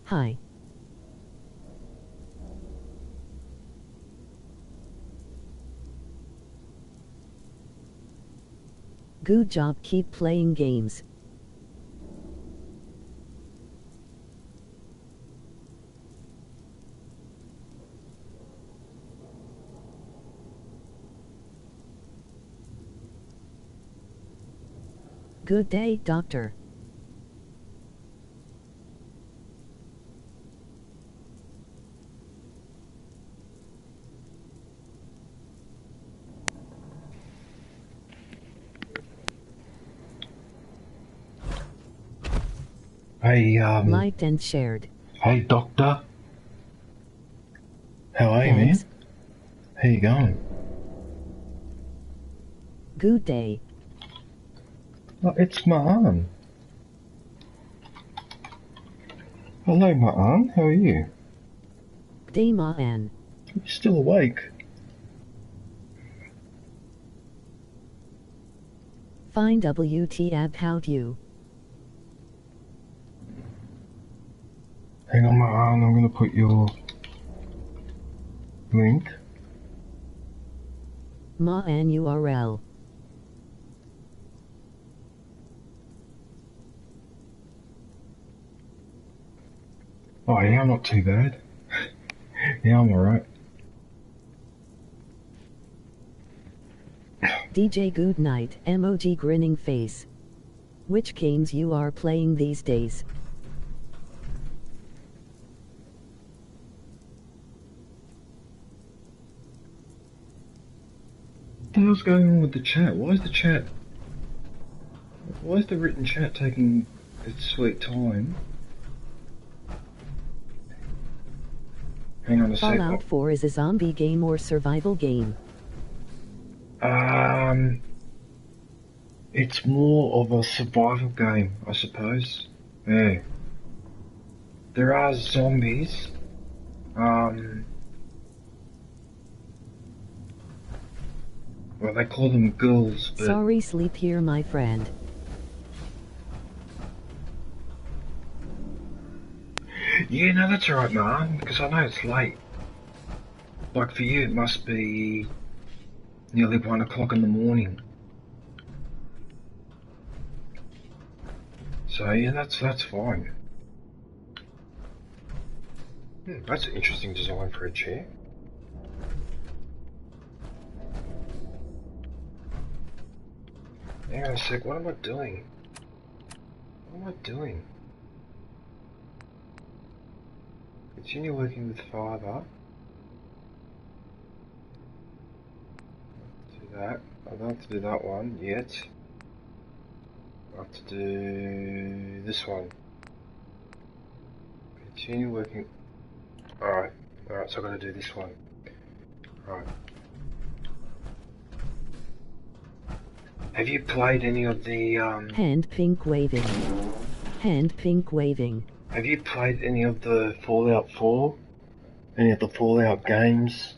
Hi. Good job, keep playing games. Good day, Doctor. Hey, Liked and shared. hey, Doctor. How are you, Thanks. man? How you going? Good day. Oh, it's my aunt. Hello, my aunt. How are you? Day ma an. You're still awake? Fine WTF how'd you? Hang on, my aunt. I'm gonna put your link. Ma an URL. Oh, yeah, I'm not too bad. Yeah, I'm alright. DJ good night, emoji grinning face. Which games you are playing these days? What the hell's going on with the chat? Why is the written chat taking its sweet time? Hang on a sec. Fallout 4 is a zombie game or survival game? It's more of a survival game, I suppose. Yeah. There are zombies. Well, they call them ghouls, but... Sorry, sleep here, my friend. Yeah, no, that's alright, man, because I know it's late. Like, for you, it must be nearly 1 o'clock in the morning. So, yeah, that's fine. That's an interesting design for a chair. Hang on a sec, what am I doing? What am I doing? Continue working with father. Do that. I don't have to do that one yet. I have to do this one. Continue working. Alright, so I've got to do this one. Right. Have you played any of the Hand pink waving. Hand pink waving. Have you played any of the Fallout 4? Any of the Fallout games,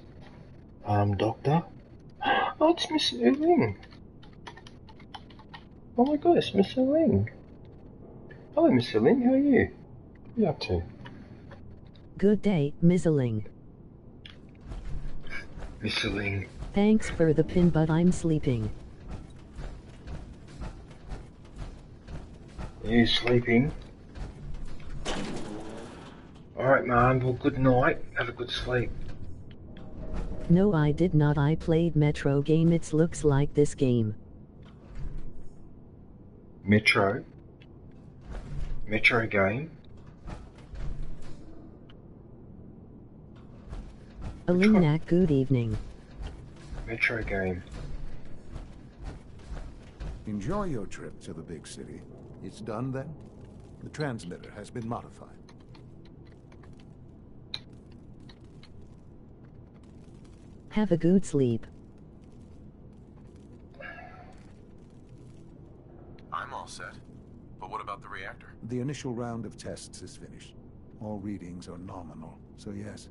Doctor? Oh, it's Miss Ling. Oh my god, it's Miss Ling. Hello, Miss Ling, how are you? What are you up to? Good day, Mizzling. Miss Ling. Thanks for the pin, but I'm sleeping. Are you sleeping? Alright, man, well, good night. Have a good sleep. No, I did not. I played Metro game. It looks like this game. Metro? Metro game? Alinac, good evening. Metro game. Enjoy your trip to the big city. It's done then? The transmitter has been modified. Have a good sleep. I'm all set. But what about the reactor? The initial round of tests is finished. All readings are nominal, so yes,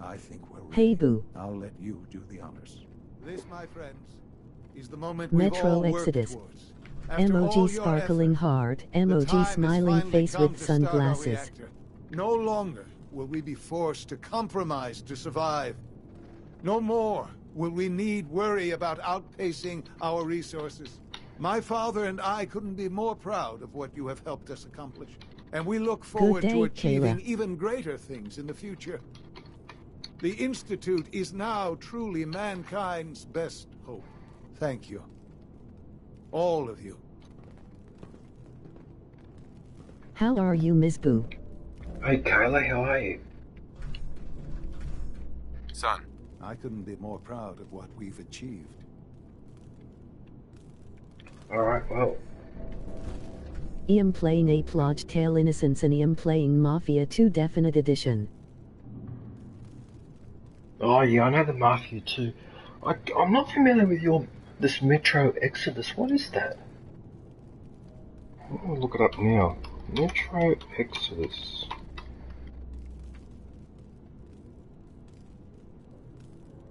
I think we're ready. Hey boo. I'll let you do the honors. This, my friends, is the moment Metro we've all Exodus. worked towards. After all Emoji your sparkling effort, heart. the Emoji time has smiling finally face come with to start our sunglasses. reactor. No longer will we be forced to compromise to survive. No more will we need worry about outpacing our resources. My father and I couldn't be more proud of what you have helped us accomplish. And we look forward to achieving even greater things in the future. The Institute is now truly mankind's best hope. Thank you. All of you. How are you, Ms. Boo? Hey Kayla, how are you? Son. I couldn't be more proud of what we've achieved. Alright, well. I am playing A Plague Tale Innocence and I am playing Mafia 2 Definite Edition. Oh yeah, I know the Mafia 2. I'm not familiar with this Metro Exodus. What is that? I'm gonna look it up now. Metro Exodus.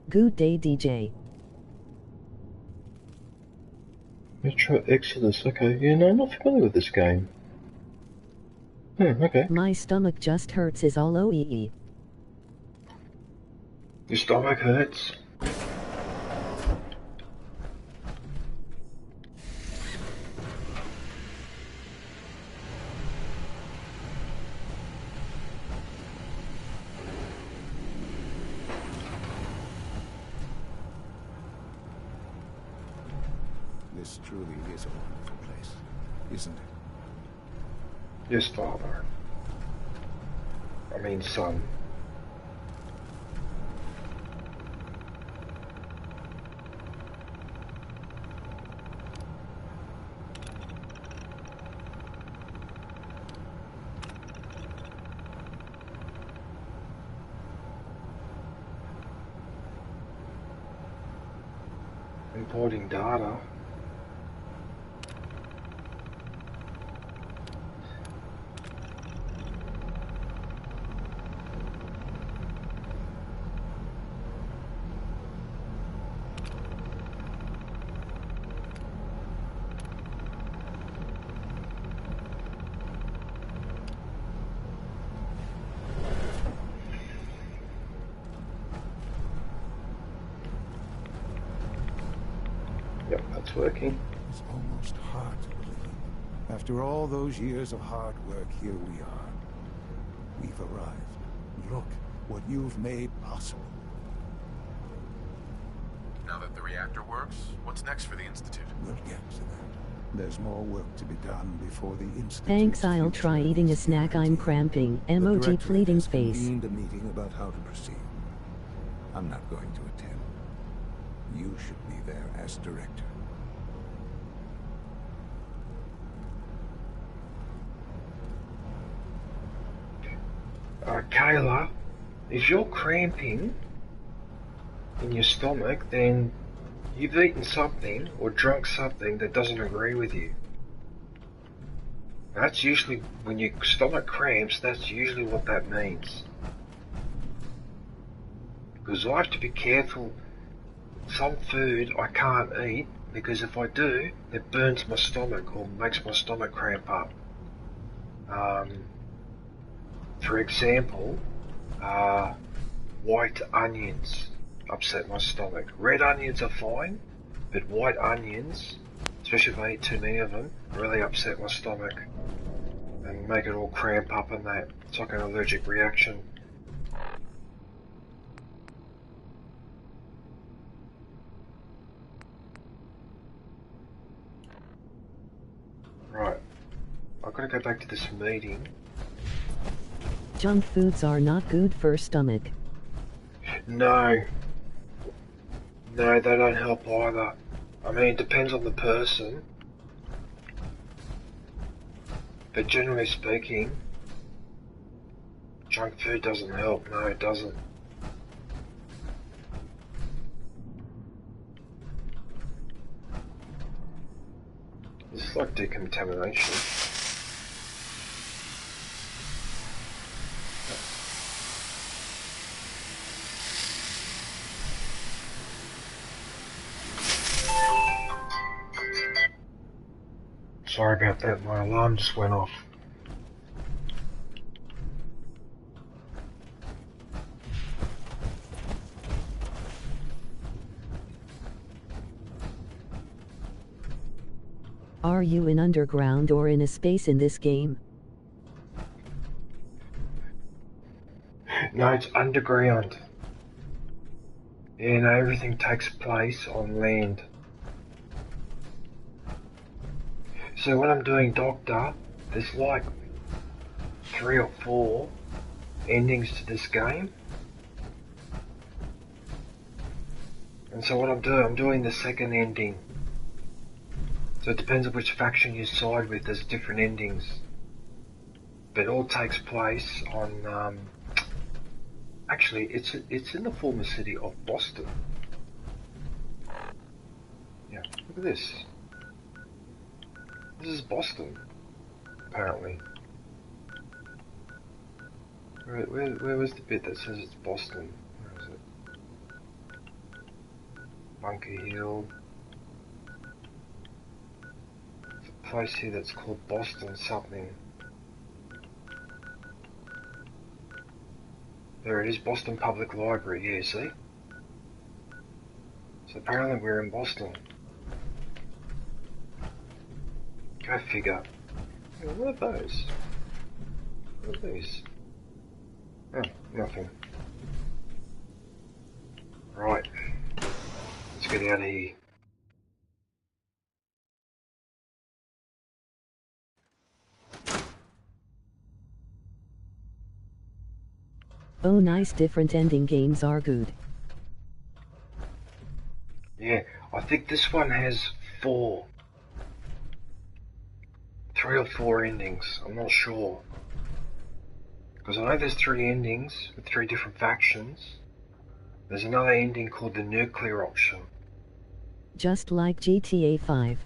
Good day, DJ. Metro Exodus, okay. Yeah, no, I'm not familiar with this game. Okay. My stomach just hurts is all OEE. Your stomach hurts? This truly is a wonderful place, isn't it? Yes, father. I mean, son. Importing data. Yep, that's working. It's almost hard to believe. After all those years of hard work, here we are. We've arrived. Look what you've made possible. Now that the reactor works, what's next for the Institute? We'll get to that. There's more work to be done before the Institute. Thanks, I'll try eating a snack. I'm cramping. Emoji pleading face. Convened a meeting about how to proceed. I'm not going to attend. You should be there as director. Kayla, if you're cramping in your stomach, then you've eaten something or drunk something that doesn't agree with you. That's usually, when your stomach cramps, that's usually what that means. Because I have to be careful. Some food I can't eat, because if I do, it burns my stomach or makes my stomach cramp up. For example, white onions upset my stomach. Red onions are fine, but white onions, especially if I eat too many of them, really upset my stomach and make it all cramp up and that. It's like an allergic reaction. Right, I've got to go back to this meeting. Junk foods are not good for stomach. No. No, they don't help either. I mean, it depends on the person. But generally speaking, junk food doesn't help. No, it doesn't. It's like decontamination. Sorry about that, my alarm just went off. Are you in underground or in a space in this game? No, it's underground. Yeah, no, everything takes place on land. So when I'm doing Doctor, there's like 3 or 4 endings to this game. And so what I'm doing the second ending. So it depends on which faction you side with, there's different endings. But it all takes place on, actually, it's in the former city of Boston. Yeah, look at this. This is Boston, apparently. Where was the bit that says it's Boston? Where is it? Bunker Hill. There's a place here that's called Boston something. There it is, Boston Public Library, yeah, see? So apparently we're in Boston. Go figure. Yeah, what are those? What are these? Oh, nothing. Right. Let's get out of here. Oh nice, different ending games are good. Yeah, I think this one has 4. 3 or 4 endings, I'm not sure. Because I know there's 3 endings with 3 different factions. There's another ending called the nuclear option. Just like GTA 5.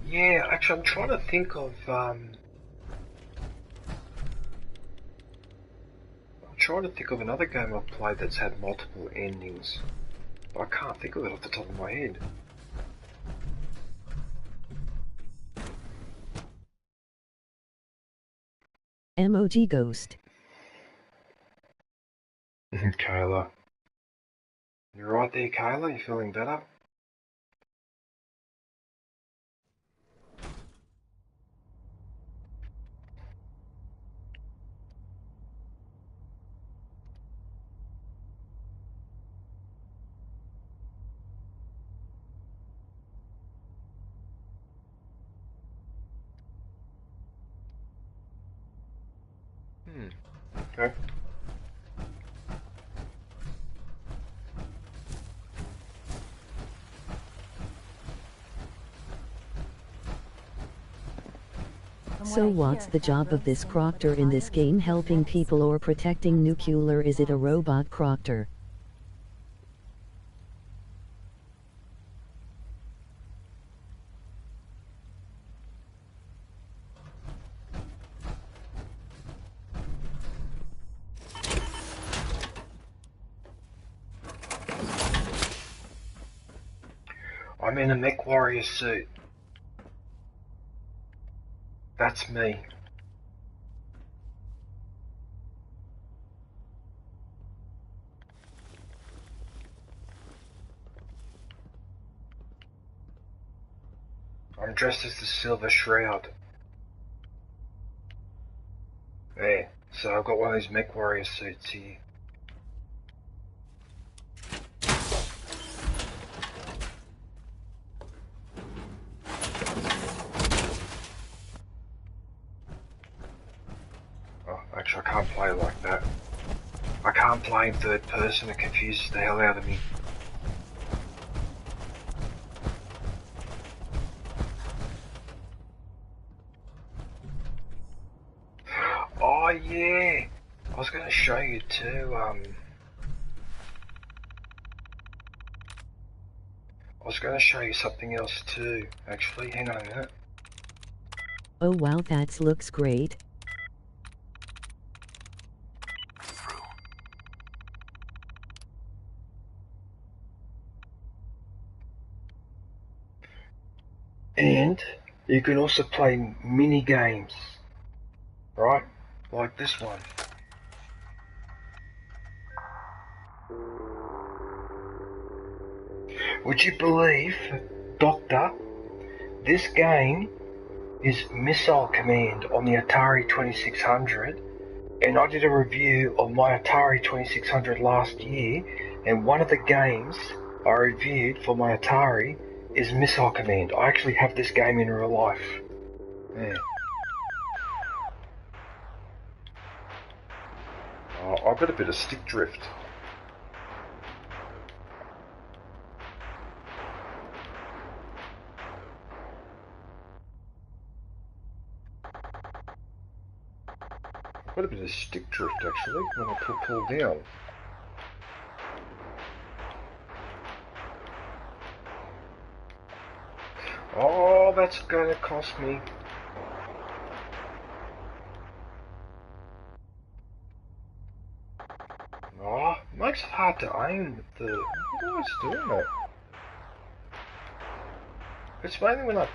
Yeah, actually I'm trying to think of another game I've played that's had multiple endings. But I can't think of it off the top of my head. Emoji Ghost. Kayla. You right there, Kayla? You feeling better? Okay. So what's the job of this Proctor in this game, helping people or protecting nuclear? Is it a robot Proctor? I'm in a mech warrior suit. That's me. I'm dressed as the Silver Shroud. There. So I've got one of these mech warrior suits here. Oh, actually I can't play like that. I can't play in third person, it confuses the hell out of me. Oh yeah! I was going to show you too, I was going to show you something else too, actually. Hang on a minute. Oh wow, that looks great. And you can also play mini games, right? Like this one. Would you believe, Doctor, this game is Missile Command on the Atari 2600, and I did a review of my Atari 2600 last year, and one of the games I reviewed for my Atari is Missile Command. I actually have this game in real life. Yeah. Oh, I've got a bit of stick drift. Quite a bit of stick drift actually when I pull down. Oh, that's gonna cost me. Oh, makes it hard to aim with the... What is doing that? It's mainly when I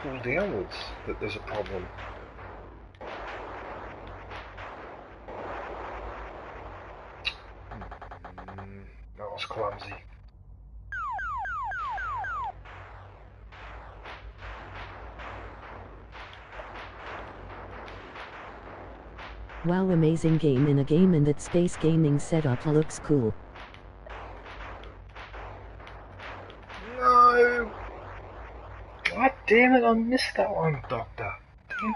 pull downwards that there's a problem. That was clumsy. Wow, amazing game in a game, and that space gaming setup looks cool. No! God damn it, I missed that one, Doctor. Damn it.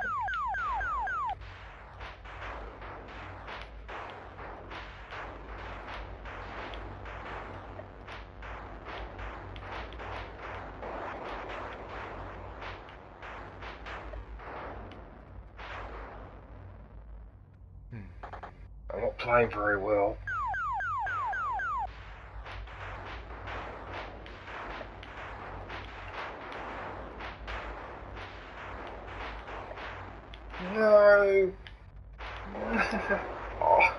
I'm not playing very well. No. Oh.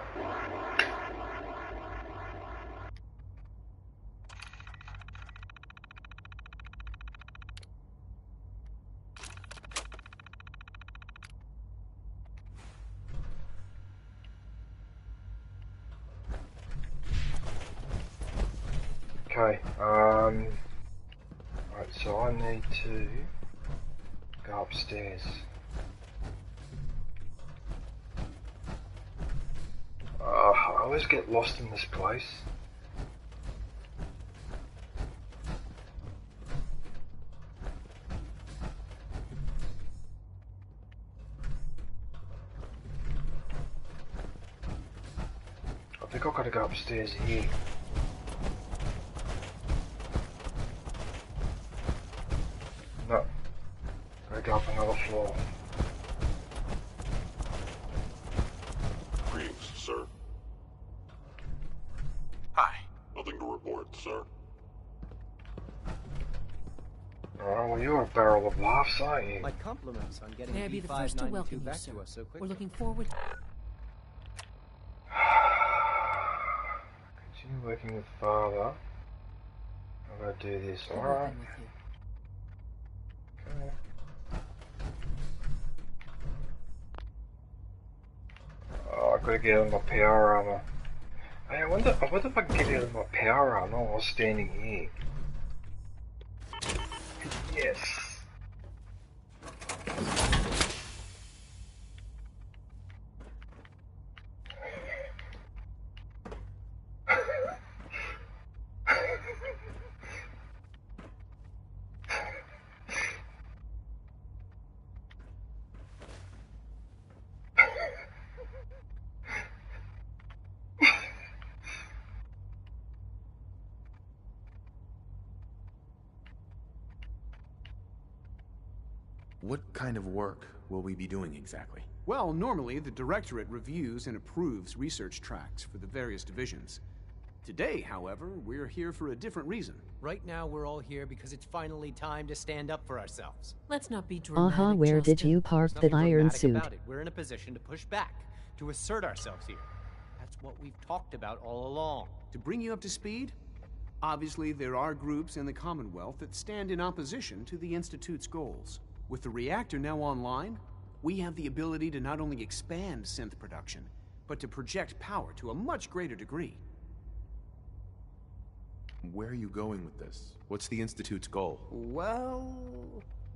Okay, right, so I need to go upstairs. I always get lost in this place. I think I've got to go upstairs here. No. Gotta go up another floor. Greetings, sir. Hi. Nothing to report, sir. Oh, well, you're a barrel of laughs, aren't you? My compliments on getting May I be the first to B592 welcome you, back sir? to us so quickly. We're looking forward. Continue working with Father. I'm gonna do this, to alright? working with you. Okay. Oh, I've got to get out of my power armor. Hey, I wonder if I can get out of my power armor while standing here. Yes. What kind of work will we be doing exactly? Well, normally the Directorate reviews and approves research tracks for the various divisions. Today, however, we're here for a different reason. Right now, we're all here because it's finally time to stand up for ourselves. Let's not be dramatic. Aha, where did Justin. you park There's that nothing iron dramatic suit? about it. We're in a position to push back, to assert ourselves here. That's what we've talked about all along. To bring you up to speed, obviously there are groups in the Commonwealth that stand in opposition to the Institute's goals. With the reactor now online, we have the ability to not only expand synth production, but to project power to a much greater degree. Where are you going with this? What's the Institute's goal? Well,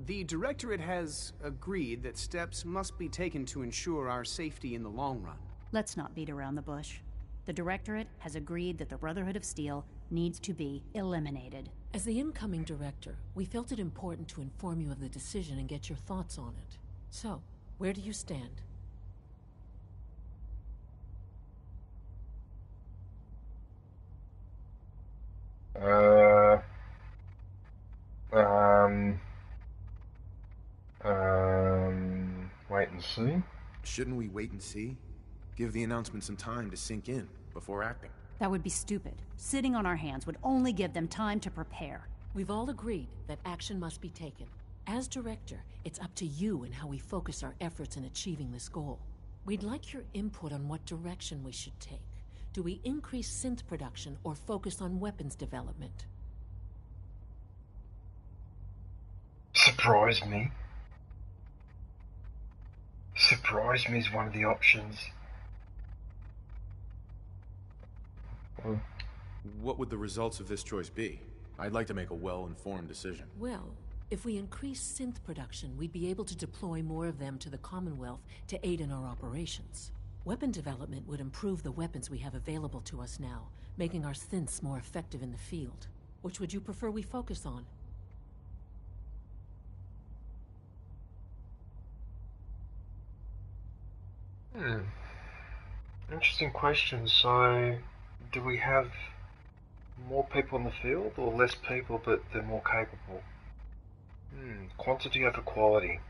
the Directorate has agreed that steps must be taken to ensure our safety in the long run. Let's not beat around the bush. The Directorate has agreed that the Brotherhood of Steel needs to be eliminated. As the incoming director, we felt it important to inform you of the decision and get your thoughts on it. So, where do you stand? Wait and see. Shouldn't we wait and see? Give the announcement some time to sink in before acting. That would be stupid. Sitting on our hands would only give them time to prepare. We've all agreed that action must be taken. As director, it's up to you and how we focus our efforts in achieving this goal. We'd like your input on what direction we should take. Do we increase synth production or focus on weapons development? Surprise me. Surprise me is one of the options. What would the results of this choice be? I'd like to make a well-informed decision. Well, if we increase synth production, we'd be able to deploy more of them to the Commonwealth to aid in our operations. Weapon development would improve the weapons we have available to us now, making our synths more effective in the field. Which would you prefer we focus on? Interesting question. So, do we have more people in the field or less people but they're more capable? Quantity over quality.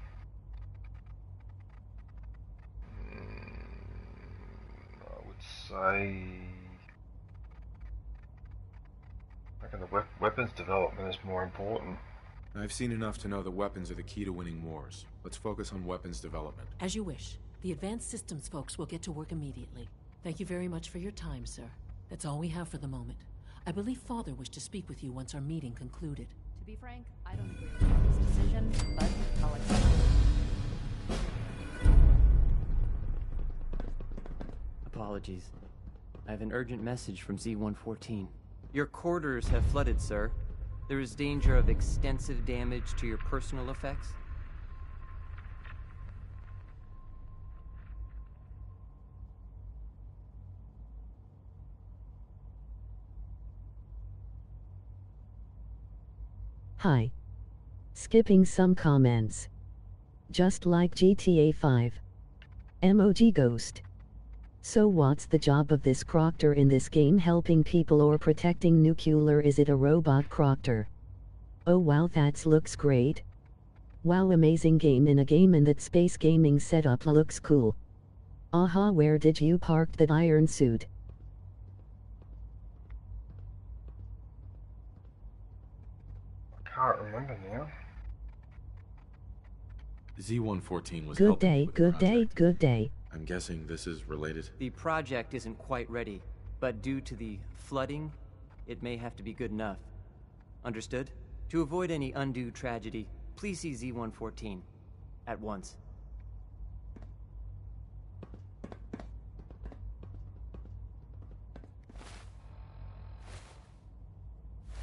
I would say... I reckon the weapons development is more important. I've seen enough to know that weapons are the key to winning wars. Let's focus on weapons development. As you wish. The advanced systems folks will get to work immediately. Thank you very much for your time, sir. That's all we have for the moment. I believe Father wished to speak with you once our meeting concluded. To be frank, I don't agree with Father's decision, but I'll accept it. Apologies. I have an urgent message from Z-114. Your quarters have flooded, sir. There is danger of extensive damage to your personal effects. Hi. Skipping some comments. Just like GTA 5. Emoji Ghost. So what's the job of this Croctor in this game, helping people or protecting nuclear? Is it a robot Croctor? Oh wow, that looks great. Wow, amazing game in a game, and that space gaming setup looks cool. Aha, where did you park that iron suit? Can't remember now. Z-114 was Good helping day, with the good day, project. good day. I'm guessing this is related. The project isn't quite ready, but due to the flooding, it may have to be good enough. Understood? To avoid any undue tragedy, please see Z-114 at once.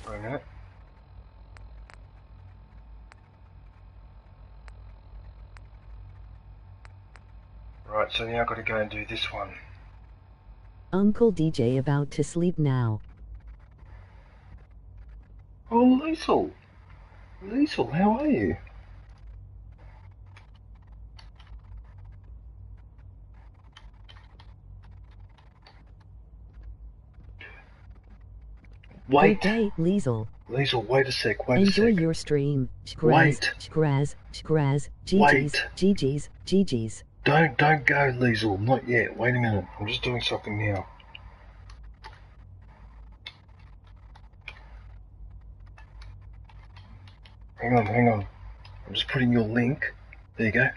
Wait a minute. Right, so now I've got to go and do this one. Uncle DJ about to sleep now. Oh, Liesel! Liesel, how are you? Wait! Good day, Liesel. Liesel, wait a sec, wait Enjoy a sec. your stream. Wait. Shgraz, GG's, Wait. GG's. Don't go, Liesel, not yet. Wait a minute, I'm just doing something now. Hang on. I'm just putting your link. There you go.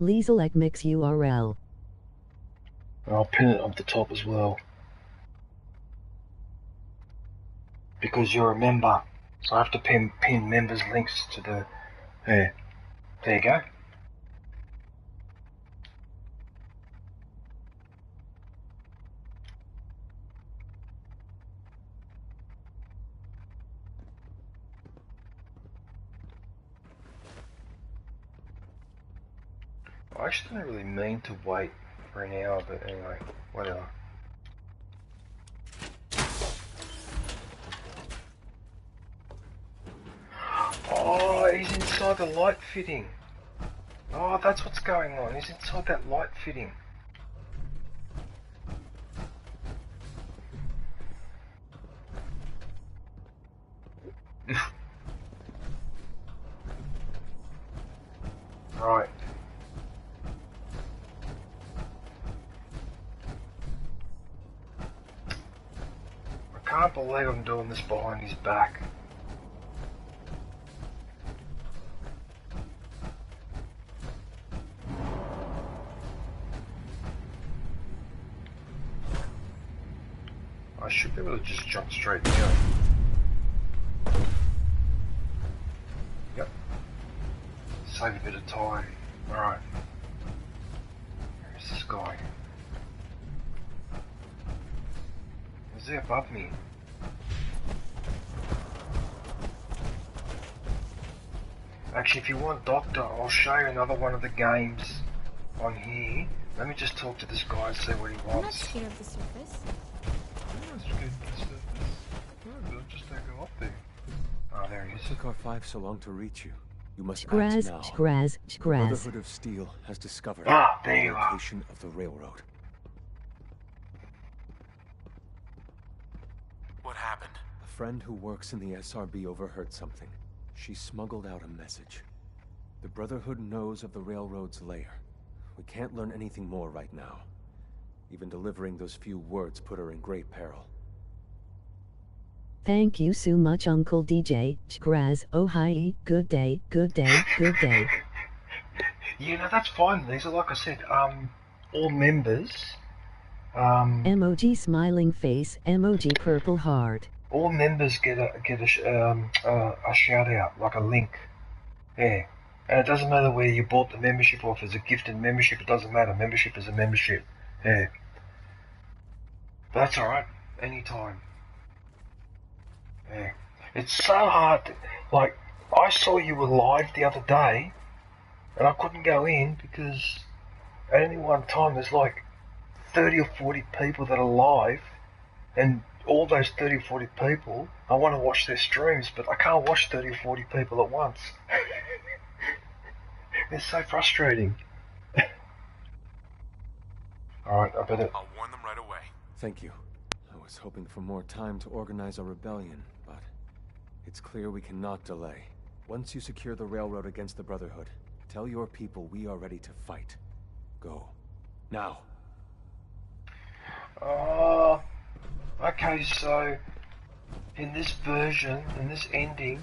Liesel Mix URL. I'll pin it up the top as well. Because you're a member, so I have to pin members' links to the... There you go. I actually didn't really mean to wait for an hour, but anyway, whatever. Oh, he's inside the light fitting. Oh, that's what's going on. He's inside that light fitting. Right. I can't believe I'm doing this behind his back. I should be able to just jump straight down. Yep. Save a bit of time. Alright. Where's this guy? Is he above me? Actually, if you want Doctor, I'll show you another one of the games on here. Let me just talk to this guy and see what he wants. I'm not scared of the surface. Just don't go up there. Oh, there he is. It took our 5 so long to reach you. You must act now. The Brotherhood of Steel has discovered there you the are. location of the railroad. What happened? A friend who works in the SRB overheard something. She smuggled out a message. The Brotherhood knows of the railroad's lair. We can't learn anything more right now. Even delivering those few words put her in great peril. Thank you so much, Uncle DJ. Graz, oh hi, good day, good day, good day. Yeah, no, that's fine. These are, like I said, all members. Emoji smiling face, emoji purple heart. All members get a shout out, like a link. Yeah. And it doesn't matter where you bought the membership or if it's a gifted membership, it doesn't matter. Membership is a membership. Yeah. But that's alright. Anytime. Yeah. It's so hard. Like, I saw you were live the other day, and I couldn't go in because at any one time there's like 30 or 40 people that are live, and all those 30 or 40 people, I want to watch their streams, but I can't watch 30 or 40 people at once. It's so frustrating. Alright, I better... I'll warn them right away. Thank you. I was hoping for more time to organize a rebellion, but it's clear we cannot delay. Once you secure the railroad against the Brotherhood, tell your people we are ready to fight. Go. Now. Okay, so in this version, in this ending,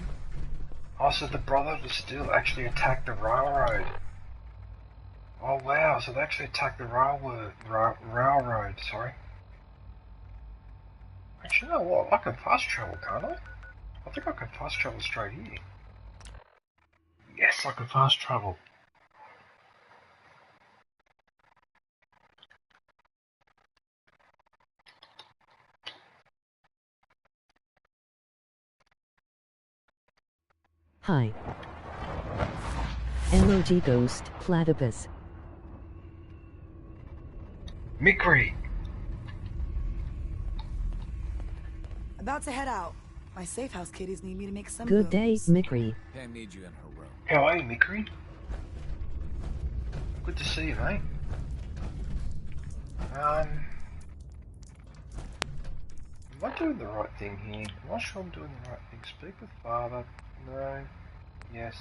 so the Brotherhood still actually attacked the railroad. Oh wow, so they actually attacked the railroad, sorry. Actually, you know what? I can fast travel, can't I? I think I can fast travel straight here. Yes, I can fast travel. Hi. Emoji ghost, platypus. Mikri! About to head out. My safe house kitties need me to make some Good day, moves. Mikri. Pam needs you in her room. How are you, Mikri? Good to see you, mate. Am I doing the right thing here? I'm not sure I'm doing the right thing. Speak with father. No. Yes.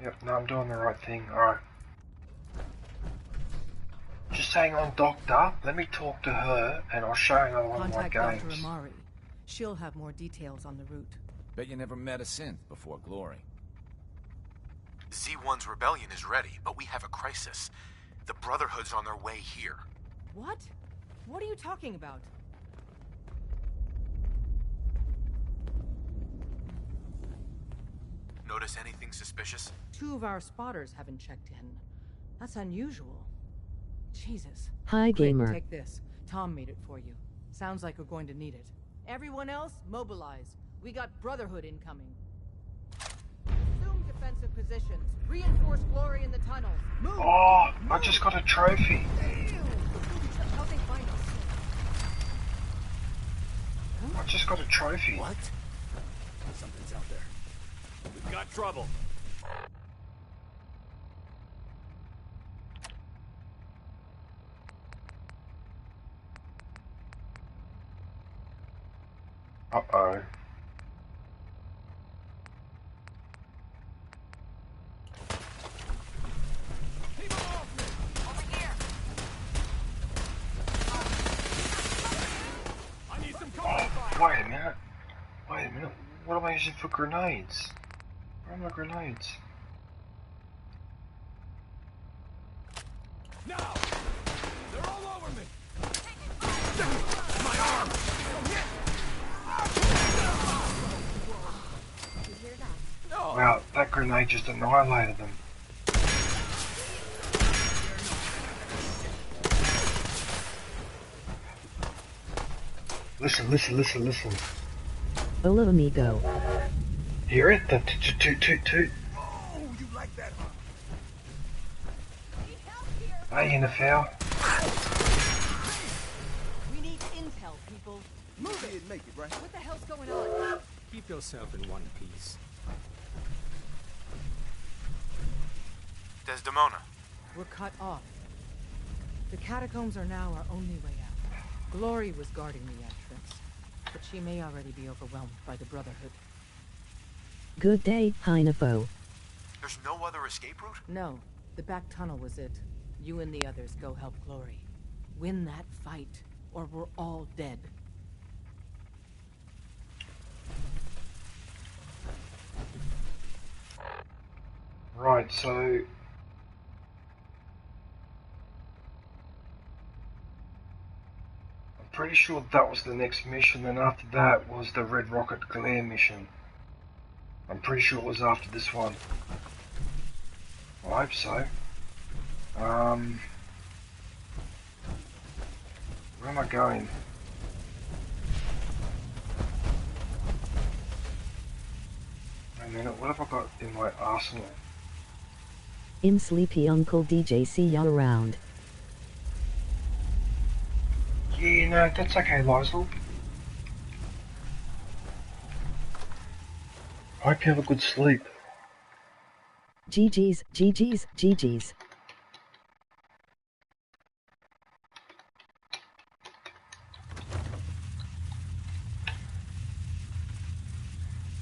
Yep, no, I'm doing the right thing. Alright. Just hang on, Doctor. Let me talk to her, and I'll show you another one of my Contact games. Dr. Amari. She'll have more details on the route. Bet you never met a synth before Glory. Z1's rebellion is ready, but we have a crisis. The Brotherhood's on their way here. What? What are you talking about? Notice anything suspicious? 2 of our spotters haven't checked in. That's unusual. Jesus. Hi, Quick, gamer. take this. Tom made it for you. Sounds like we're going to need it. Everyone else, mobilize. We got Brotherhood incoming. defensive positions. Reinforce Glory in the tunnels. Move! Oh, I just got a trophy. How'd they find us? I just got a trophy. What? Something's out there. We've got trouble. Uh-oh. Wait a minute. Wait a minute. What am I using for grenades? Where are my grenades? No! They're all over me! My arm! You hear that? No! Wow, that grenade just annihilated them. Listen. Hola amigo. Hear it? The toot. Oh, you like that, huh? Hey, in the foul. We need intel, people. Move it, make it, right? What the hell's going on? Keep yourself in one piece. Desdemona. We're cut off. The catacombs are now our only way out. Glory was guarding the entrance, but she may already be overwhelmed by the Brotherhood. Good day, Heinefo. There's no other escape route? No, the back tunnel was it. You and the others go help Glory. Win that fight, or we're all dead. Right, so... pretty sure that was the next mission, and after that was the Red Rocket Glare mission. I'm pretty sure it was after this one. I hope so. Where am I going? Wait a minute, what have I got in my arsenal? I'm sleepy Uncle DJ, see ya around. Yeah, no, that's okay, Lysel. Hope you have a good sleep. GG's.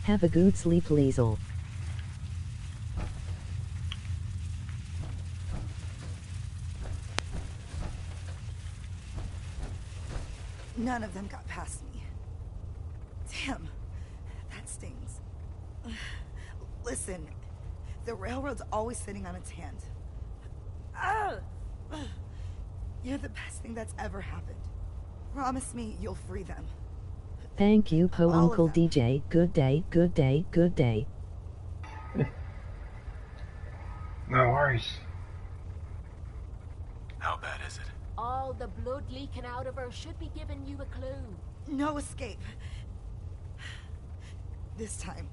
Have a good sleep, Liesel. None of them got past me. Damn, that stings. Listen, the railroad's always sitting on its hand. You're the best thing that's ever happened. Promise me you'll free them. Thank you, All of Uncle them. DJ. Good day. No worries. How bad is it? All the blood leaking out of her should be giving you a clue. No escape. This time.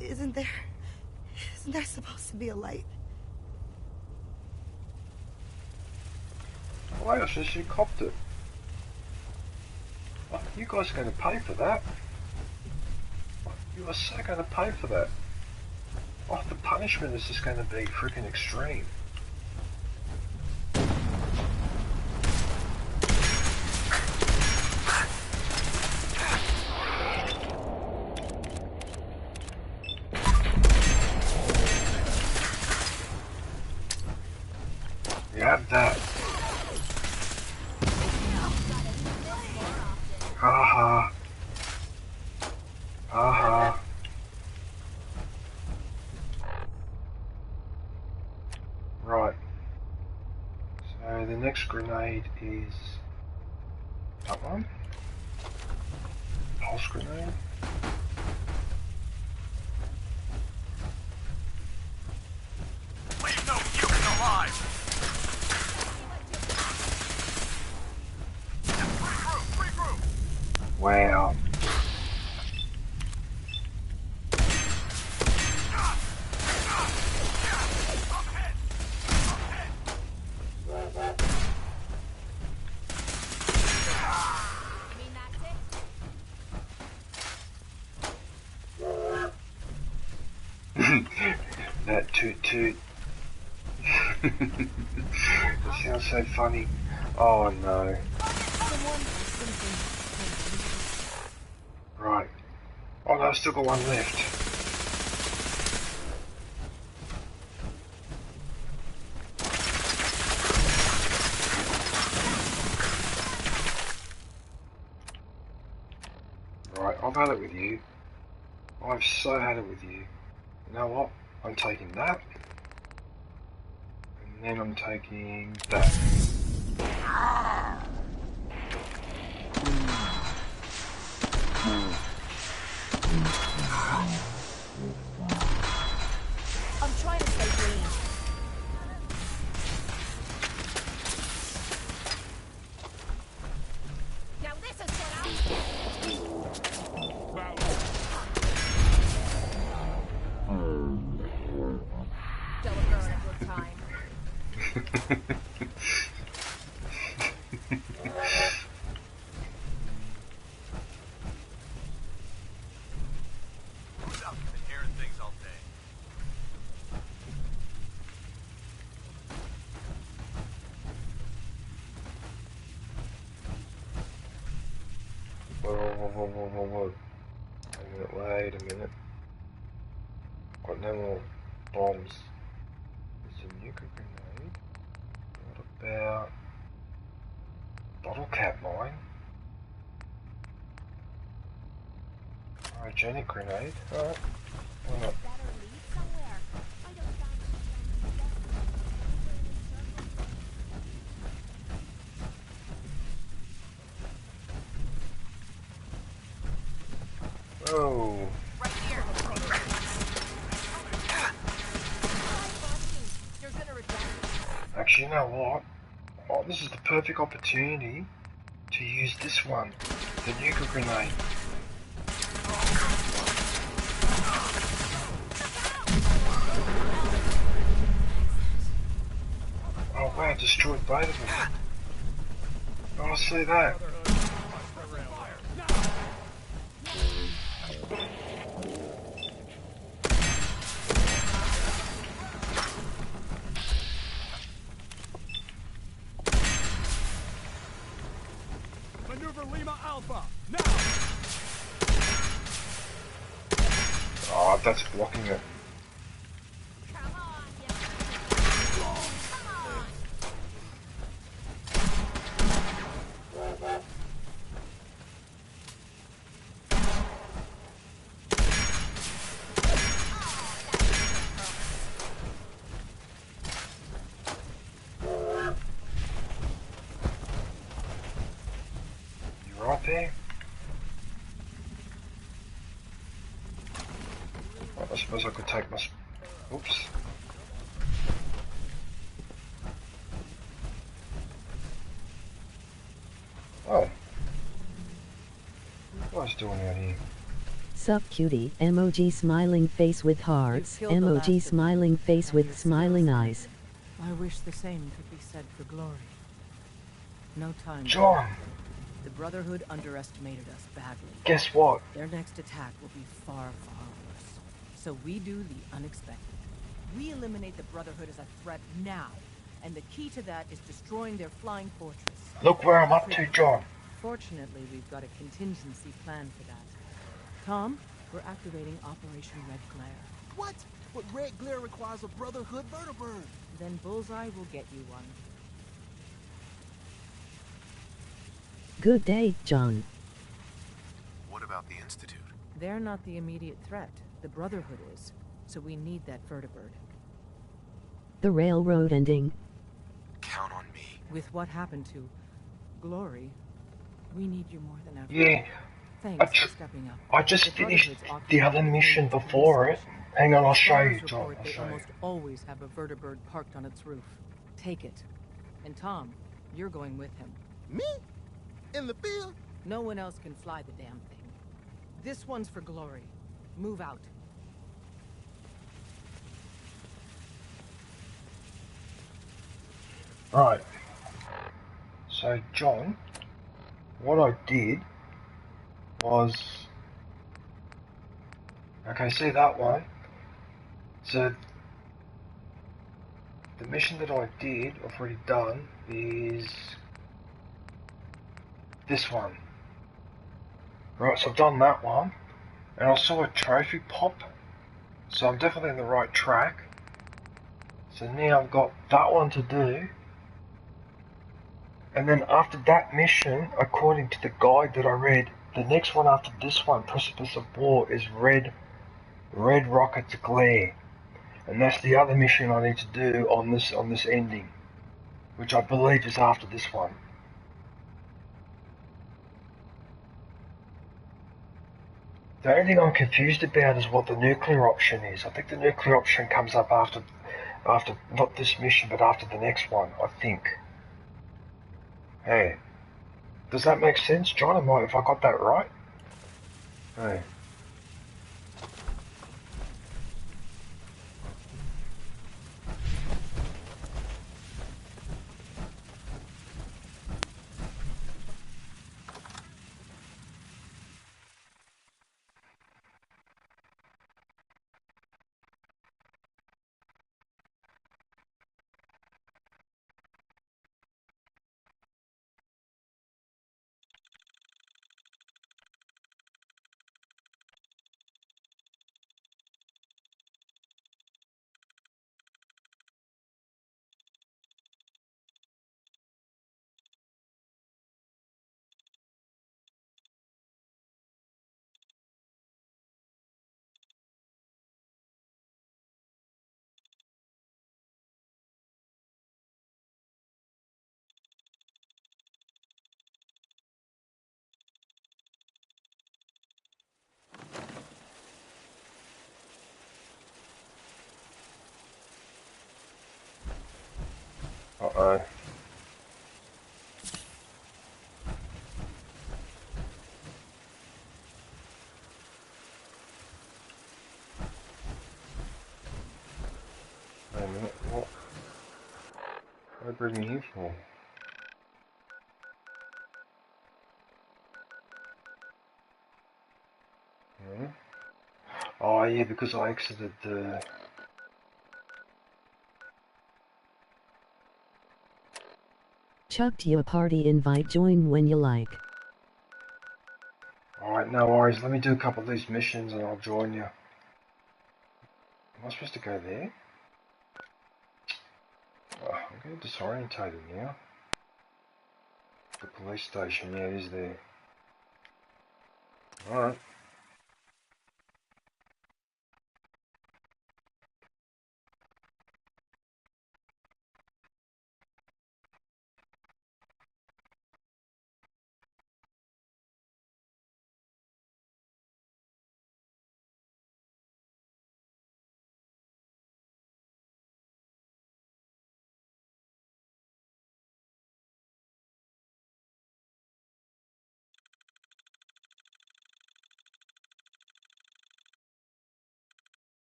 Isn't there supposed to be a light? Wait, so she copped it. Oh, you guys are going to pay for that. Oh, you are so going to pay for that. Oh, the punishment is just going to be freaking extreme. You have that. Haha. Haha. Right. So the next grenade is that one. Pulse grenade. Leave no human alive! Regroup! Wow. Toot toot. It sounds so funny. Oh no. Right. Oh no, I've still got one left. Right, I've had it with you. I've so had it with you. You know what? I'm taking that. And then I'm taking that. I'm trying to stay clean. Now this is what Don't burn a good time. Who's up? Been hearing things all day. Whoa. Wait a minute. Got no more bombs. There's a nuclear grenade. What about bottle cap mine? Cryogenic grenade. Alright. Why not? Oh. Actually, you know what? Oh, this is the perfect opportunity to use this one, the nuclear grenade. Oh wow, destroyed both of them. Oh, see that. Maneuver Lima Alpha, now! Oh, that's blocking it. You right there? Oh, I suppose I could take my... Oops. Oh. What was I doing out here? Sup cutie, emoji smiling face with hearts, emoji smiling face with smiling eyes. I wish the same could be said for Glory. No time. John! The Brotherhood underestimated us badly. Guess what? Their next attack will be far, far worse. So we do the unexpected. We eliminate the Brotherhood as a threat now. And the key to that is destroying their flying fortress. Look where I'm up to, John. Fortunately, we've got a contingency plan for that. Tom, we're activating Operation Red Glare. What? But Red Glare requires a Brotherhood vertibird. Then Bullseye will get you one. Good day, John. What about the Institute? They're not the immediate threat. The Brotherhood is. So we need that vertibird. The railroad ending. Count on me. With what happened to Glory, we need you more than ever. Yeah. Thanks for stepping up. I just finished the other mission before it. Hang on, I'll show you, John. I'll They show you. almost always have a vertibird parked on its roof. Take it. And Tom, you're going with him. Me? In the field? No one else can fly the damn thing. This one's for Glory. Move out. Right. So, John, what I did was... Okay, see that one? So, the mission that I did, I've already done, is this one. Right, so I've done that one, and I saw a trophy pop, so I'm definitely on the right track. So now I've got that one to do, and then after that mission, according to the guide that I read, the next one after this one, Precipice of War, is Red Rocket's Glare. And that's the other mission I need to do on this ending, which I believe is after this one. The only thing I'm confused about is what the nuclear option is. I think the nuclear option comes up after not this mission, but after the next one, I think. Hey, does that make sense, John? Have I got that right? Hey. Uh-oh. Wait a minute, what? What did I bring me here for? Hmm? Oh yeah, because I exited the... Chucked you a party invite, join when you like. Alright, no worries, let me do a couple of these missions and I'll join you. Am I supposed to go there? Oh, I'm getting disorientated now. The police station, yeah, it is there. Alright.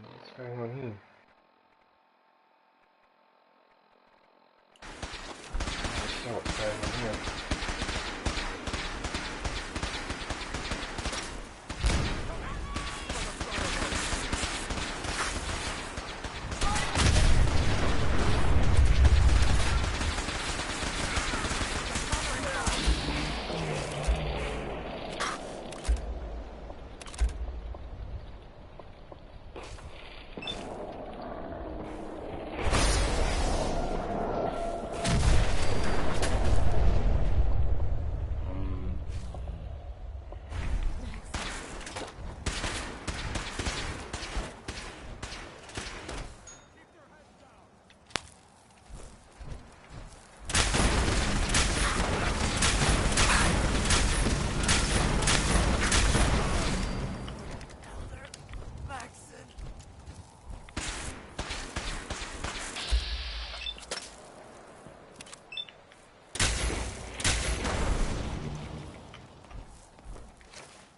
What's going on here? Let's see what's going on here.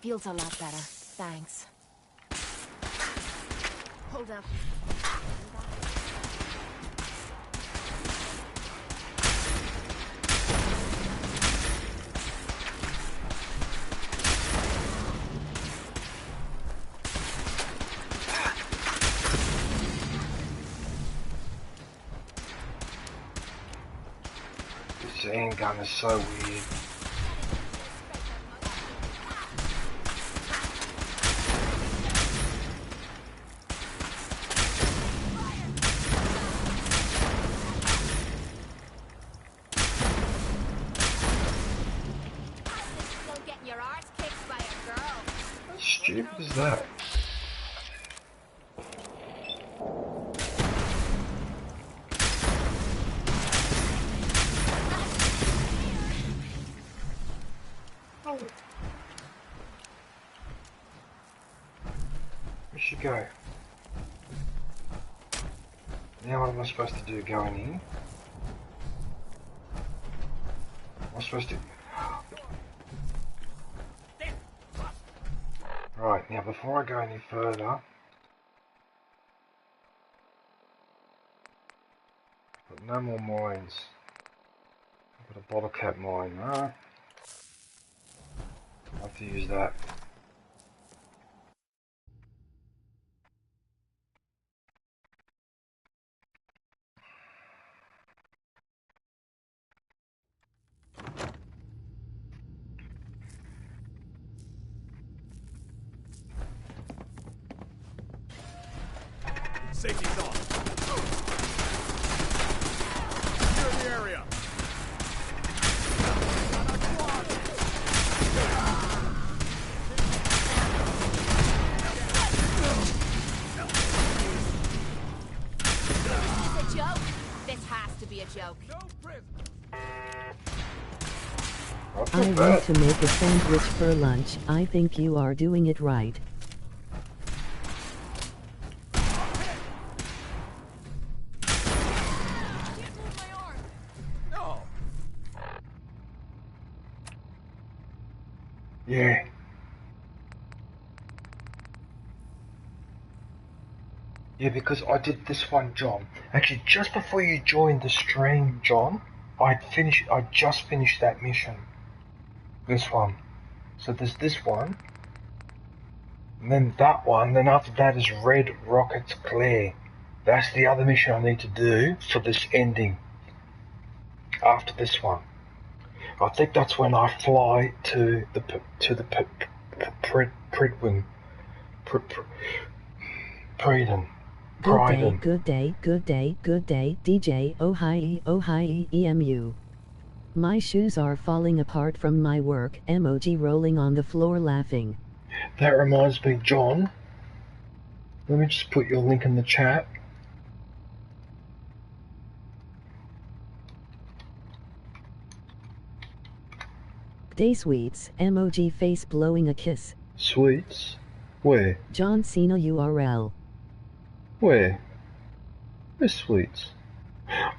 Feels a lot better. Thanks. Hold up. gun is so weird. How stupid is that? Where should go? Now what am I supposed to do going in? Am I supposed to... Right, now before I go any further... I've got no more mines. I've got a bottle cap mine. I'll have to use that. Safety's on. Clear the area. Is it a joke? This has to be a joke. I want to make a sandwich for lunch. I think you are doing it right. Yeah. Yeah, because I did this one, John. Actually, just before you joined the stream, John, I just finished that mission. This one. So there's this one, and then that one, then after that is Red Rockets Glare. That's the other mission I need to do for this ending. After this one. I think that's when I fly to the Pridwin. Priden. Good day, DJ Ohio EMU. My shoes are falling apart from my work, emoji rolling on the floor laughing. That reminds me, John. Let me just put your link in the chat. Day sweets, emoji face blowing a kiss. Sweets? Where? John Cena URL. Where? Where's sweets?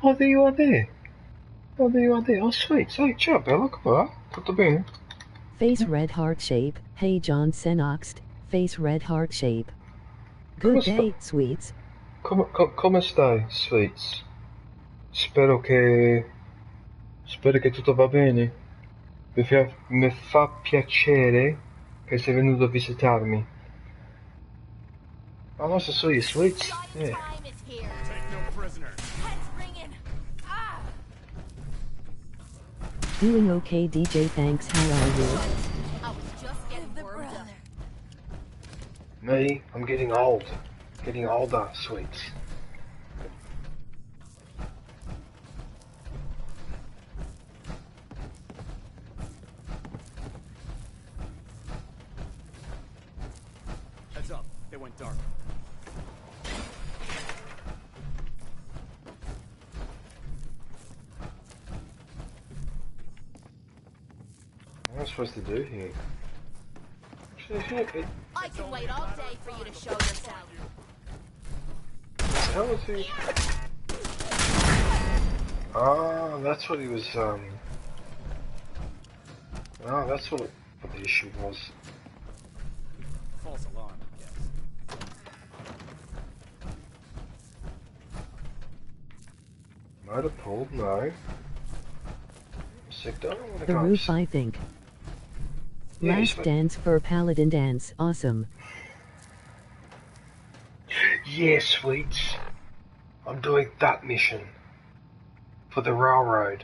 Oh, there you are there. Oh, there you are there. Oh, sweets. Hey, ciao, Bella. Come on. Tutto bene? Face red heart shape. Hey, John Senoxt. Face red heart shape. Good day, sweets. Come stai, sweets? Spero che tutto va bene. Mi fa piacere che sei venuto a visitarmi. Oh, nice to see you, sweets. Yeah. Take no prisoners. Doing okay, DJ. Thanks. How are you? I was just getting warmed up. Me? I'm getting old. Getting older, sweets. Heads up. They went dark. What am I supposed to do here? I can wait all day for you to show yourself. How was he? Oh, that's what he was, Oh, that's what the issue was. False alarm, yes. Motor pulled, no. Sector, The roof, I think. Yeah, Last dance for Paladin dance, awesome. Yeah, sweets. I'm doing that mission. For the railroad.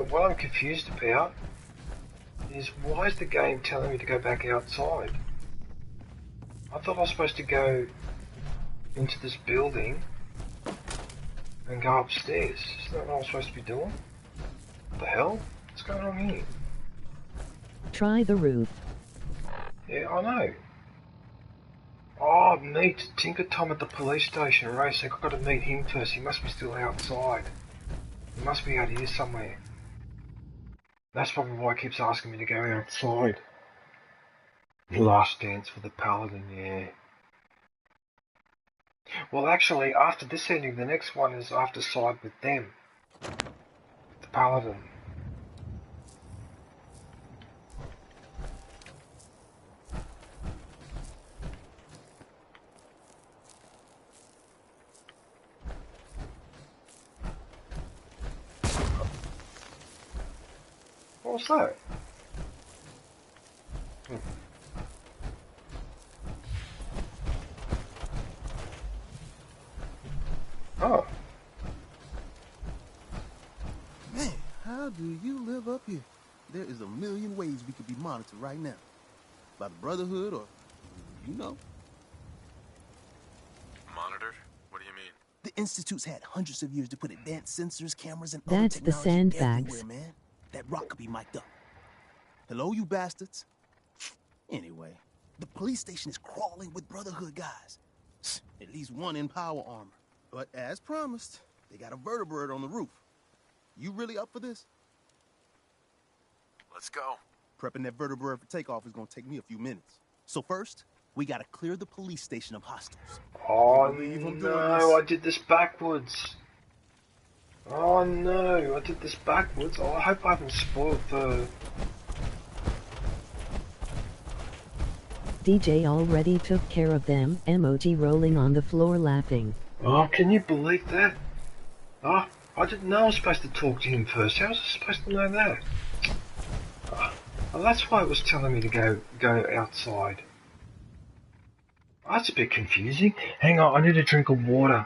But what I'm confused about is why is the game telling me to go back outside? I thought I was supposed to go into this building and go upstairs. Isn't that what I'm supposed to be doing? What the hell? What's going on here? Try the roof. Yeah, I know. Oh, meet Tinker Tom at the police station. Racing. I've got to meet him first. He must be still outside. He must be out here somewhere. That's probably why he keeps asking me to go outside. Last dance for the paladin, yeah. Well, actually, after this ending, the next one is I have to side with them. The paladin. What's that? Oh. Man, how do you live up here? There is a million ways we could be monitored right now. By the Brotherhood or, you know. Monitored? What do you mean? The Institute's had hundreds of years to put advanced sensors, cameras, and That's other the technology sandbags. everywhere, man. That rock could be mic'd up. Hello, you bastards. Anyway, the police station is crawling with Brotherhood guys. At least one in power armor. But as promised, they got a vertibird on the roof. You really up for this? Let's go. Prepping that vertibird for takeoff is gonna take me a few minutes. So first, we gotta clear the police station of hostiles. Oh no, I did this backwards. Oh no, I did this backwards. Oh, I hope I haven't spoiled the... DJ already took care of them, emoji rolling on the floor laughing. Oh, can you believe that? Oh, I didn't know I was supposed to talk to him first. How was I supposed to know that? Oh, well, that's why it was telling me to go outside. Oh, that's a bit confusing. Hang on, I need a drink of water.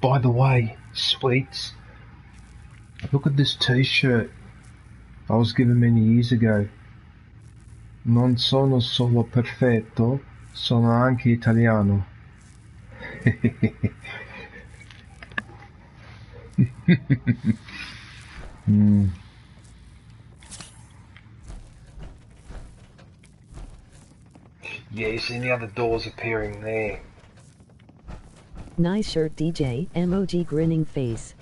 By the way, sweets, look at this t-shirt I was given many years ago. Non sono solo perfetto, sono anche italiano. Yeah, you see the other doors appearing there. Nice shirt, DJ, emoji grinning face.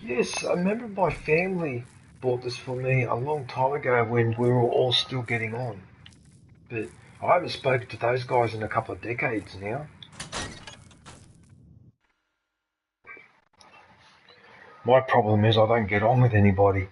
Yes, I remember my family bought this for me a long time ago when we were all still getting on. But I haven't spoken to those guys in a couple of decades now. My problem is I don't get on with anybody.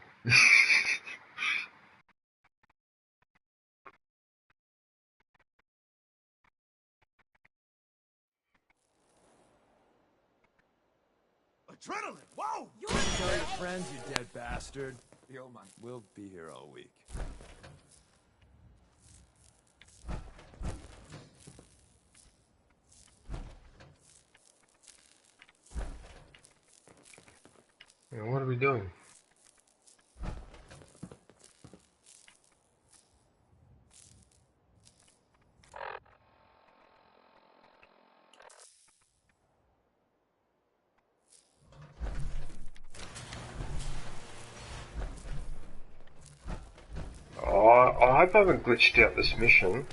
Adrenaline, whoa! Tell your friends, you dead bastard. We'll be here all week. Yeah, what are we doing? I hope I haven't glitched out this mission.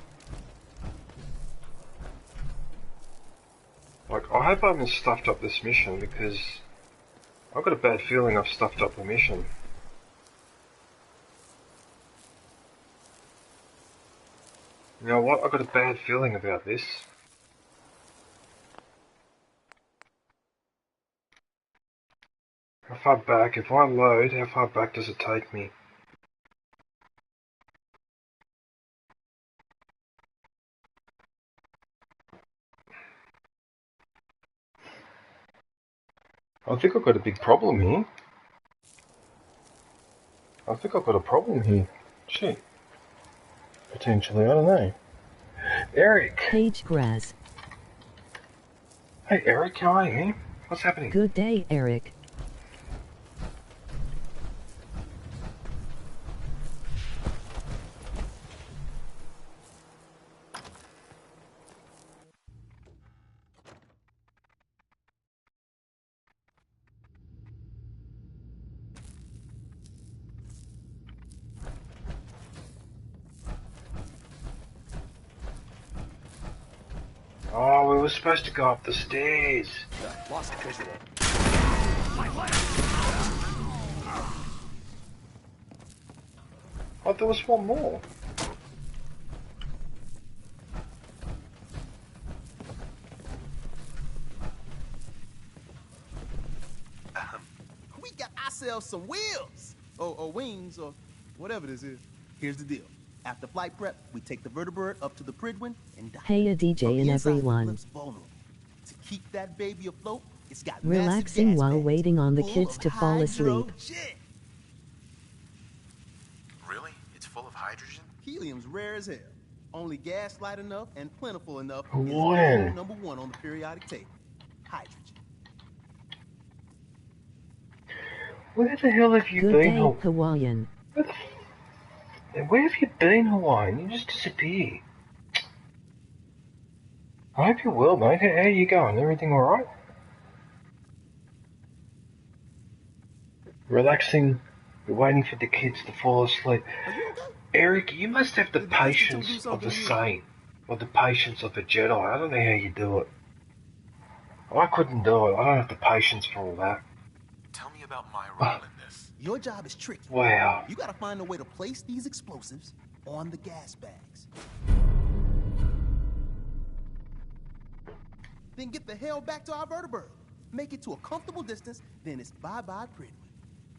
Like, I hope I haven't stuffed up this mission because I've got a bad feeling I've stuffed up the mission. You know what? I've got a bad feeling about this. How far back? If I load, how far back does it take me? I think I've got a big problem here. I think I've got a problem here. Shit. Potentially, I don't know. Eric! Page Graz. Hey Eric, how are you, man? What's happening? Good day, Eric. Oh, we were supposed to go up the stairs. Lost visual. Oh, there was one more. We got ourselves some wheels! Or wings, or whatever this is. Here's the deal. After flight prep, we take the vertibird up to the Pridwin and dock. Hey, a DJ and everyone. To keep that baby afloat, it's got Relaxing while waiting on the kids to fall asleep. Really? It's full of hydrogen? Helium's rare as hell. Only gas light enough and plentiful enough is When? number one on the periodic table. Hydrogen. Where the hell have you Good been, day, Hawaiian. Where have you been, Hawaiian? You just disappeared. I hope you're well, mate. How you going? Everything alright? Relaxing. We're waiting for the kids to fall asleep. Eric, you must have the patience of a saint. Or the patience of a Jedi. I don't know how you do it. I couldn't do it. I don't have the patience for all that. Tell me about my role in this. Your job is tricky. Wow. You gotta find a way to place these explosives on the gas bags. Then get the hell back to our vertibird. Make it to a comfortable distance, then it's bye-bye Pridwin.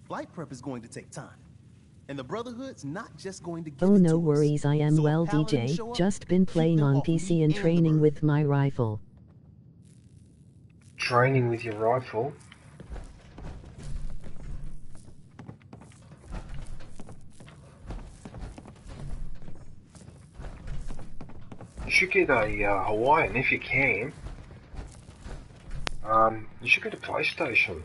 Flight prep is going to take time. And the Brotherhood's not just going to give Oh, it no to worries, I am So well, Paladins DJ. show up, Just been playing them on off PC me and and the training bird. with my rifle. Training with your rifle. You should get a Hawaiian if you can. You should get a PlayStation.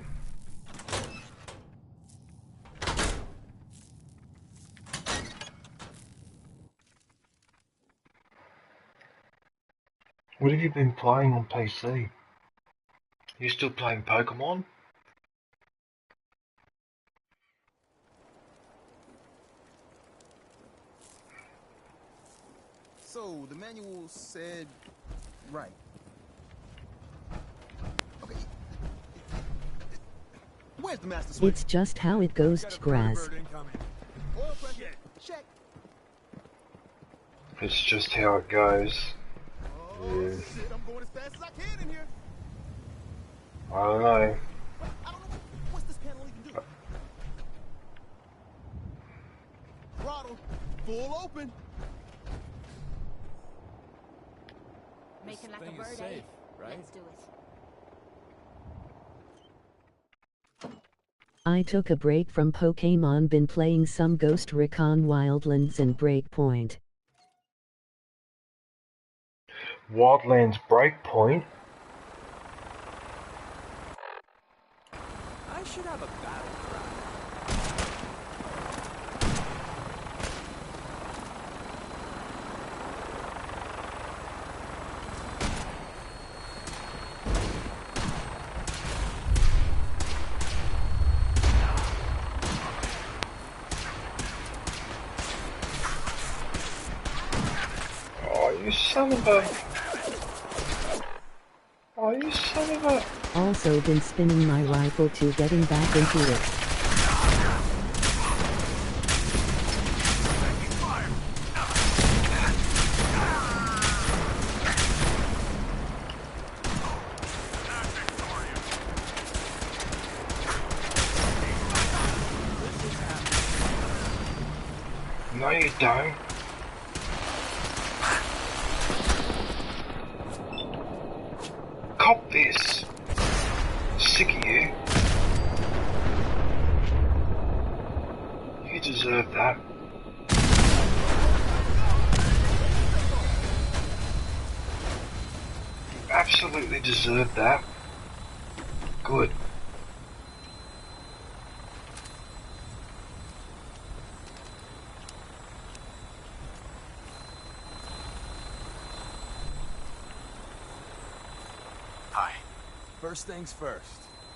What have you been playing on PC? You still playing Pokemon? So, the manual said... right. Okay. Where's the master switch? It's just how it goes, Graz. Oil pressure, check. It's just how it goes. Oh, shit, I'm going as fast as I can in here. I don't know. I don't know what's this panel even do. Throttle, full open. Making like a bird, eh? Let's do it. I took a break from Pokemon, been playing some Ghost Recon Wildlands and Breakpoint. Wildlands Breakpoint. I should have a battle cry. Oh, you son of a... Oh, you son of a... Also been spinning my rifle too, getting back into it. No, you don't. Cop this. Sick of you. absolutely deserved that. Good. Hi. First things first.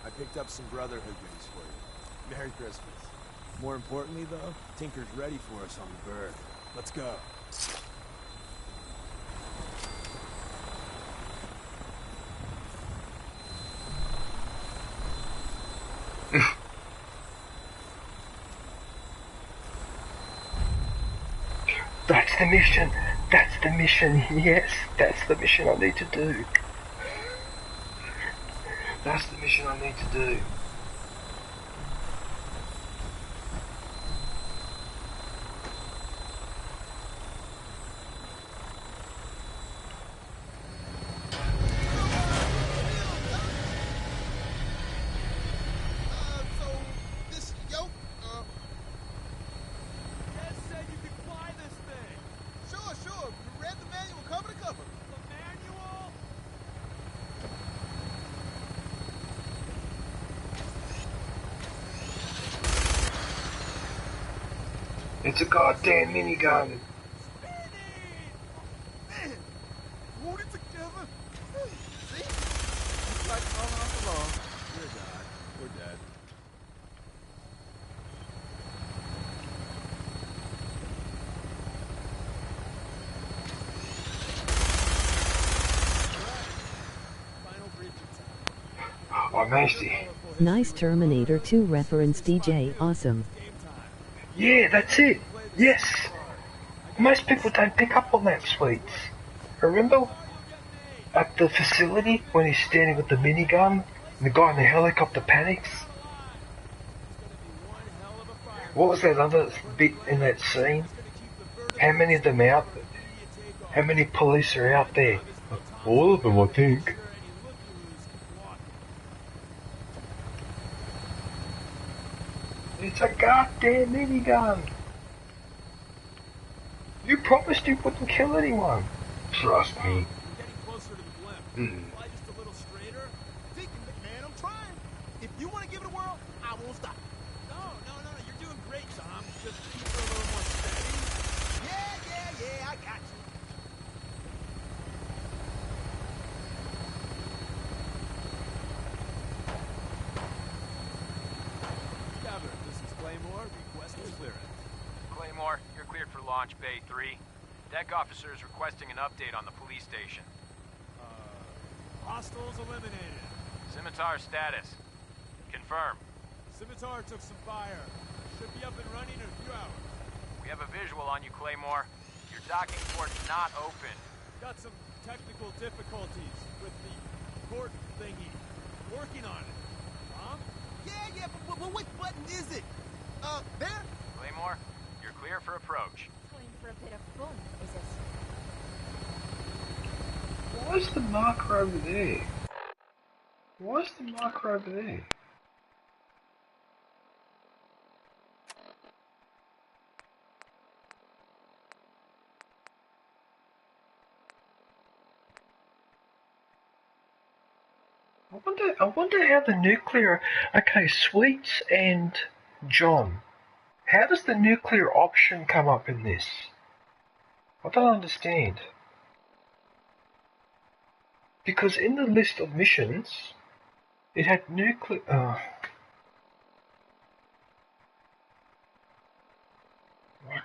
I picked up some Brotherhood goodies for you. Merry Christmas. More importantly, though, Tinker's ready for us on the bird. Let's go. That's the mission. That's the mission. Yes, that's the mission I need to do. That's the mission I need to do. It's a goddamn minigun. Hold it together. See? It's like falling off the lawn. You're dead. We're dead. Oh, Macy. Nice Terminator 2 reference, DJ. Awesome. Yeah, that's it. Yes. Most people don't pick up on that, sweets. Remember at the facility when he's standing with the minigun and the guy in the helicopter panics? What was that other bit in that scene? How many of them out? How many police are out there? All of them, I think. It's a goddamn minigun! You promised you wouldn't kill anyone. Trust me. Man, I'm trying. If you want to give it a whirl, I won't stop. No, you're doing great, Tom. Just keep it a little more steady. Yeah, I got you. This is Claymore, requesting clearance. Claymore, you're cleared for launch Bay 3. Deck officer is requesting an update on the police station. Hostiles eliminated. Scimitar status. Confirm. Scimitar took some fire. Should be up and running in a few hours. We have a visual on you, Claymore. Your docking port's not open. Got some technical difficulties with the port thingy. Working on it. Tom? Yeah, but which button is it? There? Claymore, you're clear for approach. Time for a bit of fun, is it? Why's the marker over there? Why's the marker over there? I wonder how the nuclear... Okay, Sweets and John. How does the nuclear option come up in this? I don't understand. Because in the list of missions, it had nuclear... I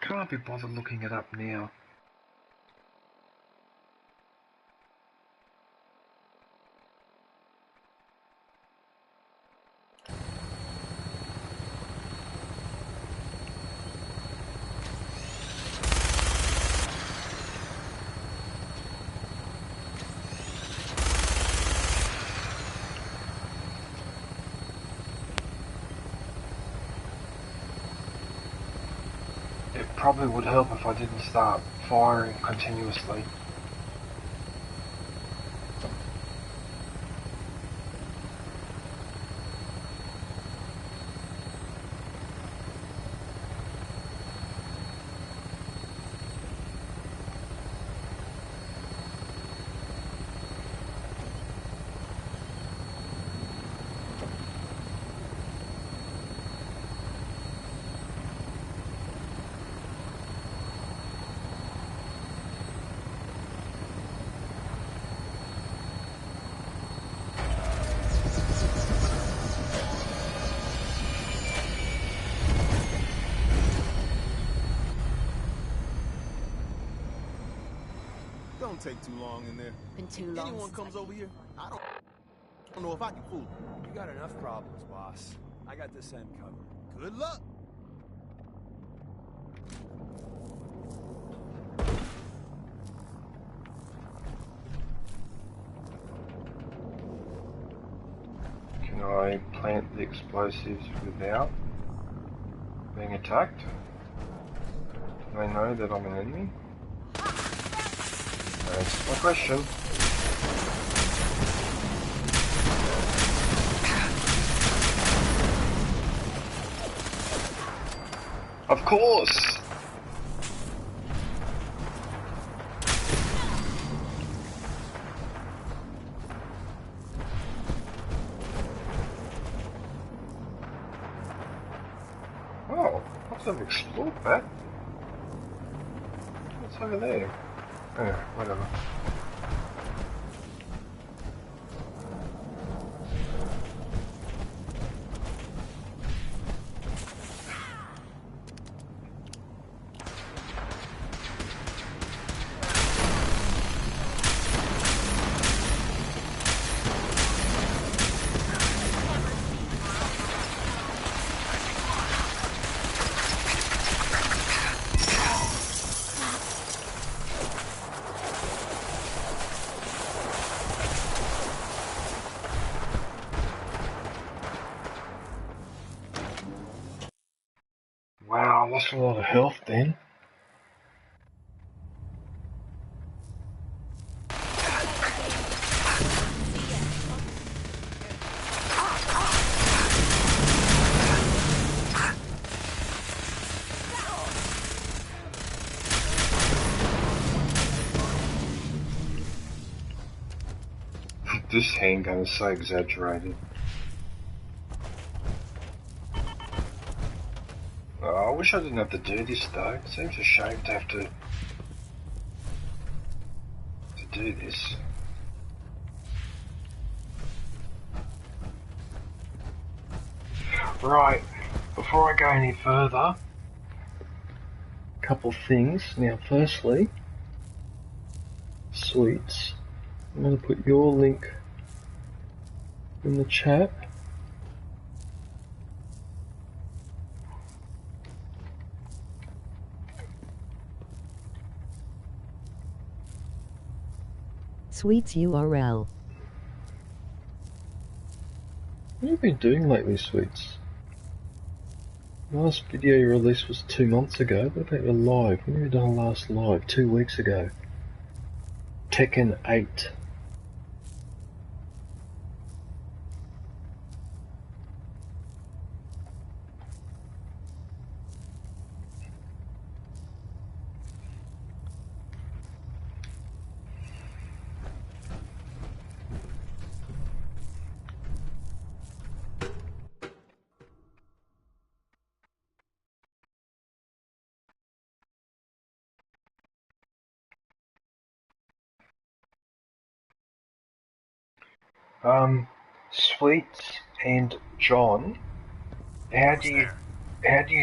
can't be bothered looking it up now. Probably would help if I didn't start firing continuously. don't take too long in there. Been too long. Anyone comes over here, I don't know if I can fool them. You got enough problems, boss. I got this end covered. Good luck. Can I plant the explosives without being attacked? Do they know that I'm an enemy? That's my question. Of course! Oh, I have explored that. What's over there? Oh, whatever. Wow, I lost a lot of health then. This handgun is so exaggerated. I wish I didn't have to do this though. It seems a shame to have to do this. Right, before I go any further, a couple things. Now firstly, sweets. I'm going to put your link in the chat. Sweets URL. What have you been doing lately, Sweets? The last video you released was 2 months ago. What about your live? When have you done a last live? 2 weeks ago. Tekken 8. Sweets and John, how do you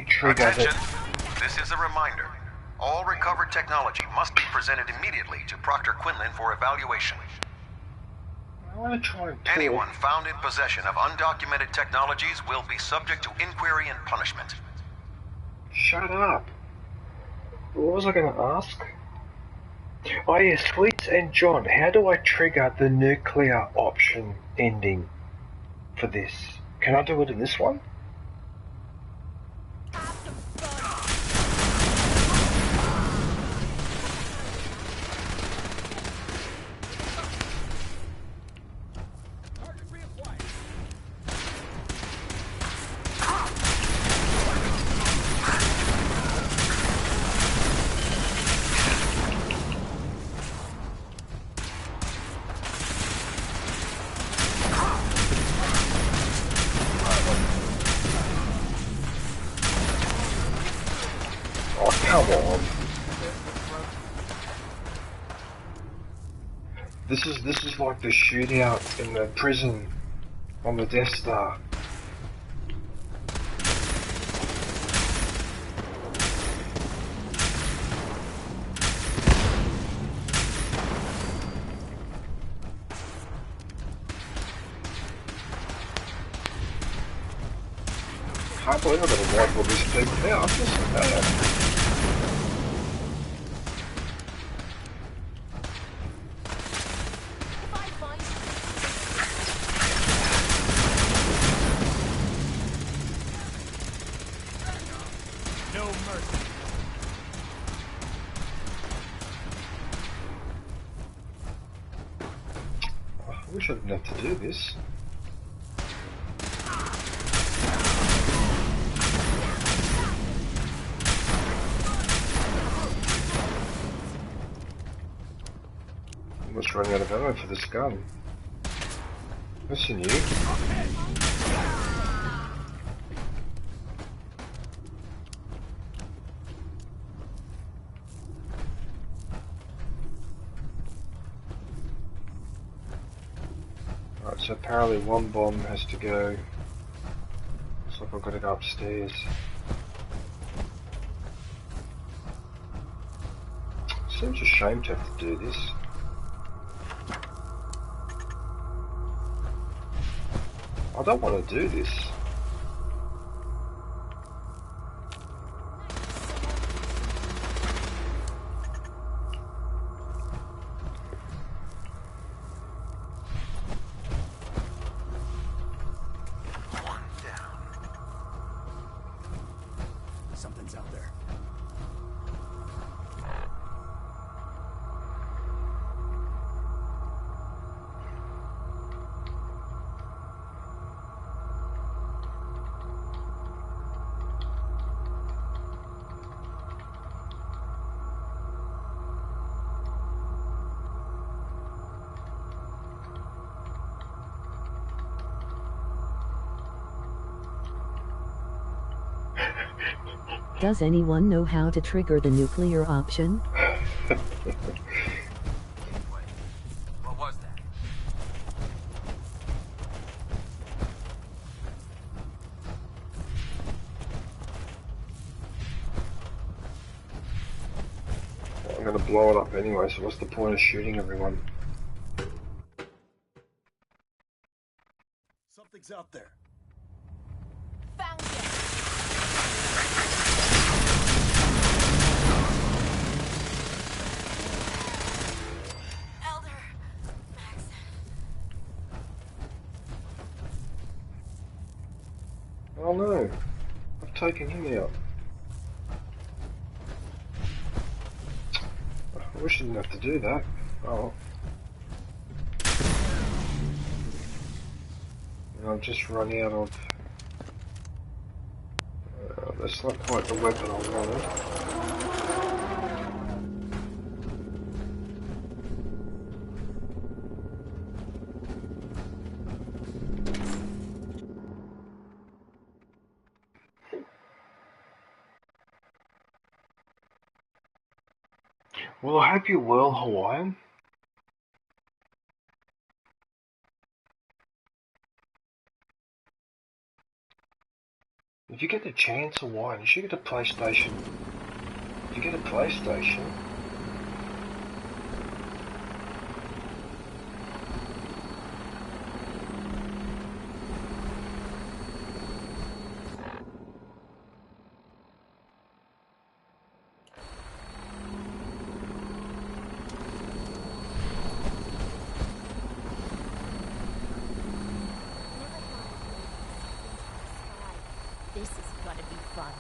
trigger Attention. that? This is a reminder. All recovered technology must be presented immediately to Proctor Quinlan for evaluation. I want to try and talk. Anyone found in possession of undocumented technologies will be subject to inquiry and punishment. Shut up. What was I going to ask? Oh yeah, Sweets and John, how do I trigger the nuclear option ending for this? Can I do it in this one? Come on. This is like the shootout in the prison on the Death Star. can't believe I've got to wipe all these people out. I feel so bad. No mercy. I wish I didn't have to do this. Almost running out of ammo for this gun. Listen, you. Right, so apparently one bomb has to go. Looks like I've got to go upstairs. Seems a shame to have to do this. I don't want to do this. Something's out there. Does anyone know how to trigger the nuclear option? What was that? I'm gonna blow it up anyway, so what's the point of shooting everyone? Something's out there. Oh no, I've taken him out. I wish I didn't have to do that. Oh. And I'm just running out of... that's not quite the weapon I wanted. Well, I hope you're well, Hawaiian. If you get the chance, Hawaiian, you should get a PlayStation. If you get a PlayStation... This is gonna be fun.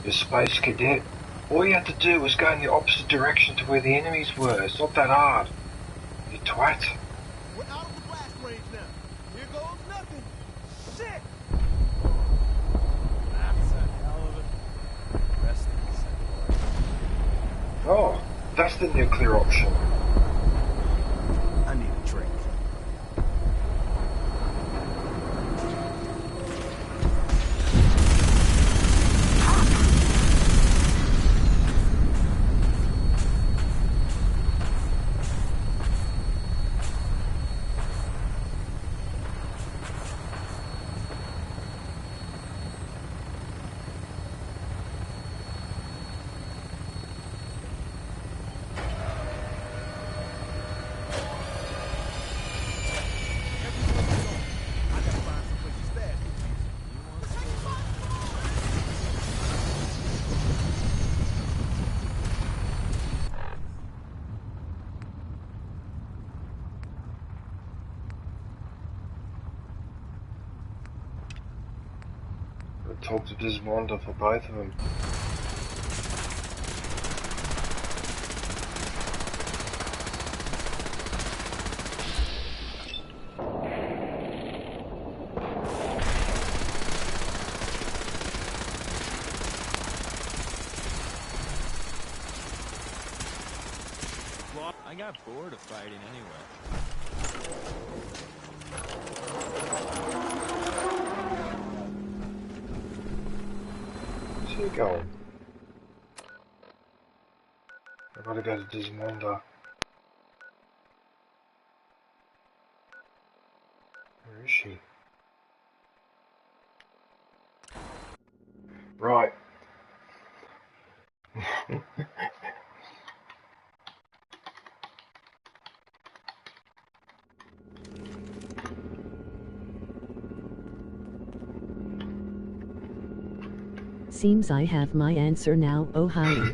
The space cadet. All you had to do was go in the opposite direction to where the enemies were. It's not that hard. You twat. We're out of the blast range now. Here goes nothing. Shit! That's a hell of a rest in the second. Oh, that's the nuclear option. I need a drink. Talk to Desmonda for both of them. I got bored of fighting anyway. Where's he going? I gotta go to Desmonda. Where is she? Right. Seems I have my answer now, oh Holly.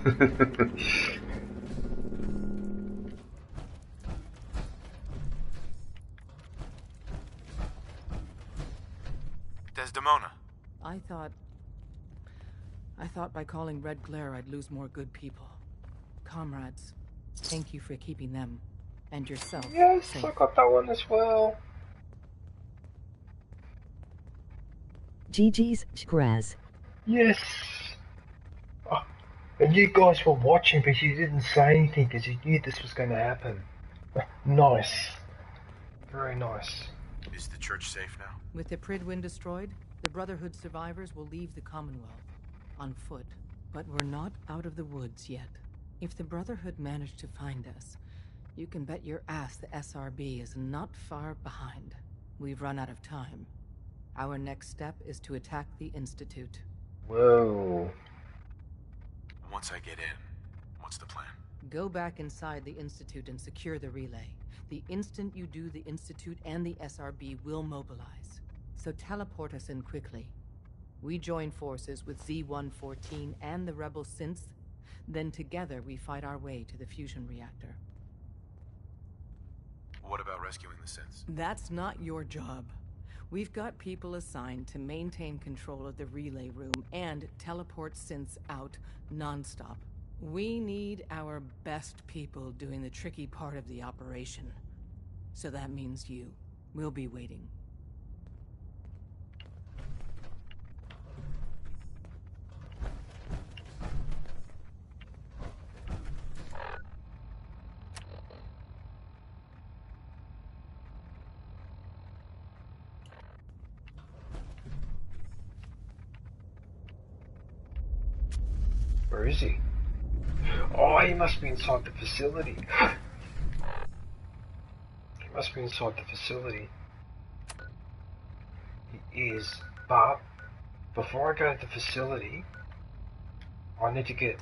Desdemona. I thought by calling Red Glare I'd lose more good people. Comrades, thank you for keeping them and yourself Yes, safe. I got that one as well. GG's Graz. Yes. Oh, and you guys were watching, but you didn't say anything because you knew this was going to happen. Nice. Very nice. Is the church safe now? With the Pridwin destroyed, the Brotherhood survivors will leave the Commonwealth on foot. But we're not out of the woods yet. If the Brotherhood managed to find us, you can bet your ass the SRB is not far behind. We've run out of time. Our next step is to attack the Institute. Whoa. Once I get in, what's the plan? Go back inside the Institute and secure the relay. The instant you do, the Institute and the SRB will mobilize. So teleport us in quickly. We join forces with Z-114 and the rebel synths, then together we fight our way to the fusion reactor. What about rescuing the synths? That's not your job. We've got people assigned to maintain control of the relay room and teleport synths out non-stop. We need our best people doing the tricky part of the operation. So that means you. We'll be waiting. Where is he? Oh, he must be inside the facility. He must be inside the facility. He is, but before I go to the facility, I need to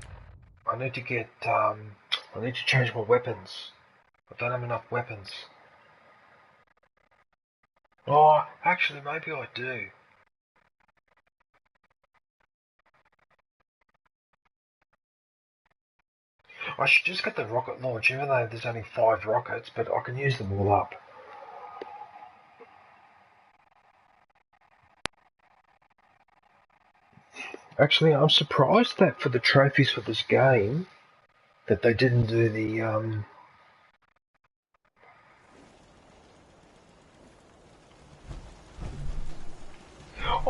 change my weapons. I don't have enough weapons. Oh, actually, maybe I do. I should just get the rocket launch, even though there's only 5 rockets, but I can use them all up. Actually, I'm surprised that for the trophies for this game, that they didn't do the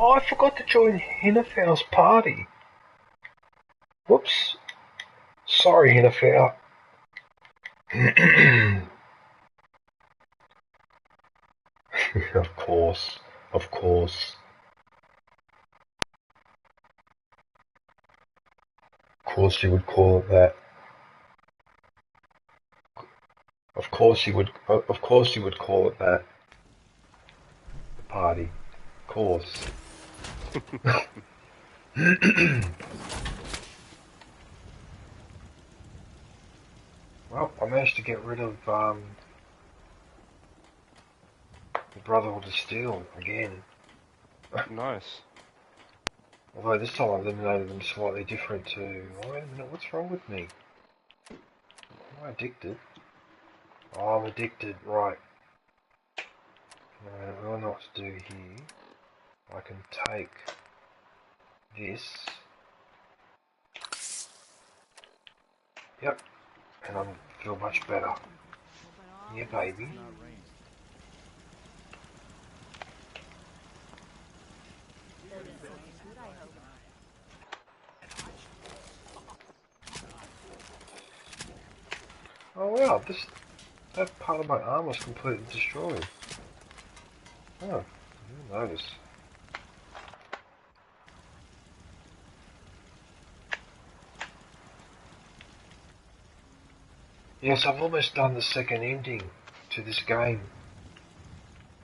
Oh, I forgot to join Hinnerfell's party. Whoops. Sorry, Hinnerfell. Of course. Of course. Of course you would call it that. Of course you would call it that. The party. Of course. Well, I managed to get rid of the Brotherhood of Steel again. Nice. Although this time I eliminated them slightly different to... Oh, wait a minute, what's wrong with me? Am I addicted? Oh, I'm addicted, right. I don't know what to do here. I can take this. Yep. And I feel much better. Yeah, baby. Oh wow, that part of my arm was completely destroyed. Oh, I didn't notice. Yes, I've almost done the second ending to this game.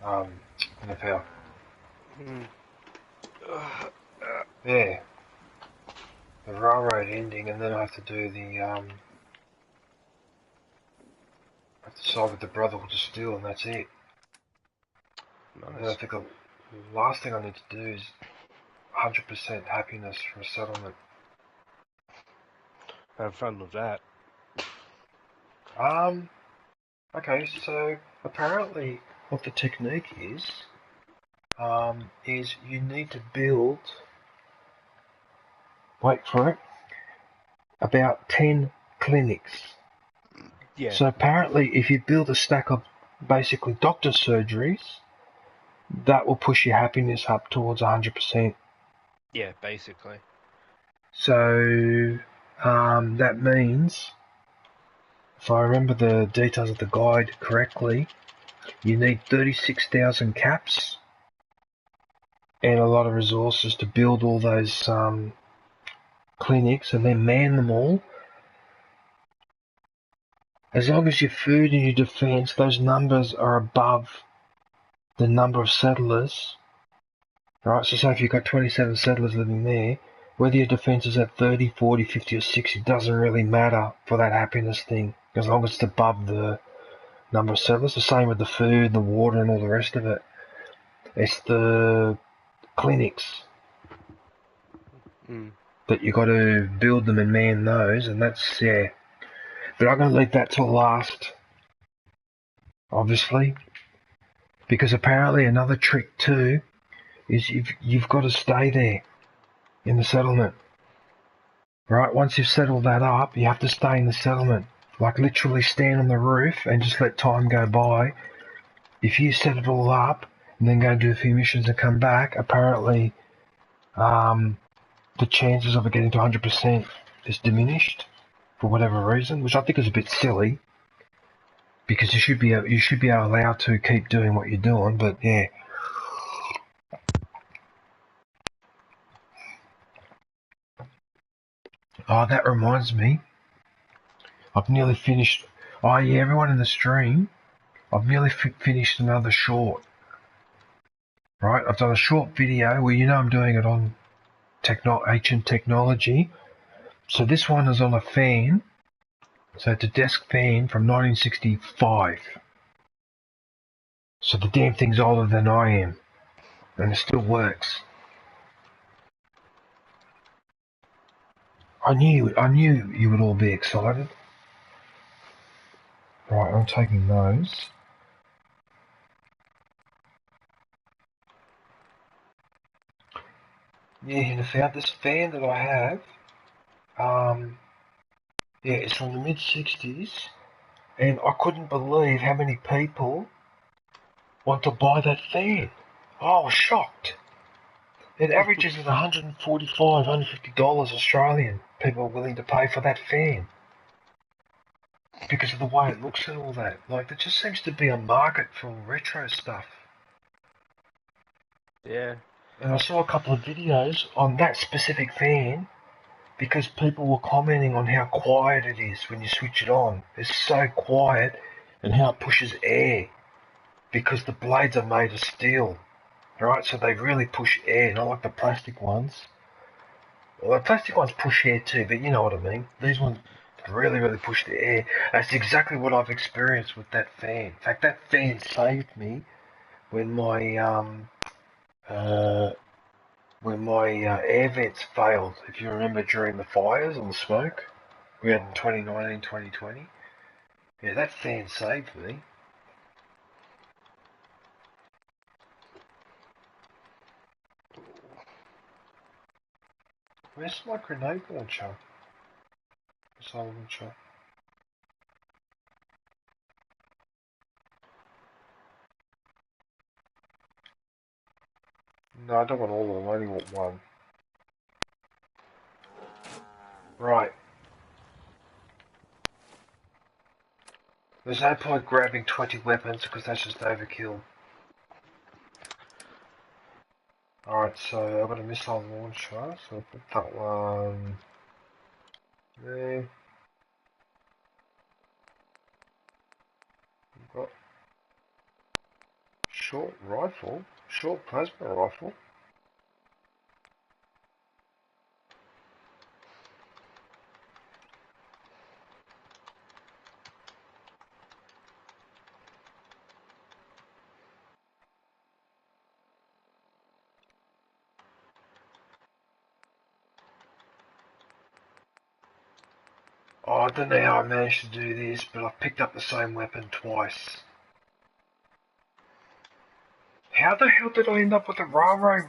NFL. Yeah. The railroad ending, and then I have to do the, I have to side with the Brotherhood of Steel, and that's it. Nice. And then I think the last thing I need to do is 100% happiness for a settlement. Have fun with that. Okay, so apparently what the technique is you need to build, wait for it, about 10 clinics. Yeah. So apparently if you build a stack of basically doctor surgeries, that will push your happiness up towards 100%. Yeah, basically. So that means, if I remember the details of the guide correctly, you need 36,000 caps and a lot of resources to build all those clinics and then man them all. As long as your food and your defense, those numbers are above the number of settlers, right? So say if you've got 27 settlers living there, whether your defense is at 30, 40, 50 or 60, it doesn't really matter for that happiness thing, as long as it's above the number of settlers. The same with the food, the water and all the rest of it. It's the clinics that you got to build them and man those, and that's, yeah. But I'm going to leave that till last, obviously, because apparently another trick too is you've got to stay there in the settlement. Right, once you've settled that up, you have to stay in the settlement. Like literally stand on the roof and just let time go by. If you set it all up and then go do a few missions and come back, apparently the chances of it getting to 100% is diminished for whatever reason, which I think is a bit silly, because you should be allowed to keep doing what you're doing. But yeah. Oh, that reminds me. I've nearly finished. Oh yeah, everyone in the stream. I've nearly finished another short. Right, I've done a short video where I'm doing it on ancient technology. So this one is on a fan. So it's a desk fan from 1965. So the damn thing's older than I am, and it still works. I knew you would all be excited. Right, I'm taking those. Yeah, and I found this fan that I have. Yeah, it's from the mid-60s, and I couldn't believe how many people want to buy that fan. I was shocked. It averages at $145, $150 Australian. People are willing to pay for that fan. Because of the way it looks and all that. Like, there just seems to be a market for retro stuff. Yeah. And I saw a couple of videos on that specific fan because people were commenting on how quiet it is when you switch it on. It's so quiet, and how it pushes air because the blades are made of steel, right? So they really push air, not like the plastic ones. Well, the plastic ones push air too, but you know what I mean. These ones really, really push the air. That's exactly what I've experienced with that fan. In fact, that fan saved me when my air vents failed. If you remember during the fires and the smoke we had in 2019, 2020. Yeah, that fan saved me. Where's my grenade launcher? Missile launcher. No, I don't want all of them, I only want one. Right. There's no point grabbing 20 weapons because that's just overkill. Alright, so I've got a missile launcher, so I'll put that one there. We've got short rifle, short plasma rifle. Oh, I don't know how I managed to do this, but I've picked up the same weapon twice. How the hell did I end up with a railway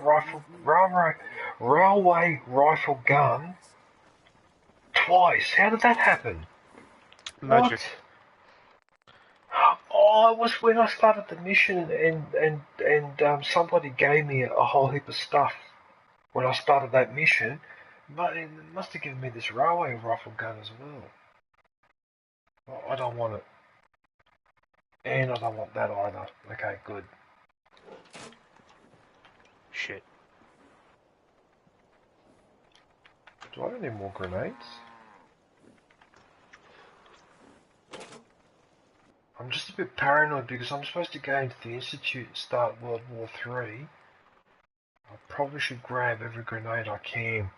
rifle gun twice? How did that happen? Magic. What? Oh, it was when I started the mission and somebody gave me a whole heap of stuff when I started that mission. But it must have given me this railway rifle gun as well. I don't want it. And I don't want that either. Okay, good. Shit. Do I have any more grenades? I'm just a bit paranoid because I'm supposed to go into the Institute and start World War III. I probably should grab every grenade I can.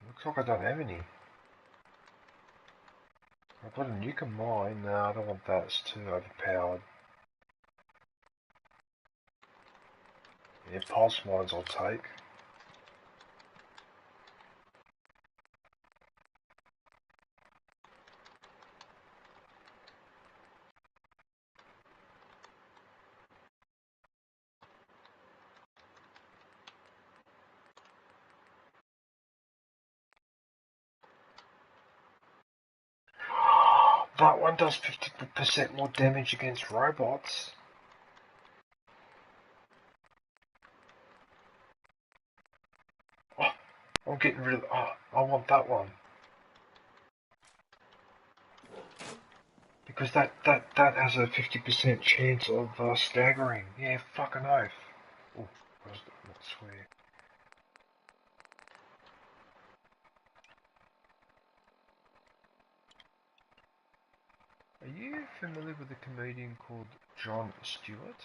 Looks like I don't have any. I've got a nuke mine. No, I don't want that. It's too overpowered. Yeah, pulse mines I'll take. That one does 50% more damage against robots. Oh, I'm getting rid of... Oh, I want that one. Because that has a 50% chance of staggering. Yeah, fucking oath. Oh, not swear. Are you familiar with a comedian called Jon Stewart?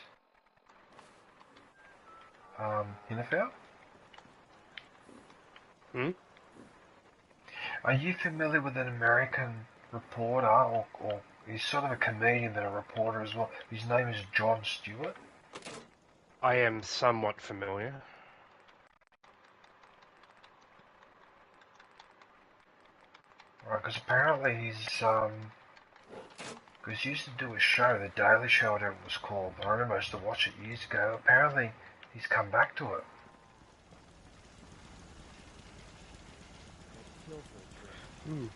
Hinnerfeld? Hmm? Are you familiar with an American reporter, or he's sort of a comedian but a reporter as well? His name is Jon Stewart. I am somewhat familiar. Right, because apparently because he used to do a show, The Daily Show, whatever it was called. I remember I used to watch it years ago. Apparently he's come back to it. Hmm.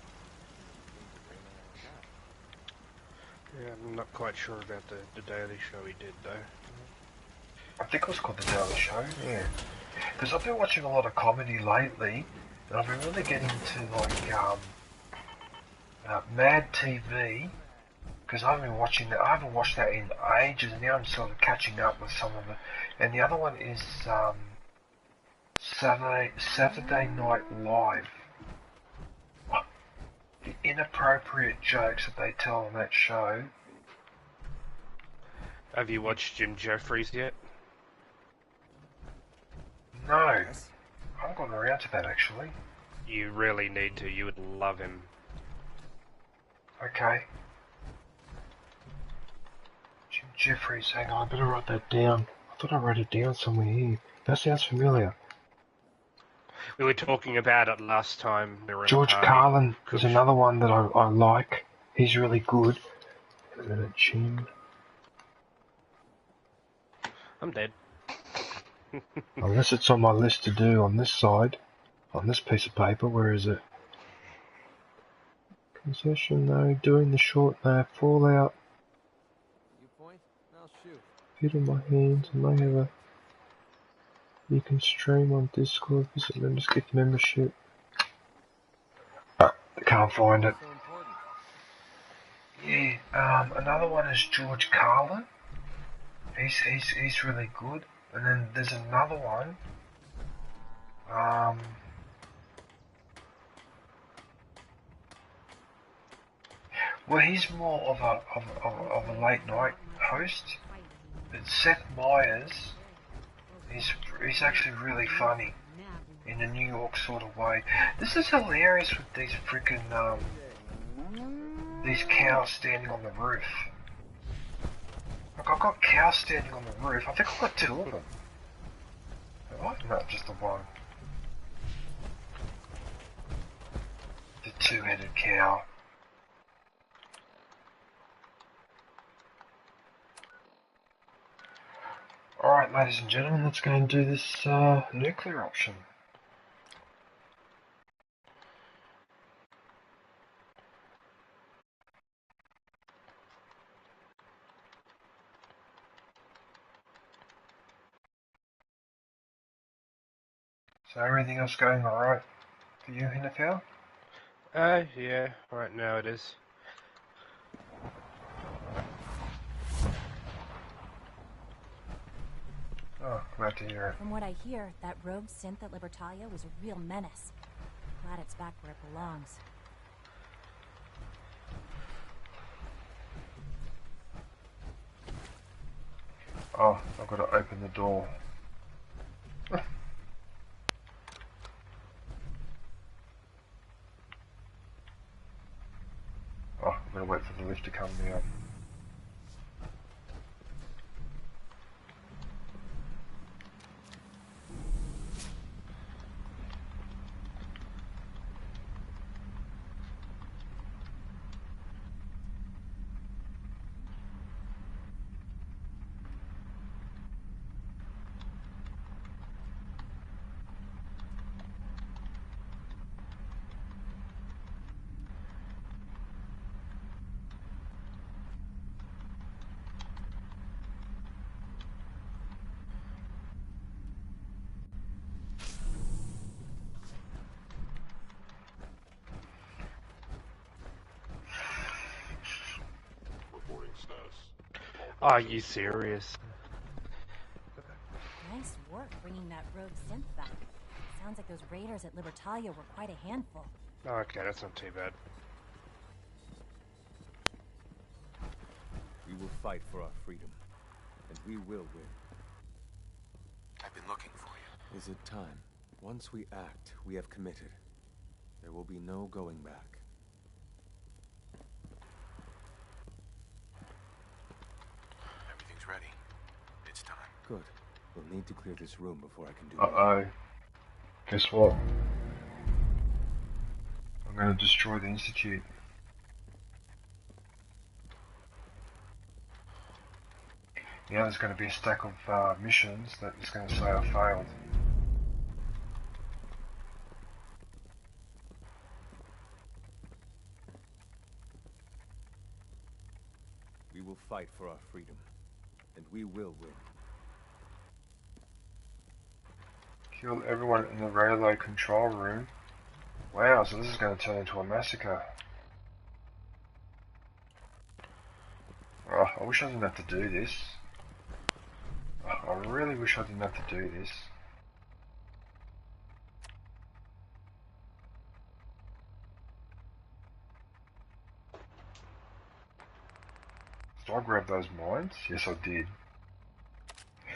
Yeah, I'm not quite sure about the Daily Show he did, though. I think it was called The Daily Show, yeah. Because I've been watching a lot of comedy lately, and I've been really getting into like Mad TV, because I haven't watched that in ages, and now I'm sort of catching up with some of it. And the other one is Saturday Night Live. The inappropriate jokes that they tell on that show. Have you watched Jim Jeffries yet? No. I haven't gotten around to that actually. You really need to. You would love him. Okay. Jim Jeffries, hang on, I better write that down. I thought I wrote it down somewhere here. That sounds familiar. We were talking about it last time. George Carlin is another one that I like. He's really good. A minute, Jim. I'm dead. Unless it's on my list to do on this side. On this piece of paper. Where is it? Concession, no. Doing the short, no. Fallout. You point, I'll shoot. Fit in my hands. I may have a... You can stream on Discord, visit members, get membership. I can't find it. Yeah, another one is George Carlin. He's really good. And then there's another one. Well, he's more of a late night host. It's Seth Meyers. He's actually really funny in a New York sort of way. This is hilarious with these freaking these cows standing on the roof. Like I've got cows standing on the roof. I think I've got 2 of them. Have I? No, just the one. The 2-headed cow. Alright, ladies and gentlemen, let's go and do this nuclear option. So everything else going alright for you, NFL? Yeah, right now it is. Oh, glad to hear it. From what I hear, that rogue synth at Libertalia was a real menace. Glad it's back where it belongs. Oh, I've got to open the door. Oh, I'm going to wait for the lift to come down. Are you serious? Nice work bringing that rogue synth back. Sounds like those raiders at Libertalia were quite a handful. Okay, that's not too bad. We will fight for our freedom, and we will win. I've been looking for you. Is it time? Once we act, we have committed. There will be no going back. Everything's ready. It's time. Good. We'll need to clear this room before I can do Uh-oh. Guess what? I'm going to destroy the Institute. Now there's going to be a stack of missions that is going to say I failed. We will fight for our freedom, and we will win. Killed everyone in the railway control room. Wow, so this is going to turn into a massacre. Oh, I wish I didn't have to do this. Oh, I really wish I didn't have to do this. Did I grab those mines? Yes, I did.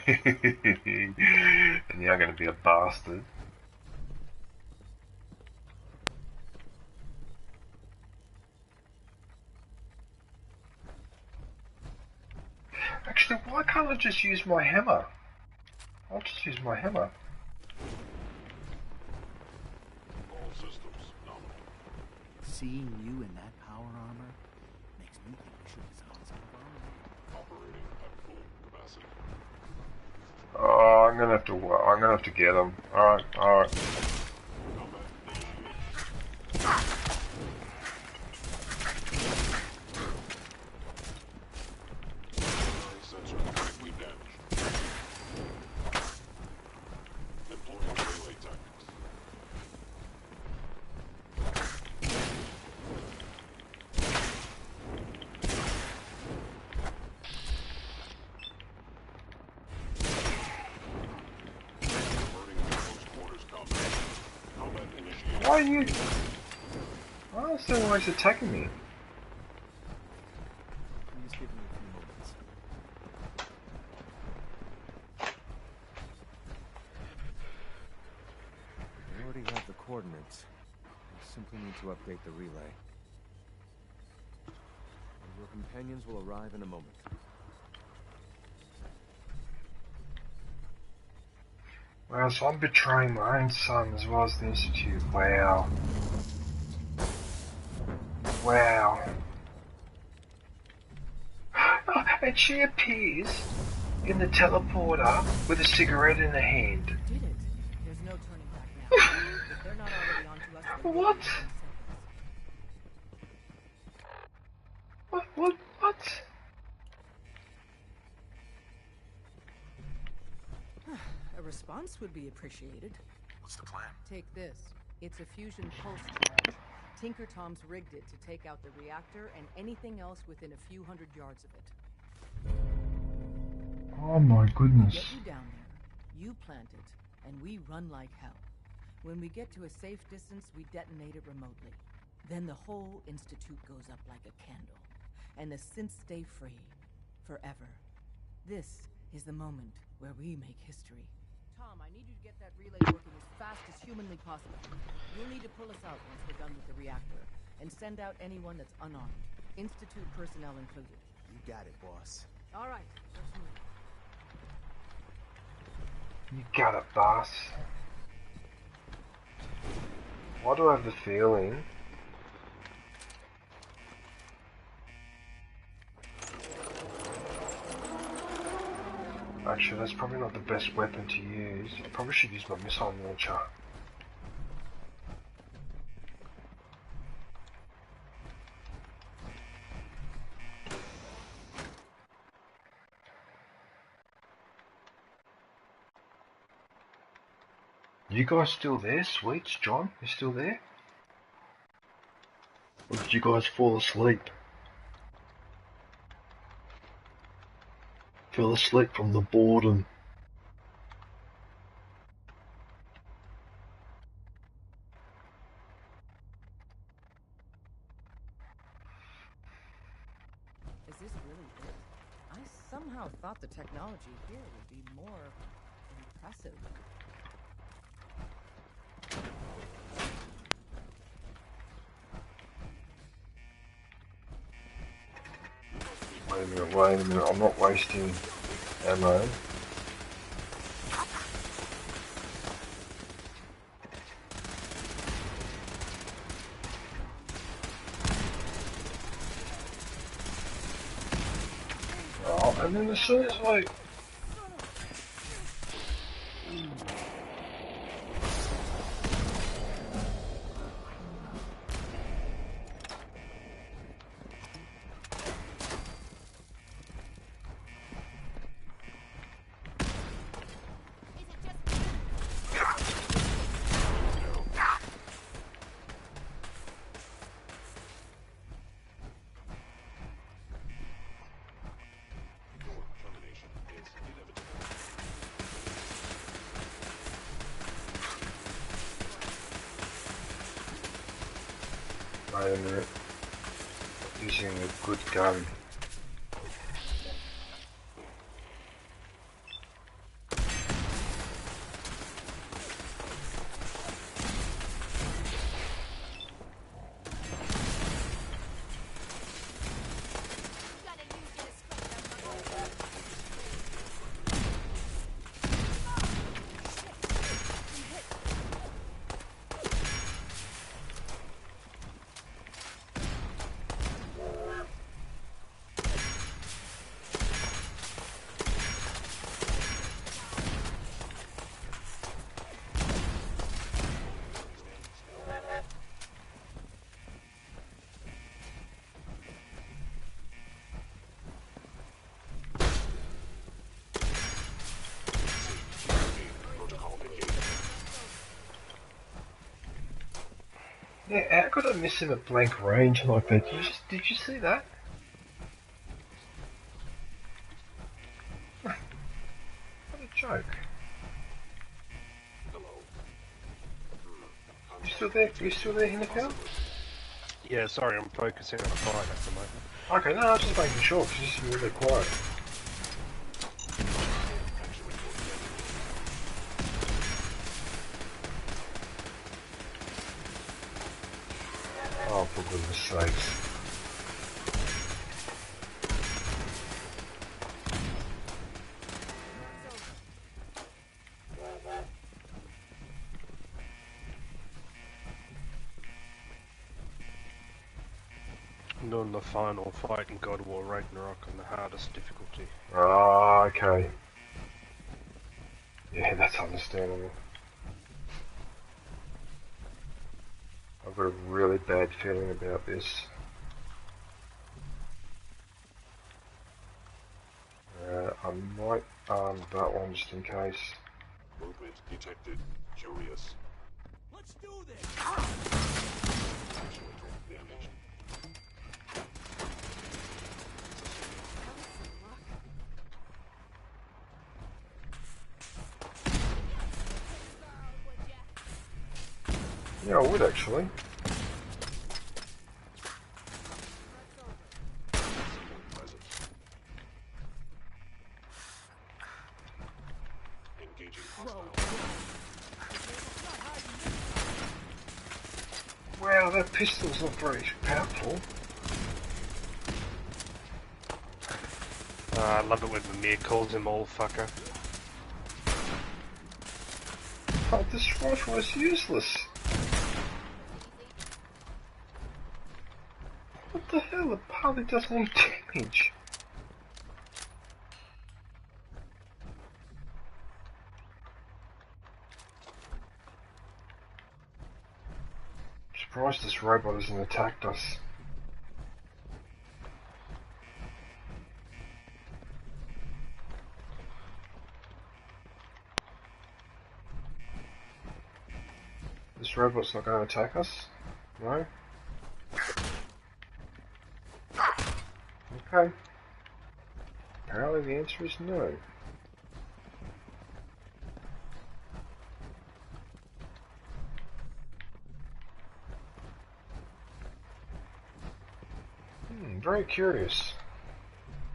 And now I'm going to be a bastard. Actually, why can't I just use my hammer? I'll just use my hammer. All systems nominal. Seeing you in that power armor makes me think we should design some of our own. Operating at full capacity. Oh, I'm gonna have to get him. Alright, alright. Why are you... I don't understand why he's attacking me. Please give me a few moments. We already have the coordinates. We simply need to update the relay. And your companions will arrive in a moment. Wow, so I'm betraying my own son as well as the Institute. Wow. Wow. And she appears in the teleporter with a cigarette in her hand. Did it? There's no turning back now. If they're not already onto us, then What? What? A response would be appreciated. What's the plan? Take this. It's a fusion pulse charge. Tinker Tom's rigged it to take out the reactor and anything else within a few hundred yards of it. Oh my goodness. Get you down there, you plant it, and we run like hell. When we get to a safe distance, we detonate it remotely. Then the whole Institute goes up like a candle, and the synths stay free. Forever. This is the moment where we make history. Tom, I need you to get that relay working as fast as humanly possible. You'll need to pull us out once we're done with the reactor, and send out anyone that's unarmed. Institute personnel included. You got it, boss. All right, let's move. You got it, boss. Why do I have the feeling? Actually, that's probably not the best weapon to use. I probably should use my missile launcher. You guys still there, Sweets? John, you still there? Or did you guys fall asleep? Fell asleep from the boredom. Is this really it? I somehow thought the technology here would be more impressive. Wait a minute, I'm not wasting ammo. Oh, and then as soon as I... aim it using a good gun. Yeah, how could I miss him at blank range like that? Did you see that? What a joke. You still there? You still there, Hinnakel? Yeah, sorry, I'm focusing on a fight at the moment. Okay, no, I was just making sure, because you seem really quiet. Oh, for goodness sakes. I'm doing the final fight in God of War Ragnarok on the hardest difficulty. Ah, okay. Yeah, that's understandable. I've got a really bad feeling about this. I might arm that one just in case. Movement detected. Curious. Let's do this! Actuator damaged. Yeah, I would actually. Wow, that pistol's not very powerful. I love it when Mimir calls him old fucker. Oh, this rifle is useless. What the hell? It hardly does any damage. I'm surprised this robot hasn't attacked us. This robot's not going to attack us? No? Okay. Apparently the answer is no. Very curious.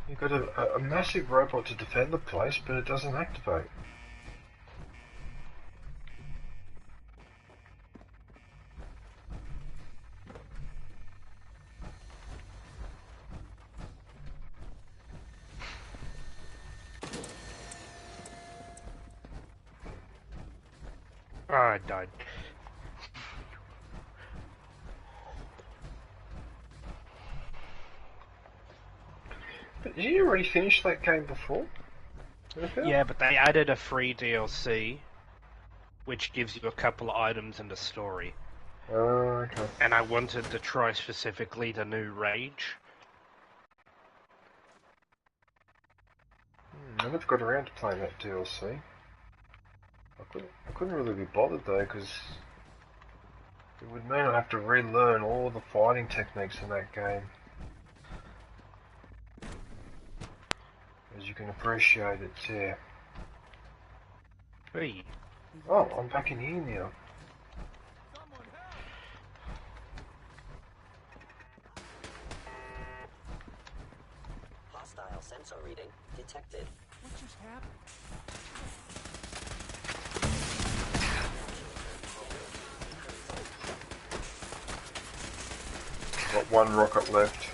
You've got a massive robot to defend the place, but it doesn't activate. Oh, I died. But did you already finish that game before? Yeah, but they added a free DLC, which gives you a couple of items and a story. Oh, okay. And I wanted to try specifically the new Rage. I never got around to playing that DLC. I couldn't really be bothered though, because it would mean I'd have to relearn all the fighting techniques in that game. As you can appreciate, it's yeah. Hey. Oh, I'm back in here now. sensor reading detected. What just happened? Got one rocket left.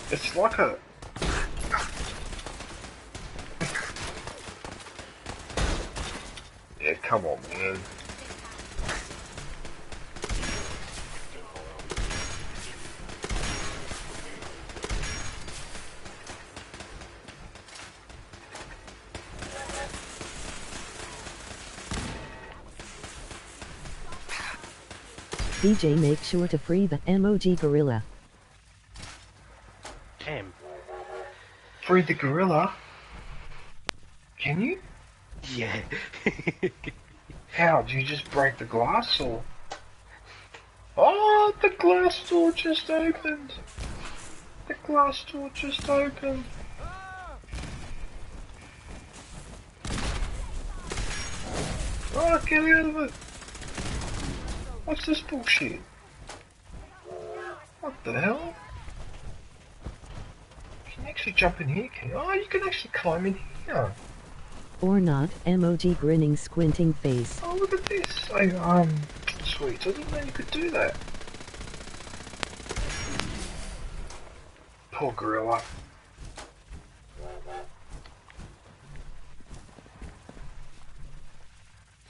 It's like a... Yeah, come on, man. DJ, make sure to free the emoji gorilla. Damn. Free the gorilla? Can you? Yeah. How? Do you just break the glass or? Oh, the glass door just opened. The glass door just opened. Oh, get out of it. What's this bullshit? What the hell? Can you actually jump in here? Can you? Oh, you can actually climb in here. Or not, emoji grinning squinting face. Oh, look at this. Sweet, I didn't know you could do that. Poor gorilla.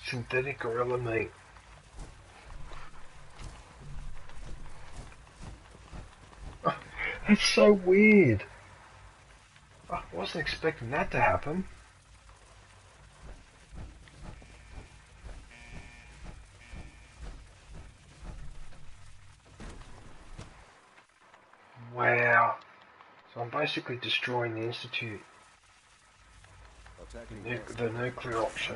Synthetic gorilla meat. Oh, that's so weird. I wasn't expecting that to happen. Wow. So I'm basically destroying the Institute. The nuclear option.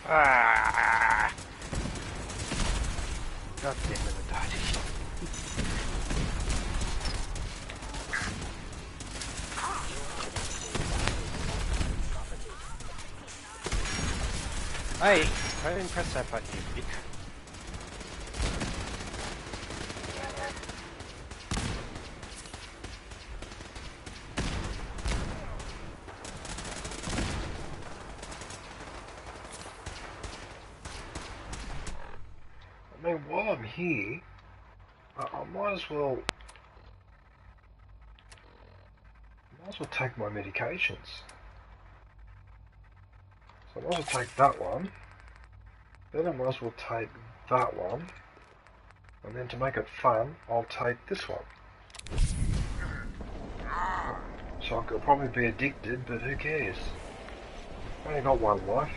Ah! God damn it, I died. Hey, I didn't press that button, you idiot. I mean, while I'm here, I might as well take my medications. So I might as well take that one. Then I might as well take that one. And then to make it fun, I'll take this one. So I could probably be addicted, but who cares? I only got one life.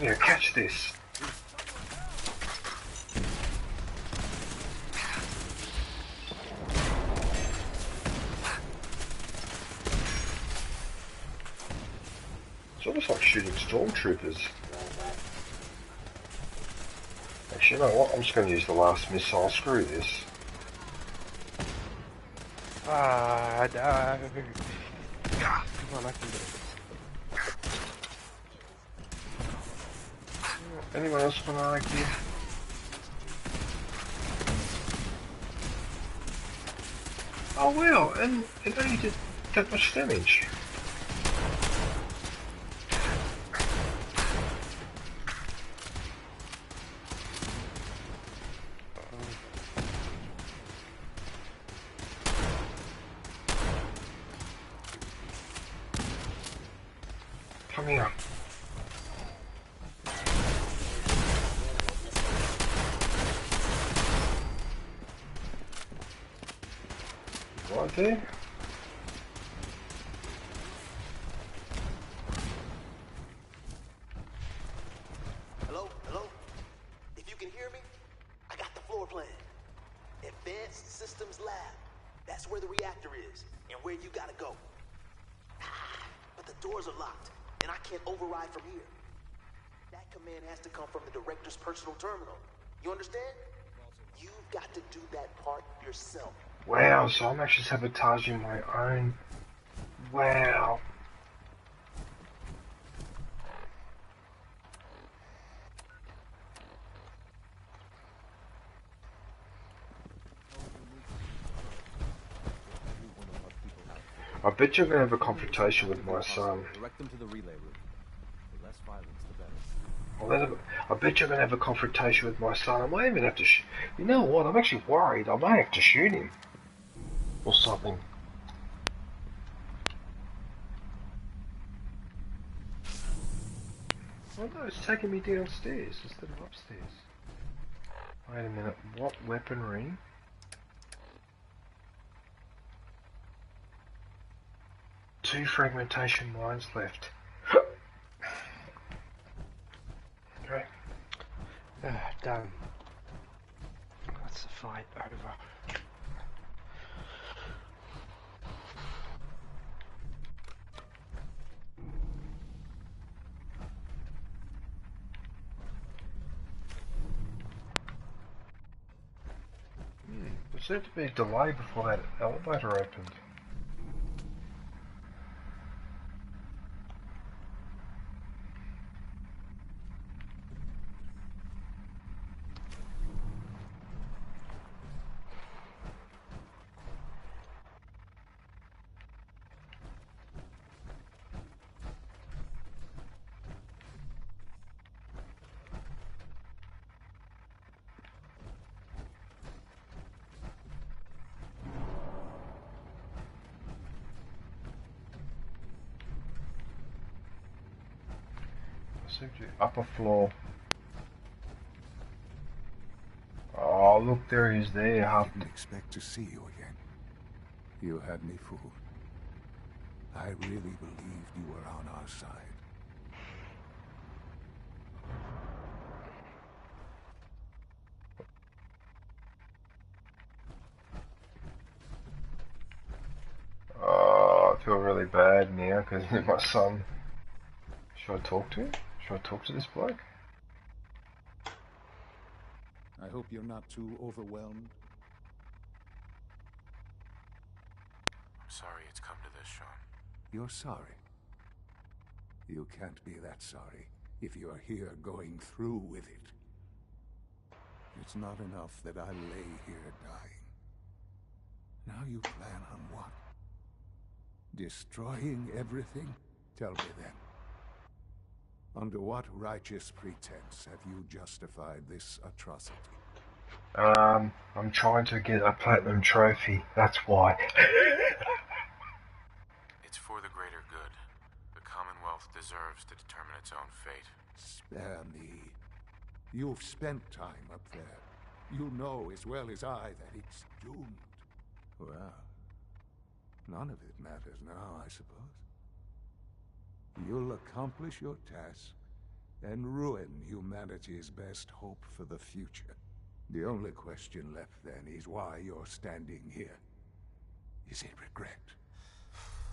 Yeah, catch this. It's almost like shooting stormtroopers. Actually, you know what? I'm just going to use the last missile. Screw this. Ah, no. Come on, I can do it. Anyone else want an idea? Oh wow, and it only did that much damage. Come here. Right there. Hello? Hello? If you can hear me, I got the floor plan. Advanced Systems Lab. That's where the reactor is, and where you gotta go. But the doors are locked, and I can't override from here. That command has to come from the director's personal terminal. You understand? You've got to do that part yourself. Wow, so I'm actually sabotaging my own. Wow. I bet you're going to have a confrontation with my son. Direct them to the relay room. The less violence, the better. I bet you're going to have a confrontation with my son. I might even have to you know what? I'm actually worried. I might have to shoot him. Or something. Oh no, it's taking me downstairs instead of upstairs. Wait a minute. What weaponry? Two fragmentation mines left. Okay. Done. That's the fight over. There seemed to be a delay before that elevator opened. Upper floor. Oh, look, there he is there. I didn't expect to see you again. You had me fooled. I really believed you were on our side. Oh, I feel really bad now because my son. Should I talk to him? Should I talk to this bloke? I hope you're not too overwhelmed. I'm sorry it's come to this, Sean. You're sorry. You can't be that sorry if you're here going through with it. It's not enough that I lay here dying. Now you plan on what? Destroying everything? Tell me then. Under what righteous pretense have you justified this atrocity? I'm trying to get a platinum trophy, that's why. It's for the greater good. The Commonwealth deserves to determine its own fate. Spare me. You've spent time up there. You know as well as I that it's doomed. Well, none of it matters now, I suppose. You'll accomplish your task and ruin humanity's best hope for the future. The only question left then is why you're standing here. Is it regret?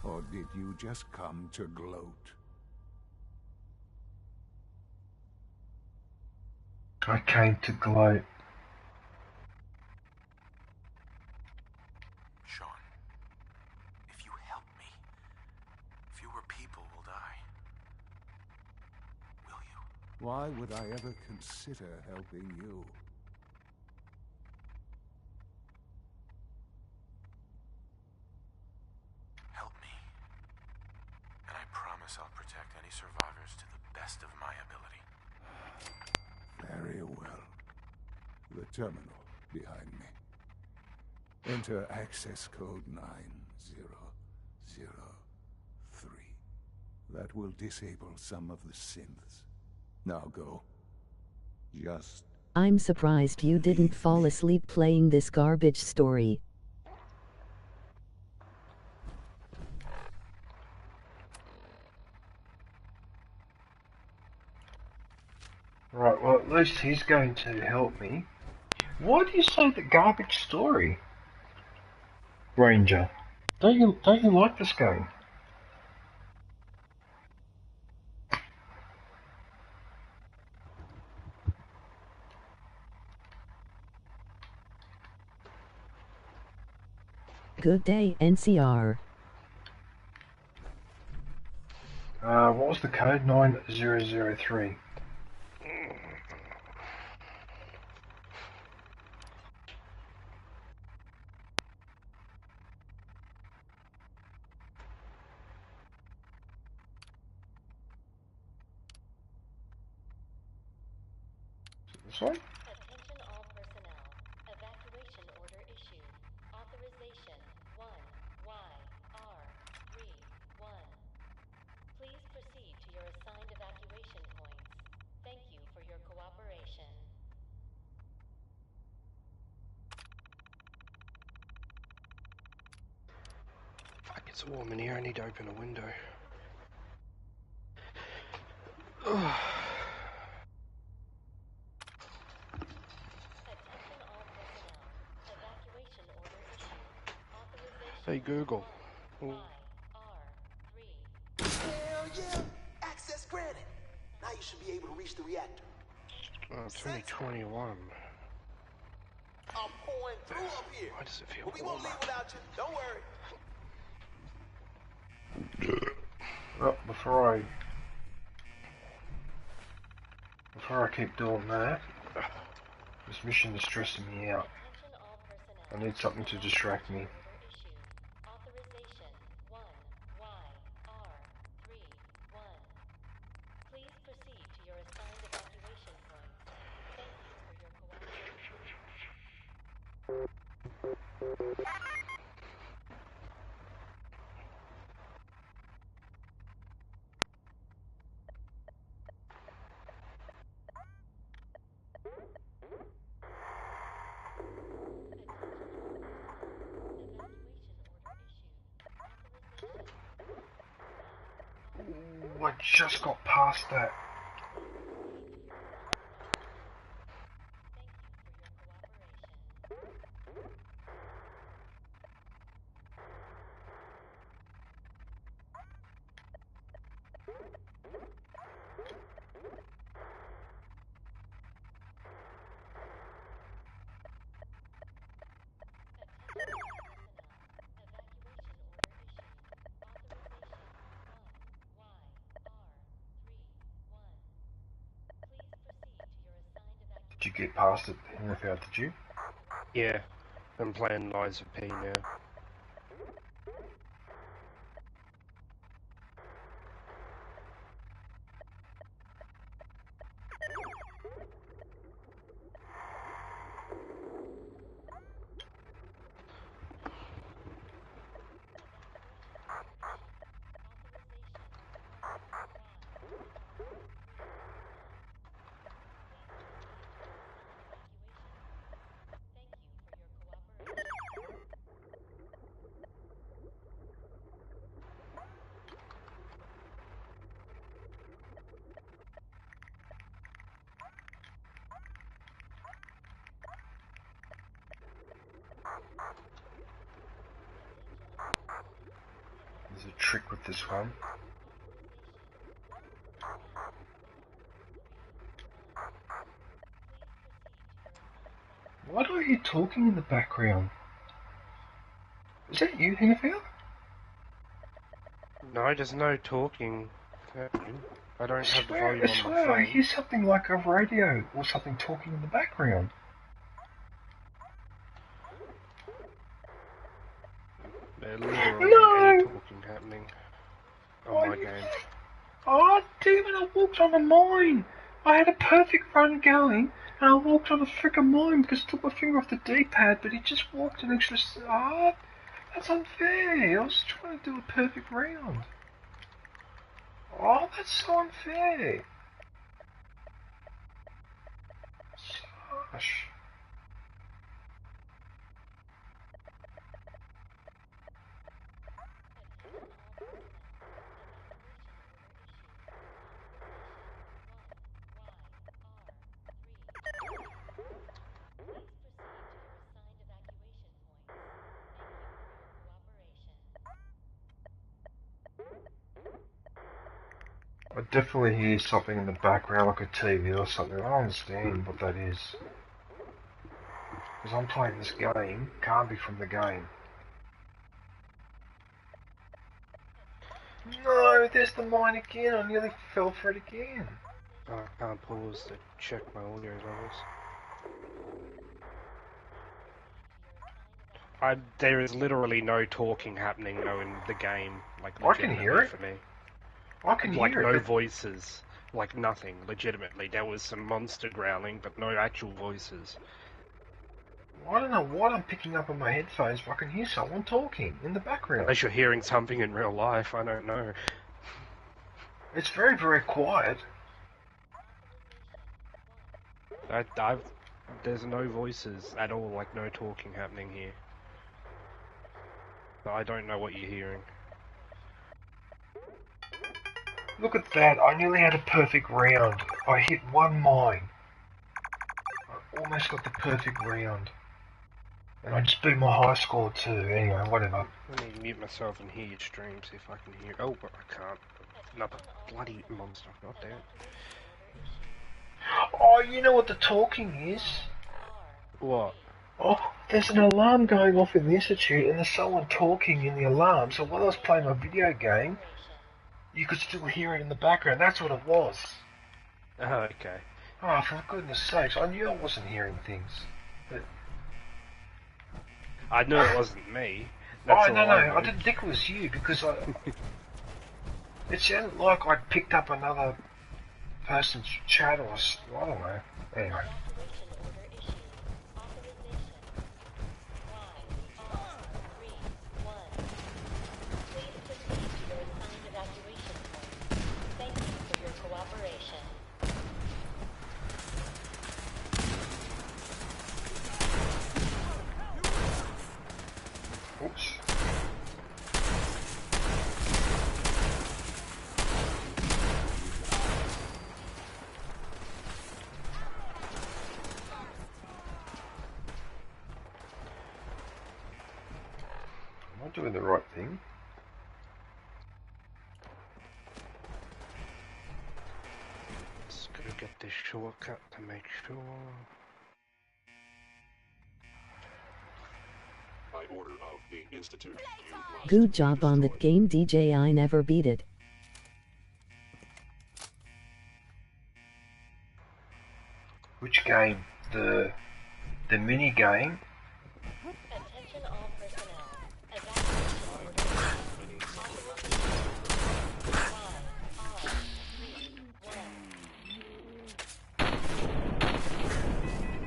Or did you just come to gloat? I came to gloat. Sean, if you help me, fewer people will die. Will you? Why would I ever consider helping you? Help me, and I promise I'll protect any survivors to the best of my ability. Very well. The terminal behind me. Enter access code 9003. That will disable some of the synths. Now go. Just... I'm surprised you didn't fall asleep playing this garbage story. Right, well at least he's going to help me. Why do you say the garbage story? Ranger, don't you like this game? Good day, NCR. What was the code? 9003. This one? Attention all personnel. Evacuation order issued. Authorization 1YR31. Please proceed to your assigned evacuation points. Thank you for your cooperation. Fuck, it's warm in here. I need to open a window. Attention all personnel. Evacuation order issued. Authorization Hey Google. YR3. Hell yeah! Access granted. Now you should be able to reach the reactor. Oh, it's only 21. I'm pouring through up here. Why does it feel But we won't leave without you. Don't worry. Oh, before I keep doing that, this mission is stressing me out. I need something to distract me. Authorization 1YR31. Please proceed to your assigned evacuation points. Thank you for your cooperation. Ooh, I just got past that. Did you get past it without the Jew? Yeah, I'm playing Lies of P now. There's a trick with this one. What are you talking in the background? Is that you, Hennefeld? No, there's no talking happening. I don't have the volume I on my swear, phone. I hear something like a radio or something talking in the background. There literally ain't any talking happening on my game. Oh, damn it, I walked on a mine! I had a perfect run going, and I walked on a frickin' mine because I took my finger off the D-pad, but it just walked an extra... Ah, that's unfair! I was trying to do a perfect round. Oh, that's so unfair! Gosh. I definitely hear something in the background like a TV or something. I don't understand what that is. Because I'm playing this game, can't be from the game. No, there's the mine again. I nearly fell for it again. I can't pause to check my audio levels. There is literally no talking happening, in the game. Like, I can hear it. For me. I can like, hear it. no voices. Like, nothing. Legitimately. There was some monster growling, but no actual voices. I don't know what I'm picking up on my headphones, but I can hear someone talking in the background. Unless you're hearing something in real life, I don't know. It's very, very quiet. There's no voices at all, like no talking happening here. So I don't know what you're hearing. Look at that, I nearly had a perfect round. I hit one mine. I almost got the perfect round. And I just beat my high score too. Anyway, whatever. Let me mute myself and hear your stream, see if I can hear. Oh, but I can't. Another bloody monster. God damn it. Oh, you know what the talking is? What? Oh, there's an alarm going off in the Institute and there's someone talking in the alarm. So while I was playing my video game, you could still hear it in the background. That's what it was. Oh, okay. Oh, for goodness sakes. I knew I wasn't hearing things. But... I knew it wasn't me. That's no, I didn't think it was you because it sounded like I picked up another person's chat or I don't know. Anyway. Oops. Am I doing the right thing? Just gotta get this shortcut to make sure. By order of the Institute, Good job on that game, DJ. I never beat it. Which game? The mini game? Attention all personnel. Evacuation order.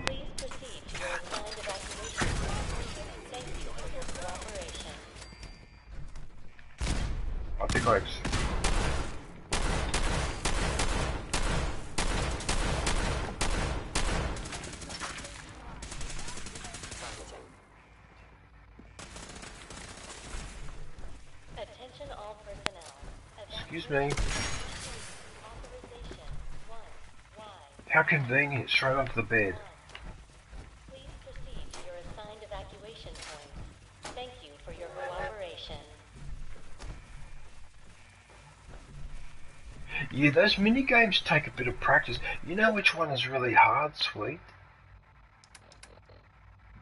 Please proceed to your assigned evacuation point. Thank you for your cooperation. I think I Attention all personnel. Excuse me. How convenient, straight onto the bed. Please proceed to your assigned evacuation point. Thank you for your cooperation. Yeah, those mini games take a bit of practice. You know which one is really hard, sweet?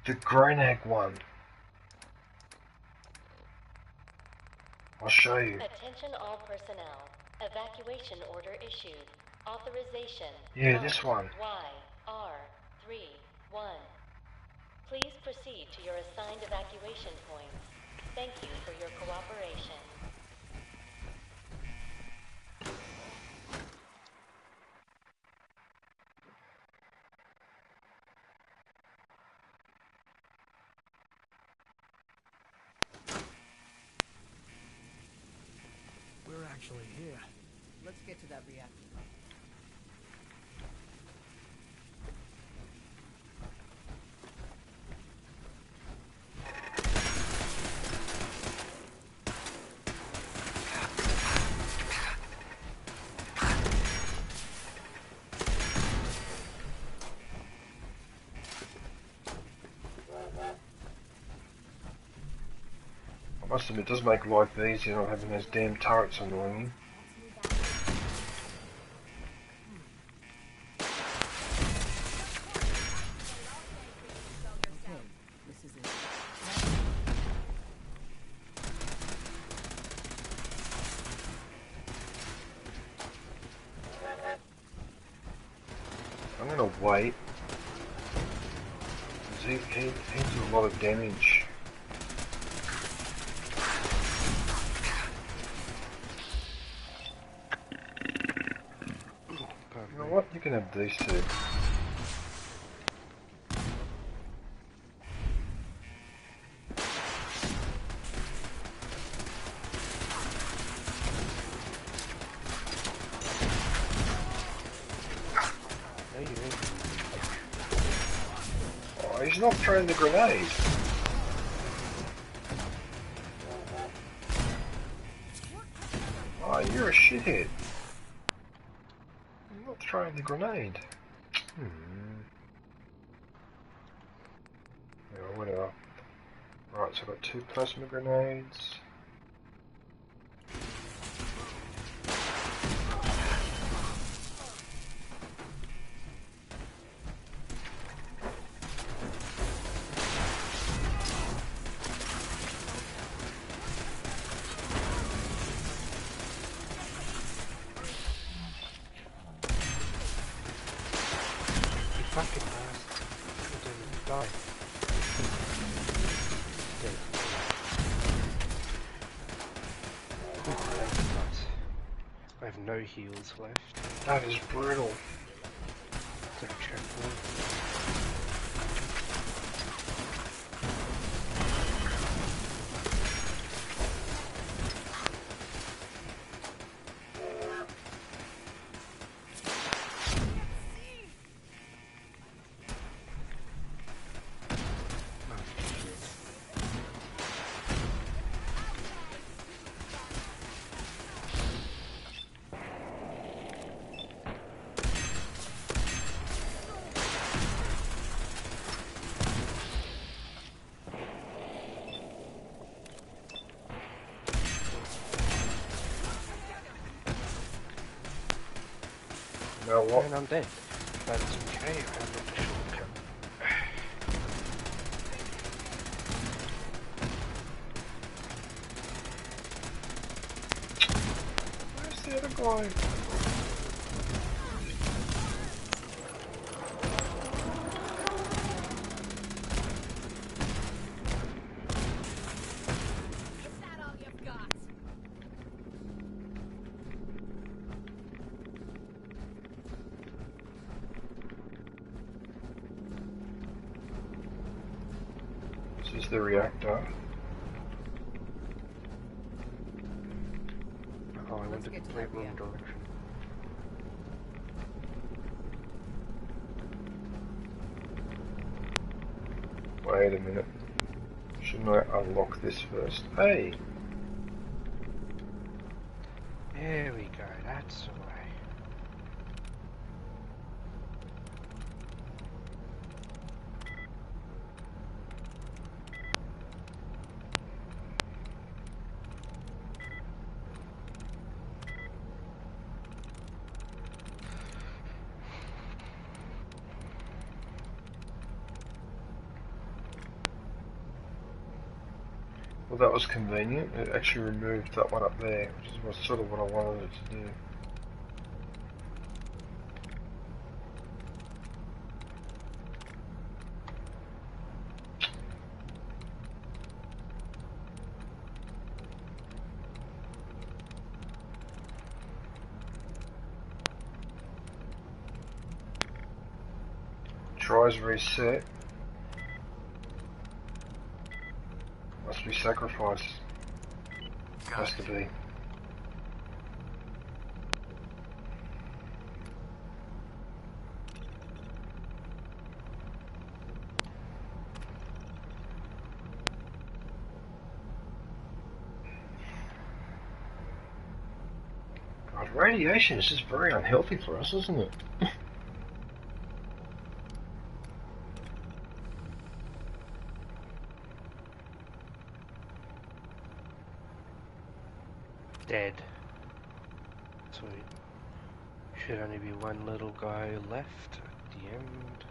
The Gronag one. I'll show you. Attention all personnel. Evacuation order issued. Authorization. Yeah, this one. YR31. Please proceed to your assigned evacuation points. Thank you for your cooperation. We're actually here. Let's get to that reactor. I must admit, it does make life easier not having those damn turrets annoying you. weight. He did a lot of damage. You know what? You can have these two. Oh, he's not throwing the grenade. Oh, you're a shithead. I'm not throwing the grenade. Yeah, whatever. Right, so I've got 2 plasma grenades. Fucking bastard. I didn't die. I have no heals left. That is brutal. Is there a checkpoint? Now what? And I'm dead. That's okay, I have the shortcut. Where's the other guy? This is the reactor. Oh, I went the complete wrong direction. Wait a minute. Shouldn't I unlock this first? Hey! There we go, that's the way. Well, that was convenient. It actually removed that one up there, which is sort of what I wanted it to do. Tries reset. Must be sacrificed. Has to be. God, radiation is just very unhealthy for us, isn't it? Dead. Sweet. Should only be one little guy left at the end.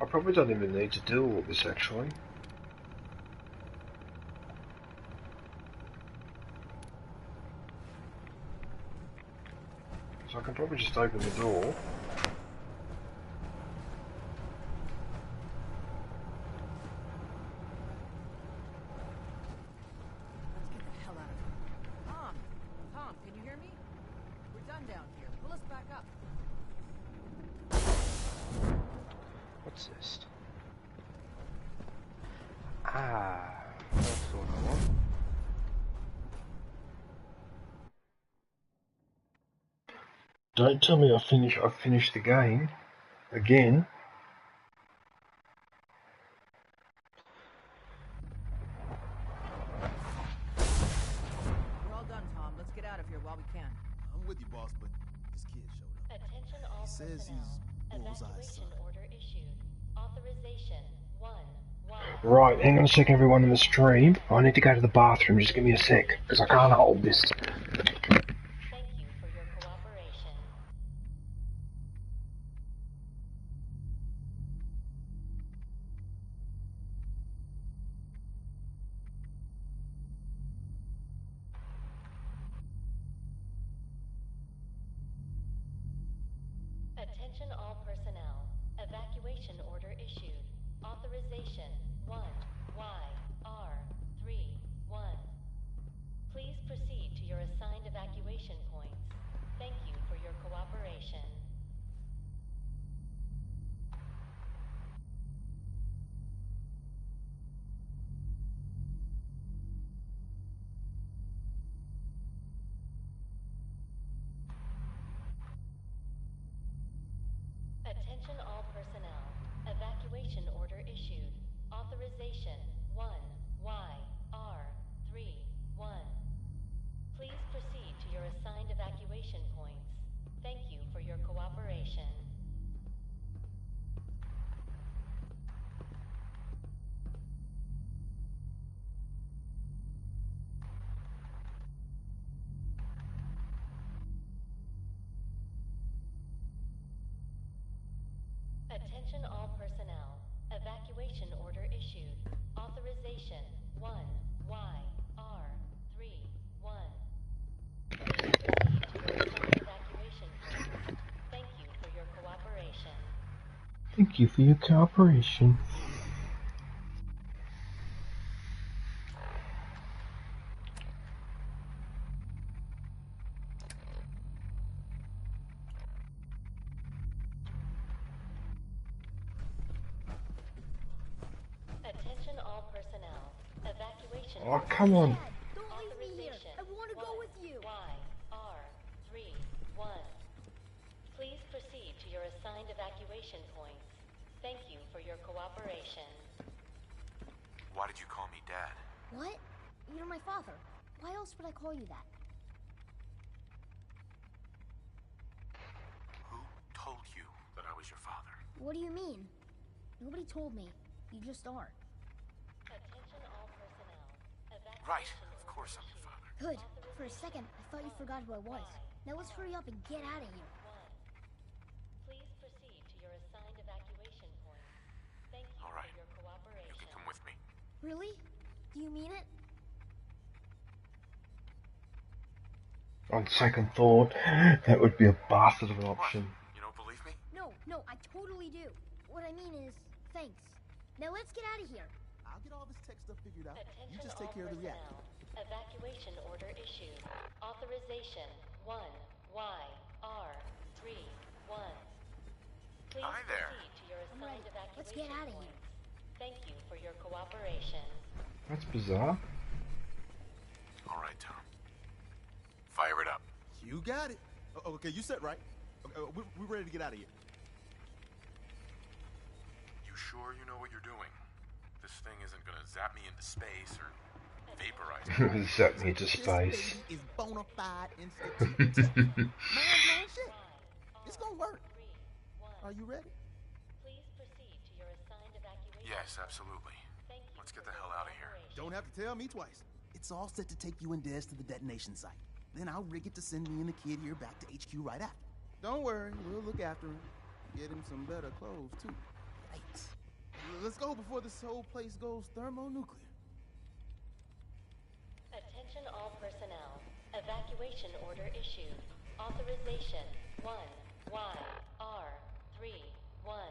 probably don't even need to do all this actually. So I can probably just open the door. Let's get the hell out of here. Tom, can you hear me? We're done down here. Pull us back up. What's this? Ah, that's what I want. Don't tell me I've finished the game again. We're all done, Tom. Let's get out of here while we can. I'm with you, boss, but this kid showed up. Attention all He says personnel. he's Bullseye's Evacuation son. order issued. Authorization 1. Right, hang on a sec everyone in the stream. I need to go to the bathroom, just give me a sec, because I can't hold this. Thank you for your cooperation. Attention all personnel. Evacuation order issued. Authorization 1YR31. Please proceed to your assigned evacuation points. Thank you for your cooperation. Attention all personnel. Evacuation order issued. Authorization 1YR31. Please proceed to your assigned evacuation points. Thank you for your cooperation. Attention all personnel. Evacuation order issued. Authorization 1YR31. Please proceed to your assigned evacuation points. Thank you for your cooperation. Thank you for your cooperation. Attention all personnel. Evacuation. Oh, come on. Don't leave me here. I want to go with you. YR31. Please proceed to your assigned evacuation points. Thank you for your cooperation. Why did you call me Dad? What? You're my father. Why else would I call you that? Who told you that I was your father? What do you mean? Nobody told me. You just are. Attention all personnel. Right, of course I'm your father. Good. For a second, I thought you forgot who I was. Now let's hurry up and get out of here. Please proceed to your assigned evacuation points. Thank you All right. for your cooperation. You can come with me. Really? Do you mean it? On second thought, that would be a bastard of an option. You don't believe me? No, I totally do. What I mean is, thanks. Now let's get out of here. I'll get all this tech stuff figured out. Attention You just all take care of the reactor. personnel. Evacuation order issued. Authorization 1YR31. Please Hi there. proceed to your assigned evacuation Let's get out of here. points. Thank you for your cooperation. That's bizarre. All right, Tom. Fire it up. You got it. Okay, you set right. Okay, we're ready to get out of here. You sure you know what you're doing? This thing isn't gonna zap me into space or vaporize me. Zap me to space. This is bona fide institute. Mind-blowing shit. It's gonna work. Are you ready? Please proceed to your assigned evacuation. Yes, absolutely. Let's get the hell out of here. Don't have to tell me twice. It's all set to take you and Des to the detonation site. Then I'll rig it to send me and the kid here back to HQ right after. Don't worry, we'll look after him. Get him some better clothes, too. Right. let's go before this whole place goes thermonuclear. Attention all personnel. Evacuation order issued. Authorization 1YR31.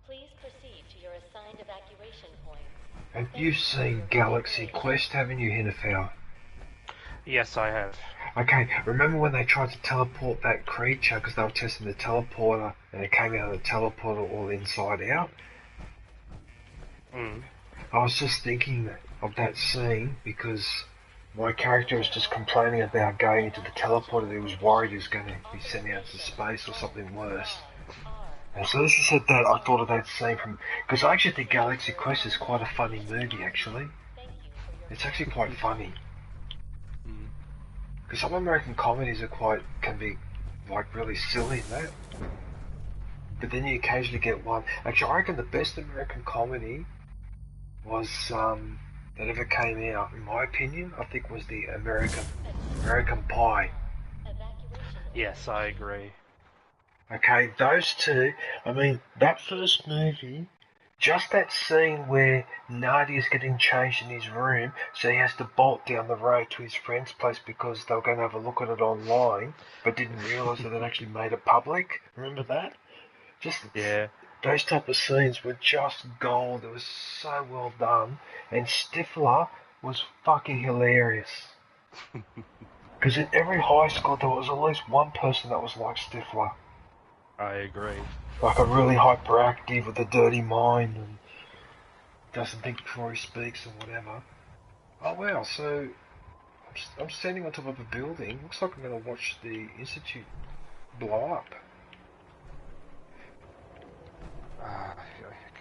Please proceed to your assigned evacuation points. Have you seen Galaxy Quest, haven't you, Hinterfell? Yes, I have. Okay, remember when they tried to teleport that creature because they were testing the teleporter and it came out of the teleporter all inside out? Mm. I was just thinking of that scene because my character was just complaining about going into the teleporter. He was worried he was going to be sent out to space or something worse. And so as I said that, I thought of that scene from... Because I actually think Galaxy Quest is quite a funny movie, actually. It's actually quite funny. Because some American comedies are can be, like, really silly in that. But then you occasionally get one... Actually, I reckon the best American comedy was, that ever came out, in my opinion, I think was the American Pie. Yes, I agree. Okay, those two, I mean, that first movie, just that scene where Nadia's getting changed in his room, so he has to bolt down the road to his friend's place because they were going to have a look at it online, but didn't realise that they'd actually made it public. Remember that? Yeah. Those type of scenes were just gold. It was so well done. And Stifler was fucking hilarious. Because in every high school there was at least one person that was like Stifler. I agree. Like a really hyperactive with a dirty mind and doesn't think before he speaks and whatever. Oh wow, so I'm standing on top of a building. Looks like I'm going to watch the Institute blow up.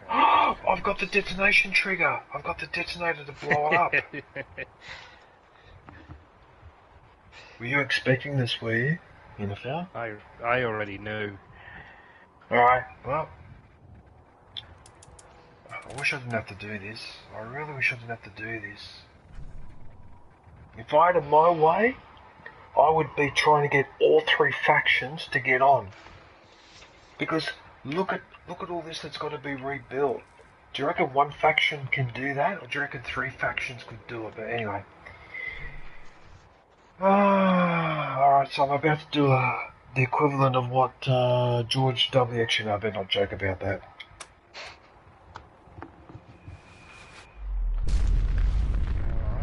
I've got the detonation trigger. I've got the detonator to blow it up. Were you expecting this, were you, Yennefer? I already knew. Alright, well, I wish I didn't have to do this. I really wish I didn't have to do this. If I had it my way, I would be trying to get all three factions to get on. Because look at all this that's got to be rebuilt. Do you reckon one faction can do that, or do you reckon three factions could do it? But anyway. Alright, so I'm about to do the equivalent of what George W. Actually, no, I better not joke about that. I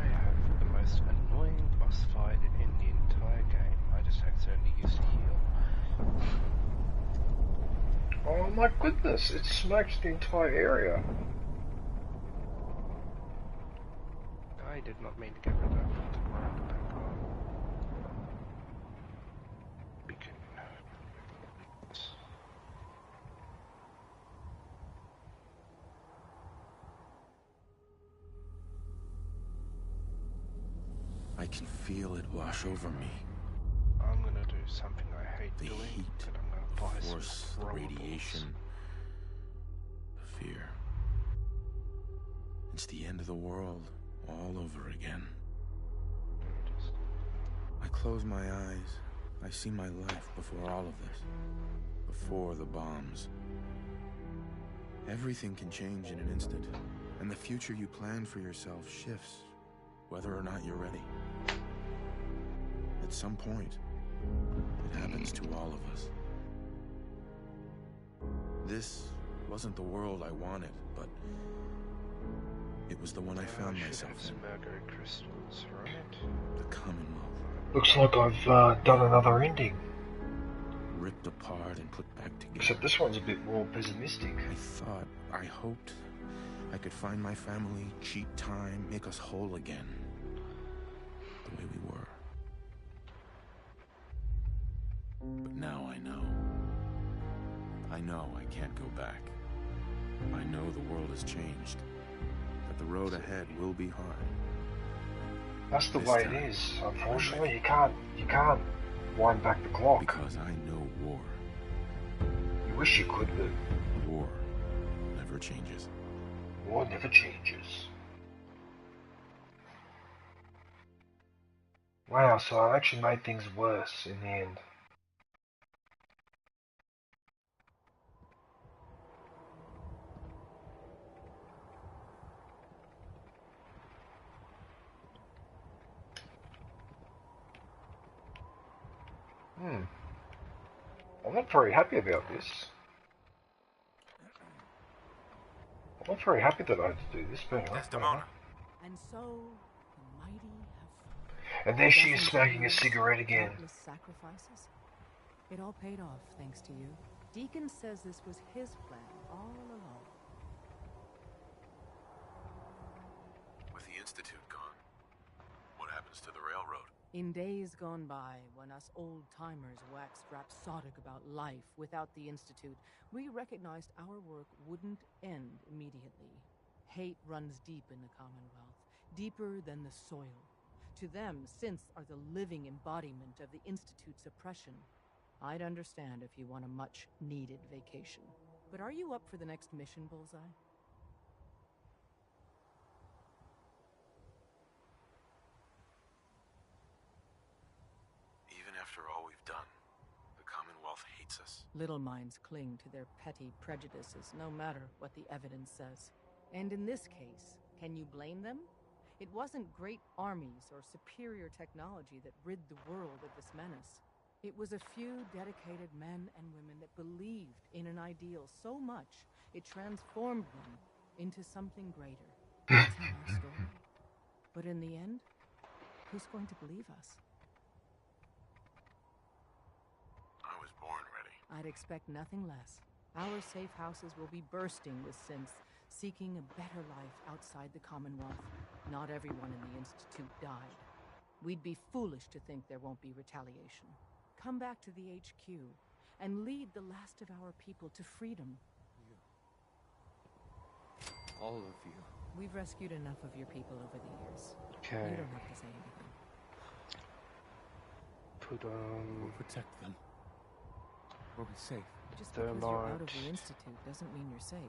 have the most annoying boss fight in the entire game. I just accidentally used to heal. Oh my goodness, it smokes the entire area. I did not mean to get rid of that. I can feel it wash over me. I'm gonna do something I hate The doing, heat, but I'm gonna buy the force, some the rollables. radiation, the fear. It's the end of the world all over again. I close my eyes. I see my life before all of this. Before the bombs. Everything can change in an instant, and the future you plan for yourself shifts, whether or not you're ready. At some point, it happens to all of us. This wasn't the world I wanted, but it was the one I found myself in. Mercury crystals, right? The Commonwealth. Looks like I've done another ending. Ripped apart and put back together. Except this one's a bit more pessimistic. I hoped I could find my family, cheat time, make us whole again. The way we were. But now I know. I know I can't go back. I know the world has changed. That the road ahead will be hard. That's the way it is. Unfortunately, you can't wind back the clock. Because I know war. You wish you could, but war never changes. War never changes. Wow, so I actually made things worse in the end. I'm not very happy about this. I'm not very happy that I had to do this, but Desdemona. And so the mighty have And there she is smoking a cigarette again. sacrifices. It all paid off thanks to you. Deacon says this was his plan all along. With the Institute gone, what happens to the railroad? In days gone by, when us old-timers waxed rhapsodic about life without the Institute, we recognized our work wouldn't end immediately. Hate runs deep in the Commonwealth, deeper than the soil. To them, synths are the living embodiment of the Institute's oppression. I'd understand if you want a much-needed vacation. But are you up for the next mission, Bullseye? Even after all we've done, the Commonwealth hates us. Little minds cling to their petty prejudices, no matter what the evidence says. And in this case, can you blame them? It wasn't great armies or superior technology that rid the world of this menace. It was a few dedicated men and women that believed in an ideal so much it transformed them into something greater. That's in our story. But in the end, who's going to believe us? I was born ready. I'd expect nothing less. Our safe houses will be bursting with synths seeking a better life outside the Commonwealth. Not everyone in the Institute died. We'd be foolish to think there won't be retaliation. Come back to the HQ and lead the last of our people to freedom. All of you. We've rescued enough of your people over the years. Okay. You don't have to say anything. Put on. We'll protect them. We'll be safe. Just because you're out of the Institute doesn't mean you're safe.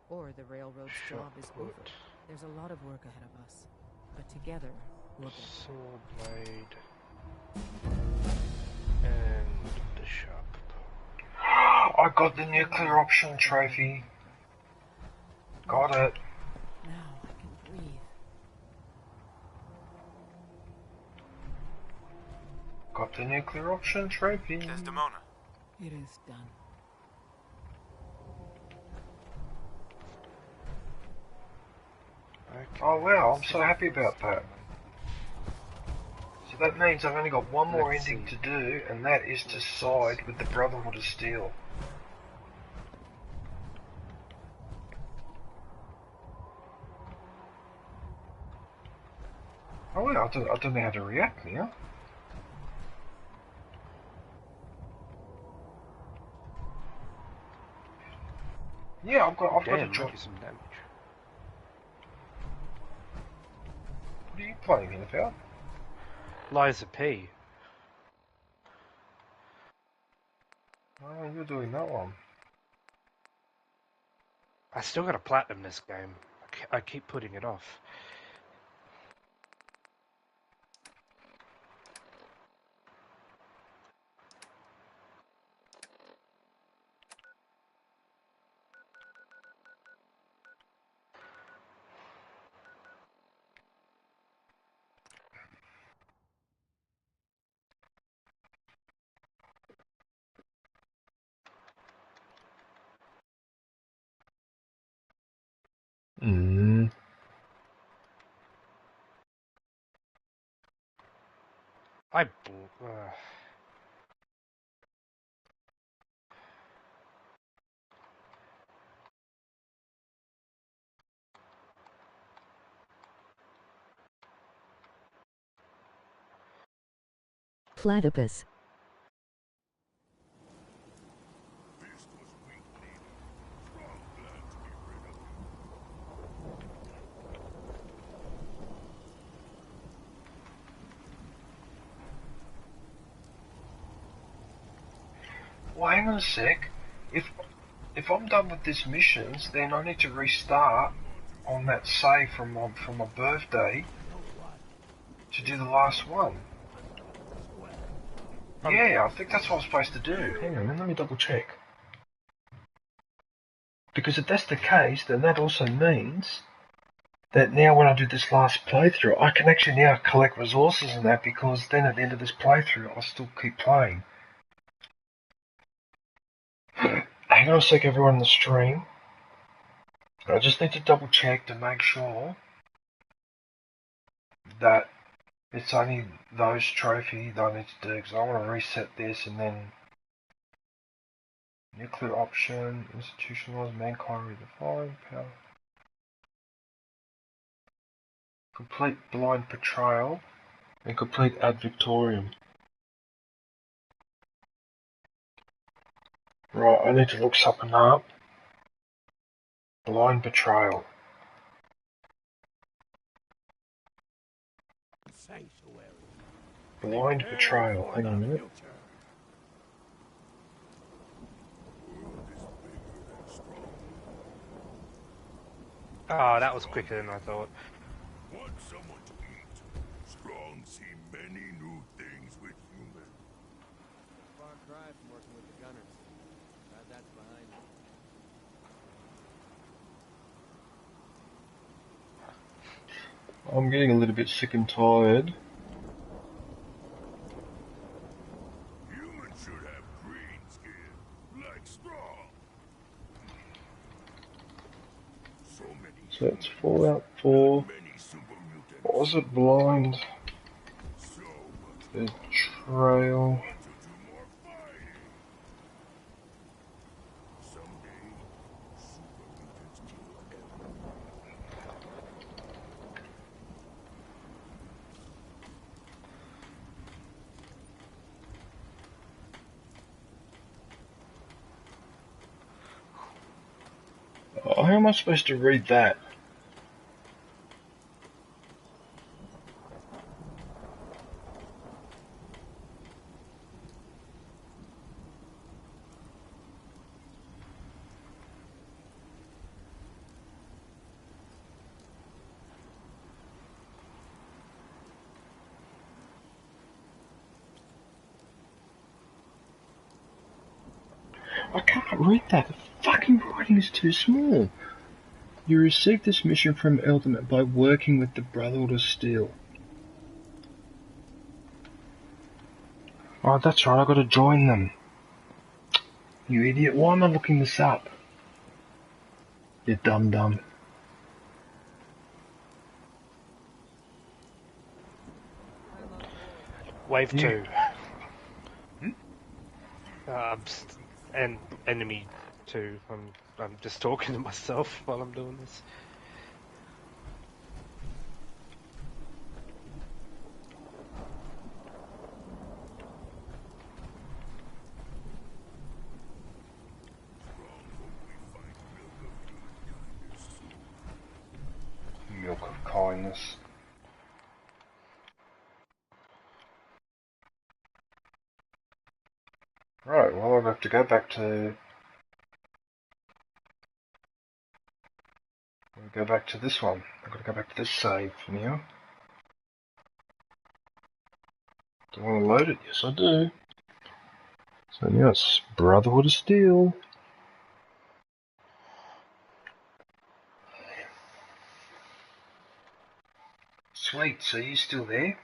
Or the railroad's job is over. There's a lot of work ahead of us. But together, we'll get there. Sword blade. And the sharp bow. I got the nuclear option trophy. Got it. Now I can breathe. Got the nuclear option trophy. Desdemona. It is done. Oh wow, I'm so happy about that. So that means I've only got one more ending to do, and that is to side with the Brotherhood of Steel. Oh wow, I don't know how to react now. Yeah, I've got to drop some damage. What are you playing in about? Liza P. Oh, you're doing that one. I still got to platinum this game. I keep putting it off. Platypus. Well, hang on a sec. If I'm done with these missions, then I need to restart on that save from my birthday to do the last one. Yeah, I think that's what I'm supposed to do. Hang on, let me double check. Because if that's the case, then that also means that now when I do this last playthrough, I can actually now collect resources and that, because then at the end of this playthrough, I'll still keep playing. hang on a sec, everyone in the stream. I just need to double check to make sure that it's only those trophies that I need to do, because I want to reset this and then nuclear option, institutionalize mankind redefined, power. Complete blind portrayal and complete ad victorium. Right, I need to look something up. Blind betrayal. Blind betrayal. Hang on a minute. Oh, that was quicker than I thought. Want someone to eat? Strong see many new things with humans. Far cry from working with the gunners. Glad that's behind me. I'm getting a little bit sick and tired. Humans should have green skin, like straw. So it's Fallout 4. What was it? Blind betrayal. Oh, how am I supposed to read that? I can't read that. The fucking writing is too small. You received this mission from Ultimate by working with the Brotherhood of Steel. Oh, that's right, I gotta join them. You idiot, why am I looking this up? You dum-dum. Wave 2. And enemy 2. I'm just talking to myself while I'm doing this. Milk of kindness. Right, well I'll have to go back to... I'll go back to this one. I've got to go back to this save now. Do I want to load it? Yes I do. So now it's Brotherhood of Steel. Sweet, so you still there?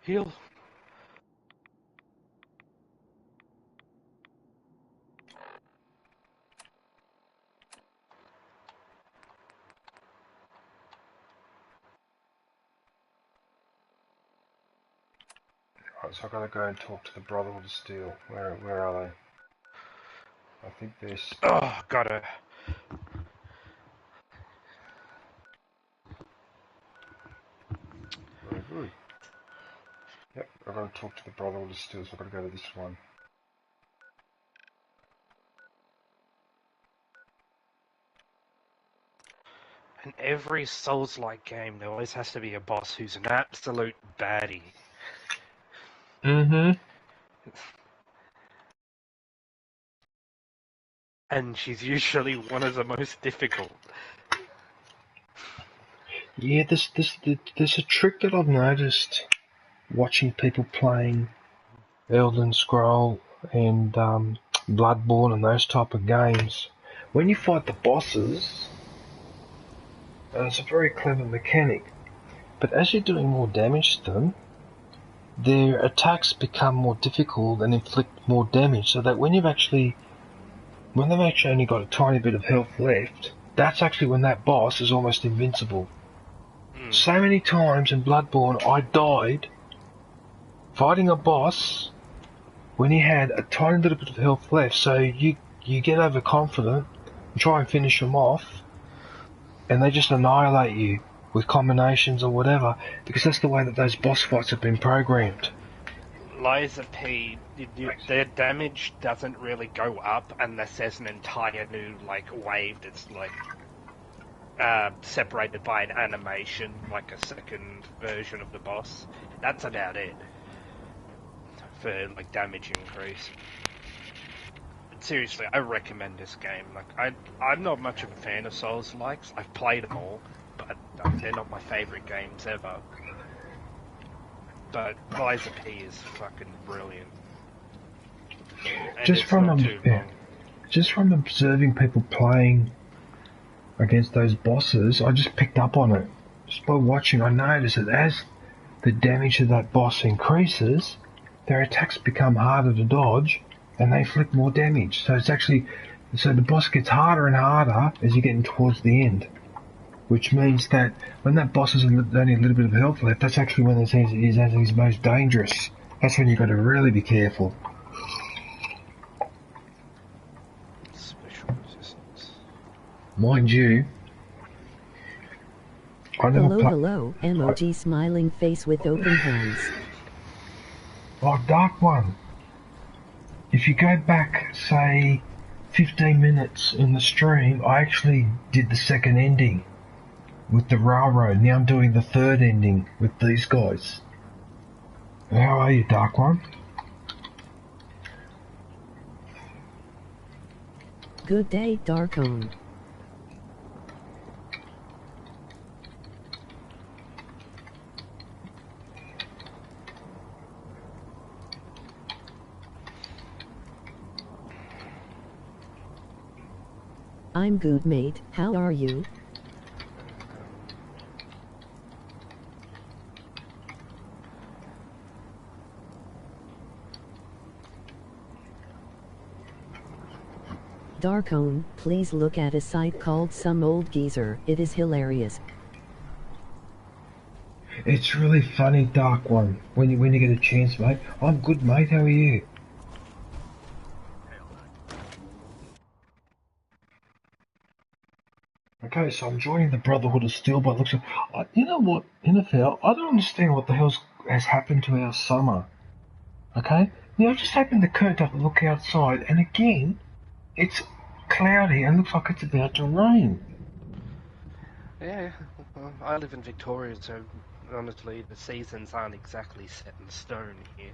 Heal. Right, so I've got to go and talk to the Brotherhood of Steel. Where are they? I think they're... Oh, got it. Very good. Yep, I've got to talk to the Brotherhood of Steel, so I've got to go to this one. In every Souls-like game, there always has to be a boss who's an absolute baddie. Mm-hmm. And she's usually one of the most difficult. Yeah, there's a trick that I've noticed watching people playing Elden Scroll and Bloodborne and those type of games. When you fight the bosses, and it's a very clever mechanic. But as you're doing more damage to them, their attacks become more difficult and inflict more damage, so that when they've actually only got a tiny bit of health left, that's actually when that boss is almost invincible. So many times in Bloodborne I died fighting a boss when he had a tiny little bit of health left, so you get overconfident and try and finish him off, and they just annihilate you with combinations or whatever, because that's the way that those boss fights have been programmed. Liza P, their damage doesn't really go up unless there's an entire new wave that's separated by an animation, like a second version of the boss. That's about it for damage increase. But seriously, I recommend this game. I'm not much of a fan of Souls-likes. I've played them all, but they're not my favourite games ever. But Liza P is fucking brilliant. And Just from observing people playing against those bosses, I just picked up on it. Just by watching, I noticed that as the damage of that boss increases, their attacks become harder to dodge, and they inflict more damage. So the boss gets harder and harder as you're getting towards the end. Which means that when that boss has only a little bit of health left, that's actually when he's at his most dangerous. That's when you've got to really be careful. Special resistance. Mind you, Hello, emoji smiling face with open hands. Oh, Dark One. If you go back, say, 15 minutes in the stream, I actually did the second ending with the railroad. Now I'm doing the third ending with these guys. How are you, Dark One? Good day, Darkone. I'm good, mate. How are you? Darkone, please look at a site called Some Old Geezer. It is hilarious. It's really funny, Dark One, when you get a chance, mate. I'm good, mate. How are you? Okay, so I'm joining the Brotherhood of Steel by the looks of... you know what, NFL, I don't understand what the hell has happened to our summer. Okay? Now, I just opened the curtain up and look outside, and again, it's cloudy and looks like it's about to rain. Yeah, well, I live in Victoria, so honestly, the seasons aren't exactly set in stone here.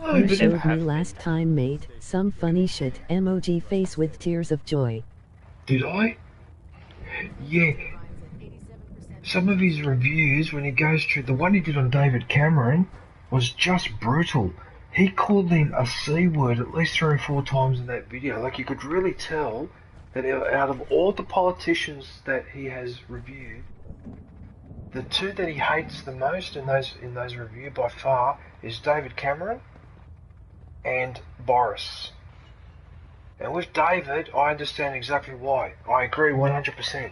No, You showed me last time, mate. Some funny shit. Emoji face with tears of joy. Did I? Yeah. Some of his reviews, when he goes through, the one he did on David Cameron was just brutal. He called him a C word at least 3 or 4 times in that video. Like, you could really tell that out of all the politicians that he has reviewed, the two that he hates the most in those reviews by far is David Cameron and Boris. And with David, I understand exactly why. I agree 100%.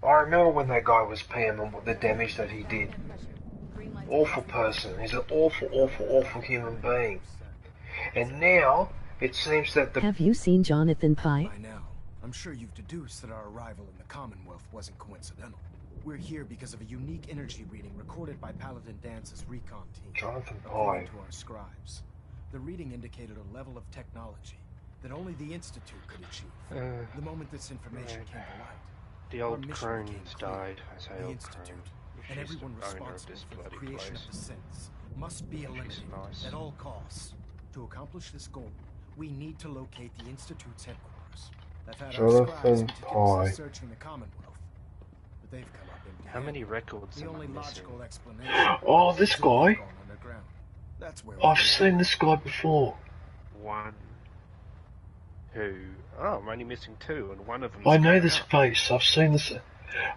I remember when that guy was PM and the damage that he did. Awful person. He's an awful, awful, awful human being. And now, it seems that the... Have you seen Jonathan Pye? By now, I'm sure you've deduced that our arrival in the Commonwealth wasn't coincidental. We're here because of a unique energy reading recorded by Paladin Dance's recon team. Jonathan Pye. According to our scribes, the reading indicated a level of technology that only the Institute could achieve. The moment this information came to light, the old crones died. I say old crone. and everyone responsible for the creation of the sins must be eliminated at all costs. To accomplish this goal, we need to locate the Institute's headquarters. I've had our scribes meticulously searching the Commonwealth, but they've come up empty. How many records The am I only missing? logical explanation. Oh, this guy. That's where I've seen this guy before. One. Who? Oh, I'm only missing 2, and one of them. I know this face. I've seen this.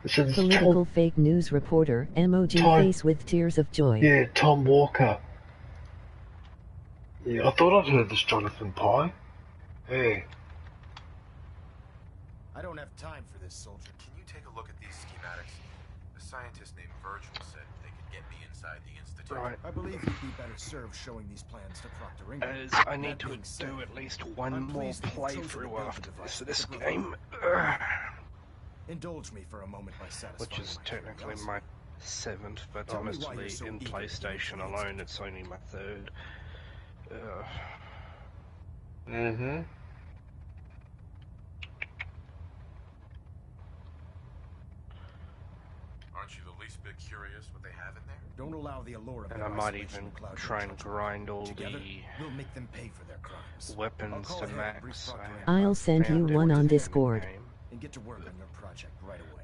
Political fake news reporter, emoji face with tears of joy. Yeah, Tom Walker. Yeah, I thought I'd heard this Jonathan Pye. Hey. I don't have time for this, soldier. Can you take a look at these schematics? A scientist named Virgil said they could get me inside the Institute. Right. I believe you'd be better served showing these plans to Proctor Ingram. As I need to do at least one more playthrough after this game. Indulge me for a moment by satisfying Which is technically curiosity. my 7th, but honestly, in PlayStation alone, it's only my 3rd. Mm-hmm. Aren't you the least bit curious what they have in there? Don't allow the allure of And I might even try and grind all Together, the we'll make them pay for their crimes. weapons to max. I'll send you one on Discord. And get to work on your project right away.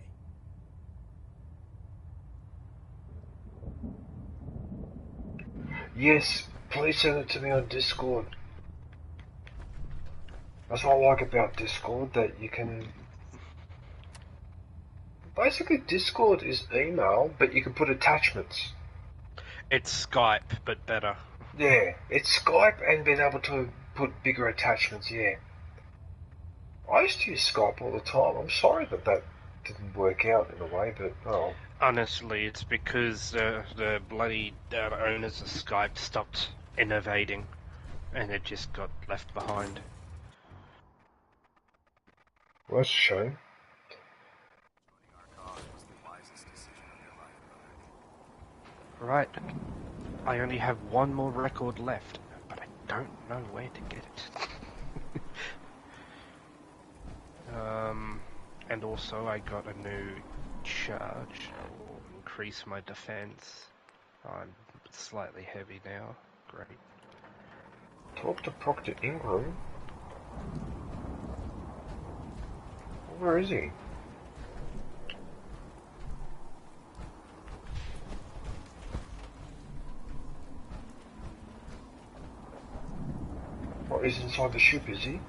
Yes, please send it to me on Discord. That's what I like about Discord, that you can... Basically, Discord is email, but you can put attachments. It's Skype, but better. Yeah, it's Skype and being able to put bigger attachments, yeah. I used to use Skype all the time. I'm sorry that that didn't work out in a way, but oh. Honestly, it's because the bloody owners of Skype stopped innovating, and it just got left behind. Well, that's a shame. Right. I only have one more record left, but I don't know where to get it. And also I got a new charge. I'll increase my defense. I'm slightly heavy now. Great. Talk to Proctor Ingram? Where is he? Oh, he's inside the ship, is he?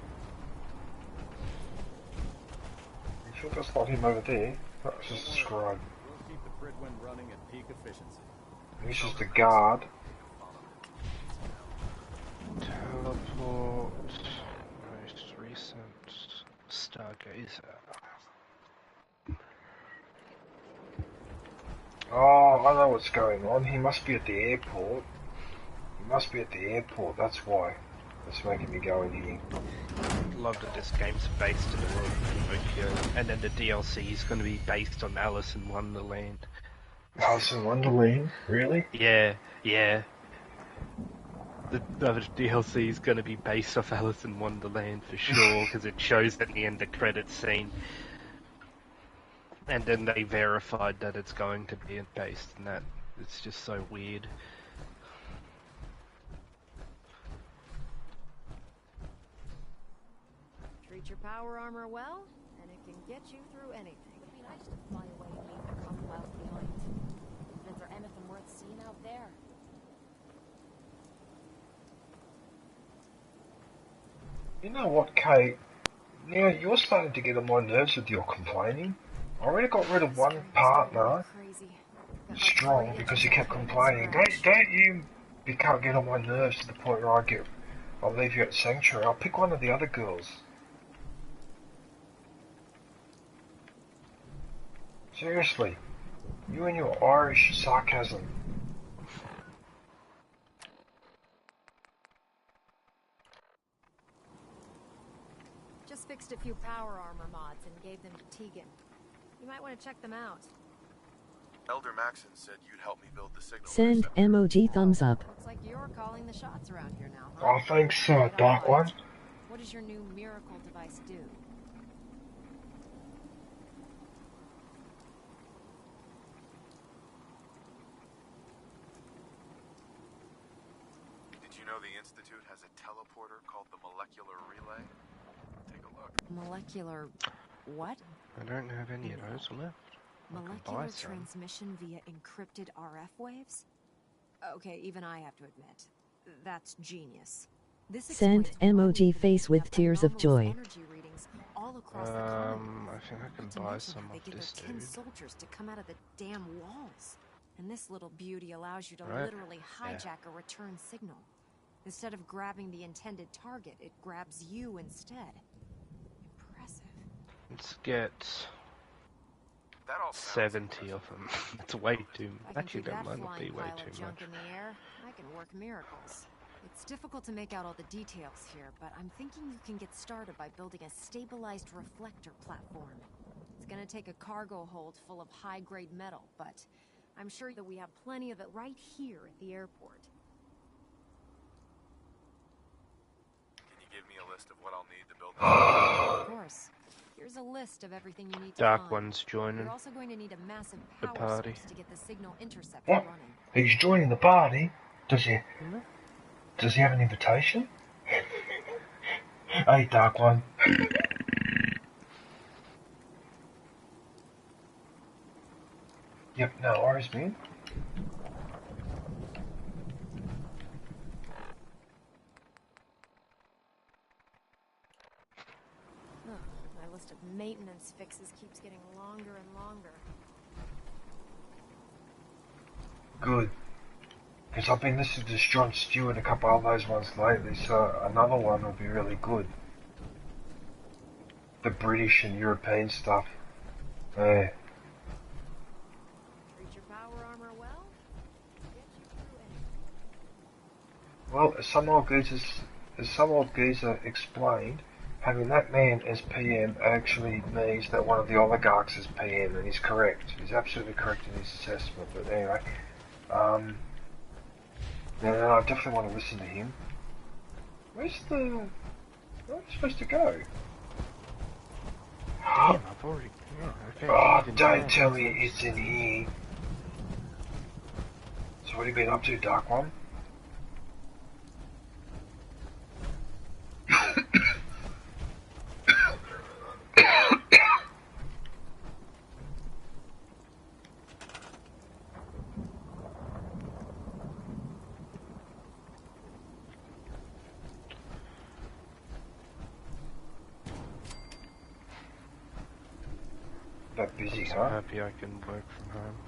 I'm sure that's not him over there. That's just a scribe. We'll keep the Pridwen running at peak efficiency. This is the guard. Teleport. Most recent Stargazer. Oh, I know what's going on. He must be at the airport. He must be at the airport, that's why. That's making me go in here. Love that this game's based in the world of Pinocchio, and then the DLC is going to be based on Alice in Wonderland. Alice in Wonderland? Really? Yeah, yeah. The DLC is going to be based off Alice in Wonderland for sure, because it shows at the end the credits scene. And then they verified that it's going to be based on that. It's just so weird. Treat your power armor well, and it can get you through anything. It'd be nice to fly away and leave the Commonwealth behind. Is there anything worth seeing out there? You know what, Kate? Now you're starting to get on my nerves with your complaining. I already got rid of one partner, Strong, because he kept complaining. Don't you can't get on my nerves to the point where I'll leave you at Sanctuary. I'll pick one of the other girls. Seriously, you and your Irish sarcasm. Just fixed a few power armor mods and gave them to Tegan. You might want to check them out. Elder Maxon said you'd help me build the signal. Send emoji thumbs up. Looks like you're calling the shots around here now. Oh, thanks, Dark One. What does your new miracle device do? Did you know the Institute has a teleporter called the Molecular Relay? Take a look. Molecular... what? I don't have any of those left. Molecular transmission via encrypted RF waves? Okay, even I have to admit, that's genius. Sent emoji face with tears of joy. I think I can buy some of this dude. Soldiers to come out of the damn walls. And this little beauty allows you to Right. literally hijack a return signal. Instead of grabbing the intended target, it grabs you instead. Impressive. Let's get 70 of them. That's way too much. Actually, that might not be way too much. In the air, I can work miracles. It's difficult to make out all the details here, but I'm thinking you can get started by building a stabilized reflector platform. It's gonna take a cargo hold full of high-grade metal, but I'm sure that we have plenty of it right here at the airport. Can you give me a list of what I'll need to build Of course. Here's a list of everything you need to Dark find. One's joining You're also going to need a massive the power party. source to get the signal interceptor What? running. He's joining the party? Does he have an invitation? Hey, Dark One. Yep, no worries, man. My list of maintenance fixes keeps getting longer and longer. Good. Because I've been listening to Jon Stewart, a couple of those ones lately, so another one would be really good. The British and European stuff. Yeah. Treat your power armor well, get you through anything. Well, as some old geezer explained, having that man as PM actually means that one of the oligarchs is PM, and he's correct. He's absolutely correct in his assessment. But anyway, no, I definitely want to listen to him. Where are you supposed to go? Damn, I've already. Yeah, Oh, don't tell me it's in here. So what have you been up to, Dark One? That busy, I'm so huh? happy I can work from home.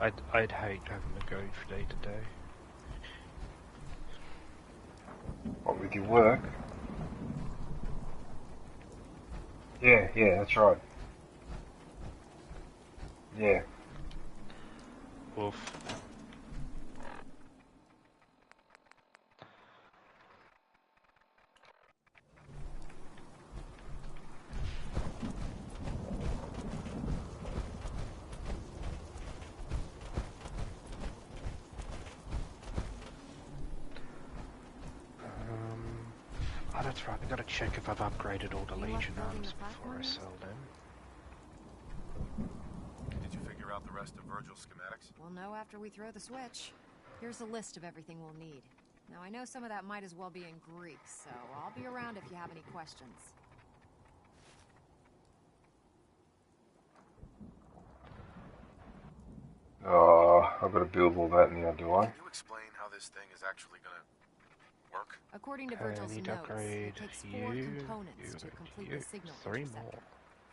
I'd hate having to go from day to day. What, with your work? Yeah, that's right. Yeah. Oof. Oh, that's right. I gotta check if I've upgraded all the Legion arms before I sell them. Did you figure out the rest of Virgil's schematics? We'll know after we throw the switch. Here's a list of everything we'll need. Now, I know some of that might as well be in Greek, so I'll be around if you have any questions. Oh, I've got to build all that now, do I? Can you explain how this thing is actually gonna work? According to I Virgil's need to notes, upgrade it takes 4 components to complete the signal 3 interceptor. more.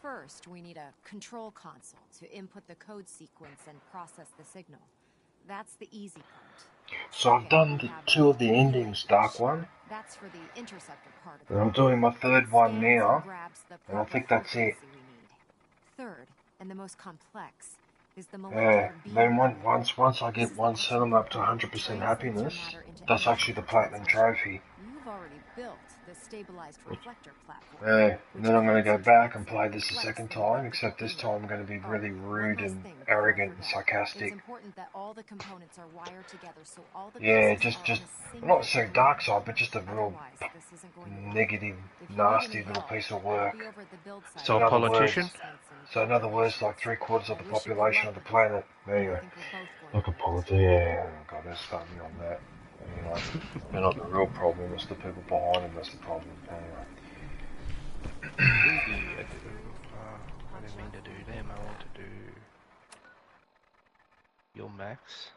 First, we need a control console to input the code sequence and process the signal. That's the easy part. So I've done 2 of the endings, Dark One. That's for the interceptor part of And I'm doing my 3rd one now. And I think that's it. Third, and the most complex, is the Yeah, molecular then once I get one settlement up to 100% happiness, that's actually the Platinum Trophy. You've already built the stabilized reflector platform. Yeah, and then I'm going to go back and play this a second time, except this time I'm going to be really rude and arrogant and sarcastic. It's important that all the components are wired together so all the Yeah, pieces just are on a single not so dark side, but just a real negative, nasty little piece of work. So a politician? So in other words, like 3/4 of the population of the planet. Anyway, like a politician. Yeah, oh God, they're starting me on that. Anyway, they're not the real problem. It's the people behind them that's the problem. Anyway. I didn't mean to do them. I want to do your max.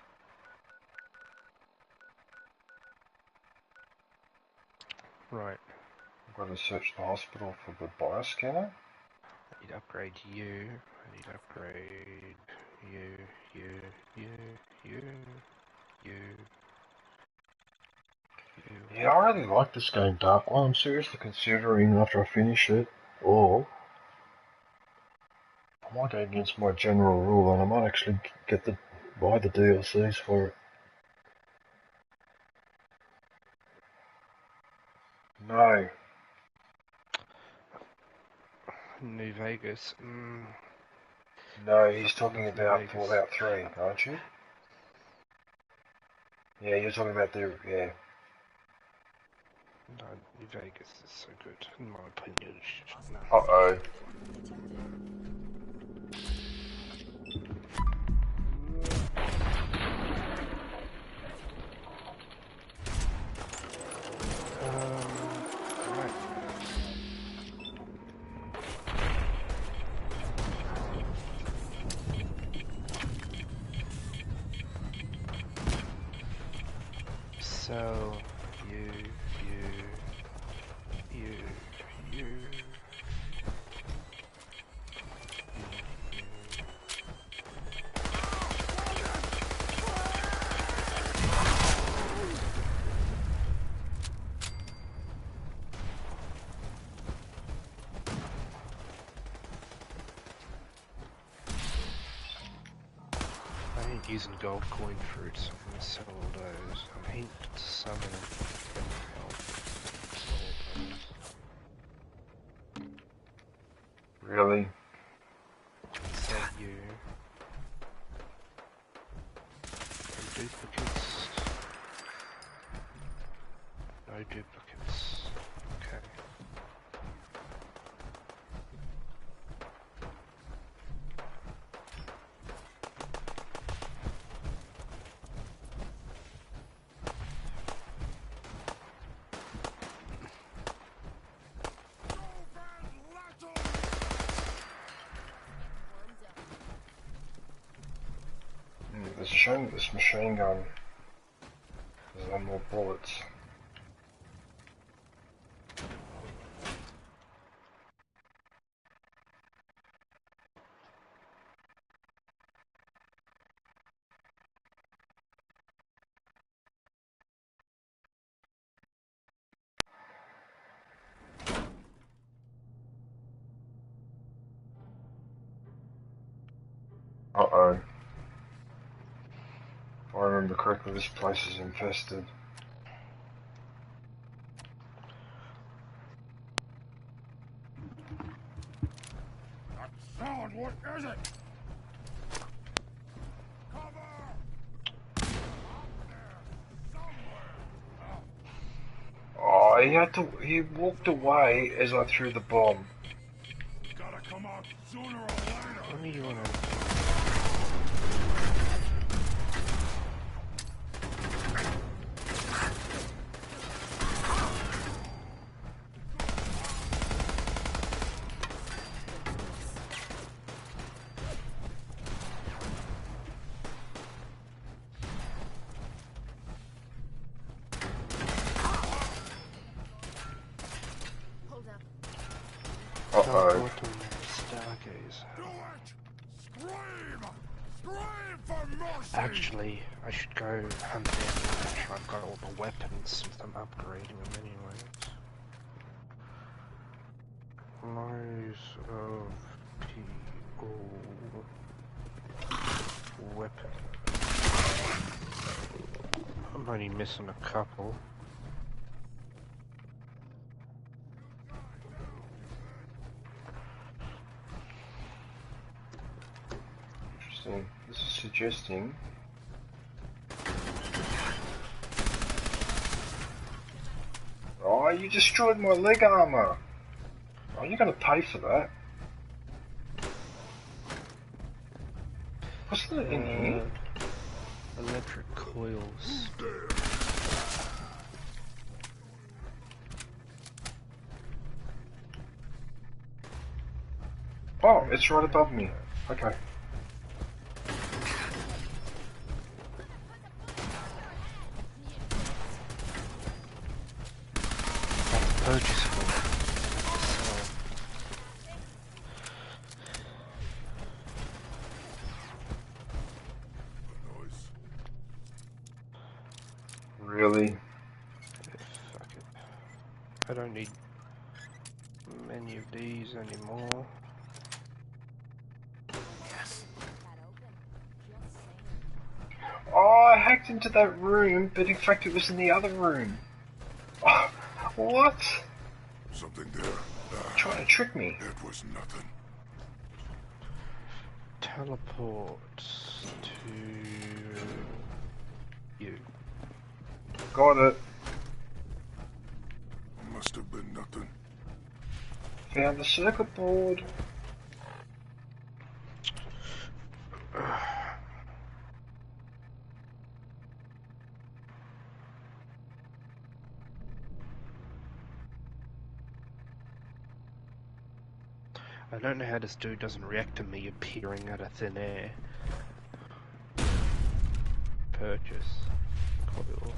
Right. I've got to search the hospital for the bioscanner. I need to upgrade you. I need to upgrade you. Yeah, I really like this game, Dark One. I'm seriously considering after I finish it, or I might go against my general rule and I might actually buy the DLCs for it. No. New Vegas. No, he's talking about Fallout 3, aren't you? Yeah, you're talking about the... yeah. No, New Vegas is so good, in my opinion. Uh-oh. Right. So, you. I ain't using gold coin fruits, I'm gonna sell all those. I ain't summoning Really? Sell you. Duplicates. No duplicates. Okay. It's a shame that this machine gun has no more bullets. Uh-oh. If I remember correctly, this place is infested. That sound, what is it? Oh, he walked away as I threw the bomb. Gotta come out sooner or later. What do you wanna... Uh-oh. Actually, I should go hunt down and make sure I've got all the weapons since I'm upgrading them anyways. Close of people. Weapon. I'm only missing a couple. Interesting. This is suggesting... Oh, you destroyed my leg armor! Oh, you're gonna pay for that. What's that in here? Electric coils. Oh, it's right above me. Okay. purchase for? Really? Yeah, fuck it. I don't need many of these anymore. Yes. Oh, I hacked into that room, but in fact it was in the other room. Oh, what? Something there. Trying to trick me. It was nothing. Teleport to you. Got it. Must have been nothing. Found the circuit board. I don't know how this dude doesn't react to me appearing out of thin air. Purchase. Coil.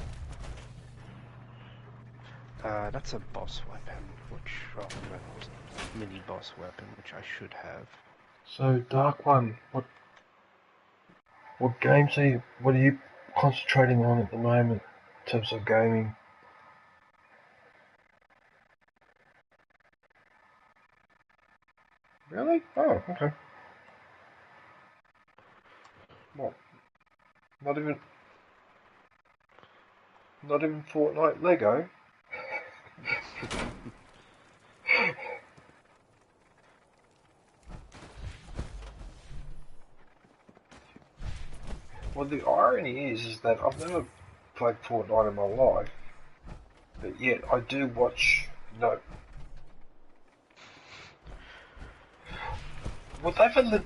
That's a boss weapon, which, oh, mini boss weapon, which I should have. So, Dark One, what games what are you concentrating on at the moment in terms of gaming? Really? Oh, okay. What? Not even Fortnite Lego? Well, the irony is that I've never played Fortnite in my life, but yet I do watch. No. Well, they've only.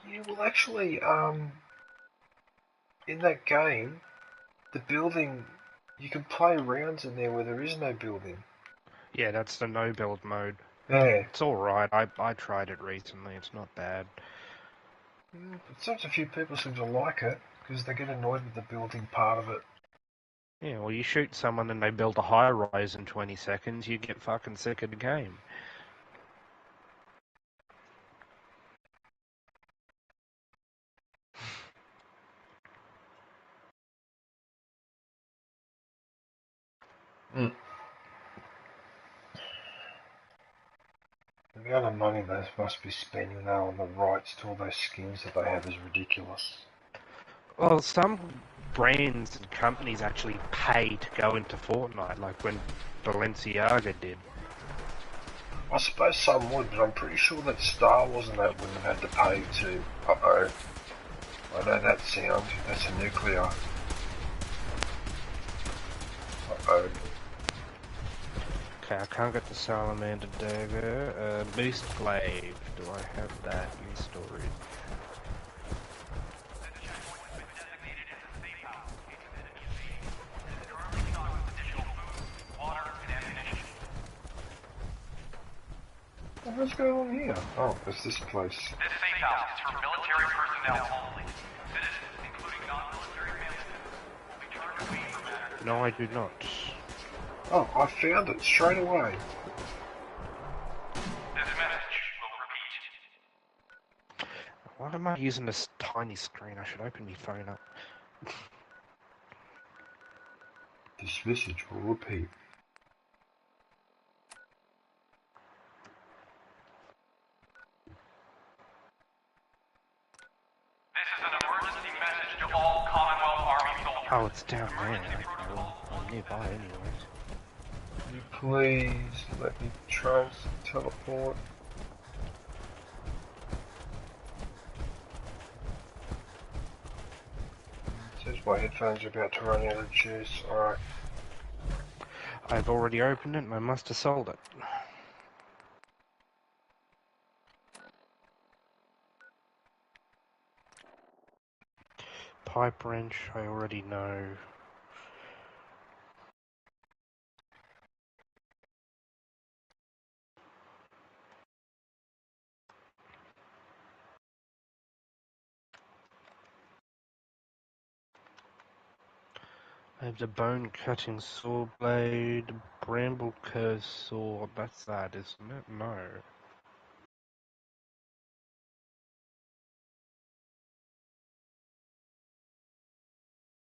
Yeah, well, actually, in that game, the building, you can play rounds in there where there is no building. Yeah, that's the no build mode. Yeah. It's alright, I tried it recently, it's not bad. Yeah, but seems a few people seem to like it, because they get annoyed with the building part of it. Yeah, well, you shoot someone and they build a high rise in 20 seconds, you get fucking sick of the game. Mm. The amount of money they must be spending now on the rights to all those skins that they have is ridiculous. Well, some brands and companies actually pay to go into Fortnite, like when Balenciaga did. I suppose some would, but I'm pretty sure that Star Wars and that wouldn't have had to pay to. Uh-oh. I know that sound. That's a nuclear. Uh-oh. Okay, I can't get the Salamander Dagger. Beast Glaive. Do I have that in storage? What's going on here? Oh, it's this place. This safe house is for military personnel only. Citizens, including non-military families, will be turned away from matters. No, I do not. Oh, I found it straight away. This message will repeat. Why am I using this tiny screen? I should open my phone up. This message will repeat. This is an emergency message to all Commonwealth Army soldiers. Oh, it's down there. Well, I'm nearby anyways. Can you please let me teleport? Says my headphones are about to run out of juice. Alright. I've already opened it and I must have sold it. Pipe wrench, I already know. I have the bone cutting saw blade, bramble curse sword. That's that, isn't it? No.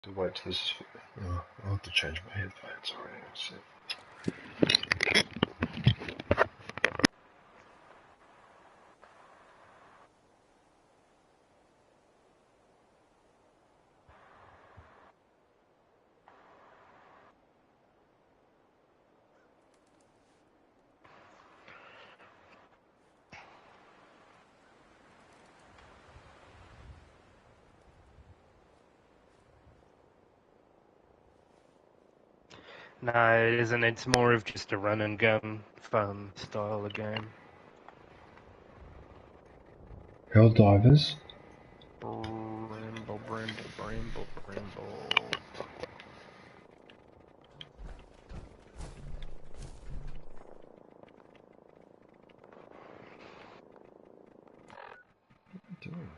To wait till this. Oh, I'll have to change my headphones. Already. That's it. No, it isn't. It's more of just a run and gun fun style of game. Helldivers. Bramble, bramble, bramble, bramble. What are you doing?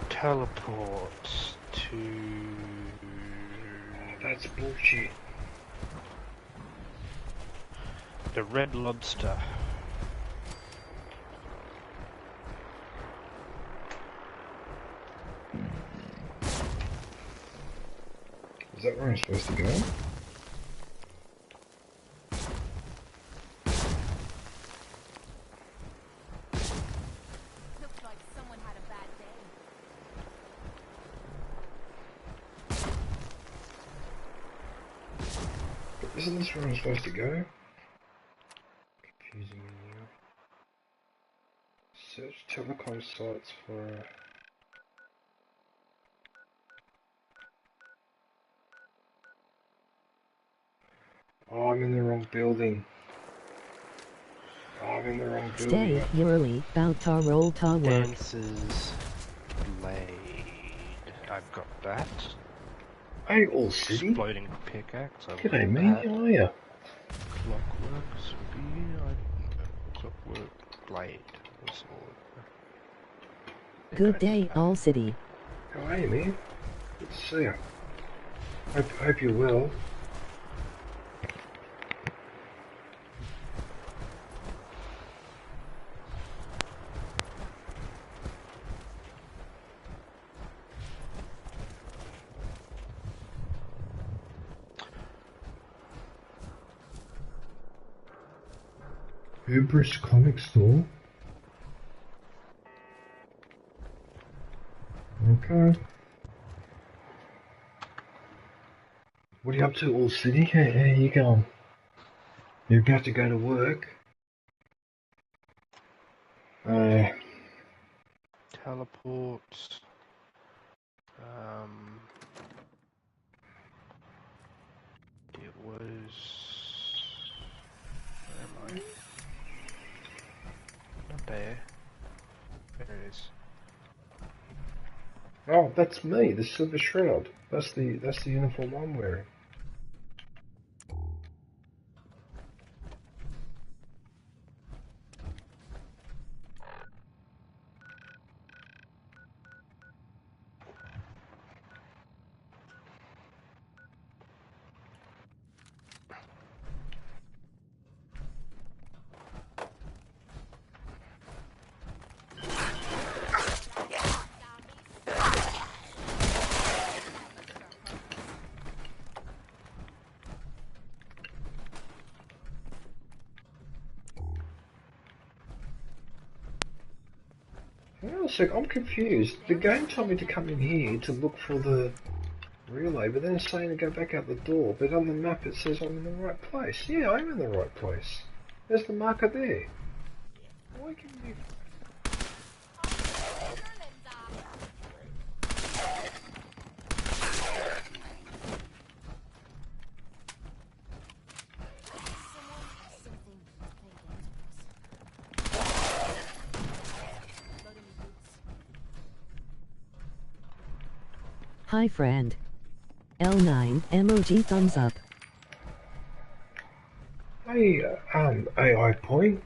Teleport to... That's bullshit. The Red Lobster. Is that where I'm supposed to go? Looks like someone had a bad day. Isn't this where I'm supposed to go? Confusing me now. Search telecom sites for... Oh, I'm in the wrong building. Oh, I'm in the wrong building. Stay, you're early, bout ta roll ta work. Dancer's Blade. I've got that. Hey, all city. Exploding pickaxe. I've G'day, got me. that. How are ya? Clockwork spear. Clockwork blade. Sword. Good day, all city. How are you, man? Good to see you. Hope you're well. Hubris Comic Store. Okay. What are you up to, all city? How you going? You're about to go to work. Teleport. It was... Where am I? Not there. There it is. Oh, that's me, the Silver Shroud. That's the uniform I'm wearing. Hang on a sec, I'm confused. The game told me to come in here to look for the relay, but then it's saying to go back out the door, but on the map it says I'm in the right place. Yeah, I'm in the right place. There's the marker there. Why can you... Hi friend. L9 emoji thumbs up. Hey, AI point.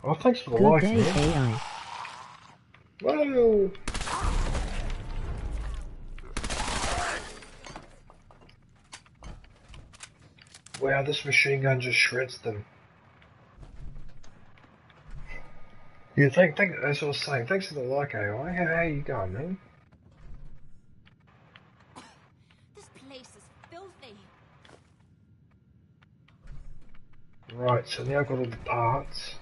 Oh, thanks for the Good like, day, man. AI. Whoa! Wow, this machine gun just shreds them. Yeah, thank, as I was saying, thanks for the like, AI. How you going, man? This place is filthy. Right, so now I've got all the parts.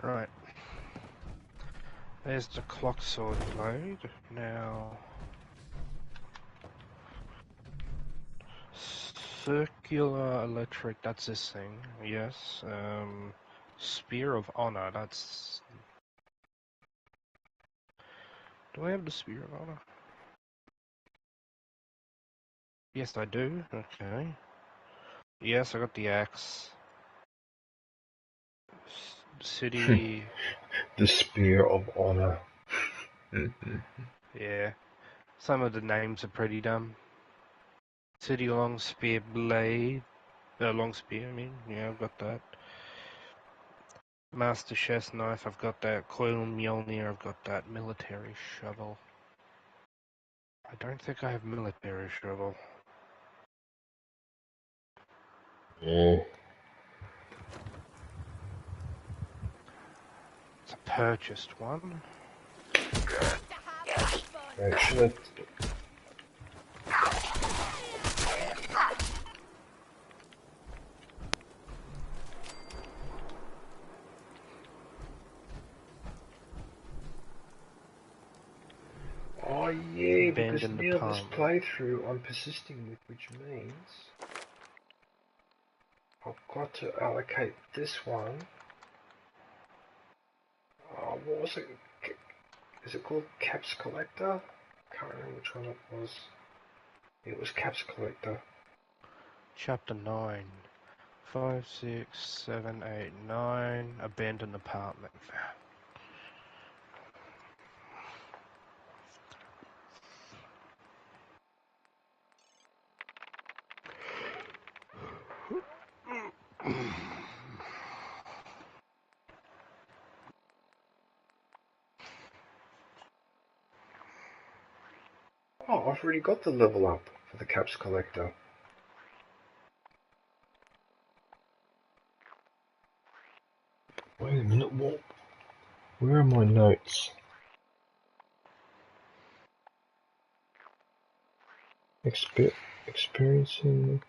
Right. There's the clock sword blade. Now... circular electric, that's this thing, yes. Spear of Honor, that's... Do I have the Spear of Honor? Yes, I do. Okay. Yes, I got the axe. City... The Spear of Honor. Yeah. Some of the names are pretty dumb. City Long Spear Blade. Long Spear, I mean. Yeah, I've got that. Master Chef's Knife, I've got that. Coil Mjolnir, I've got that. Military Shovel. I don't think I have Military Shovel. Yeah. It's a purchased one. Right, should Oh yeah, because Abandon the now this palm. playthrough I'm persisting with, which means I've got to allocate this one. Oh, what was it? Is it called Caps Collector? Can't remember which one it was. It was Caps Collector. Chapter 9. 5, 6, 7, 8, 9. Abandoned apartment. Oh, I've already got the level up for the Caps Collector. Wait a minute, what? Where are my notes? Experiencing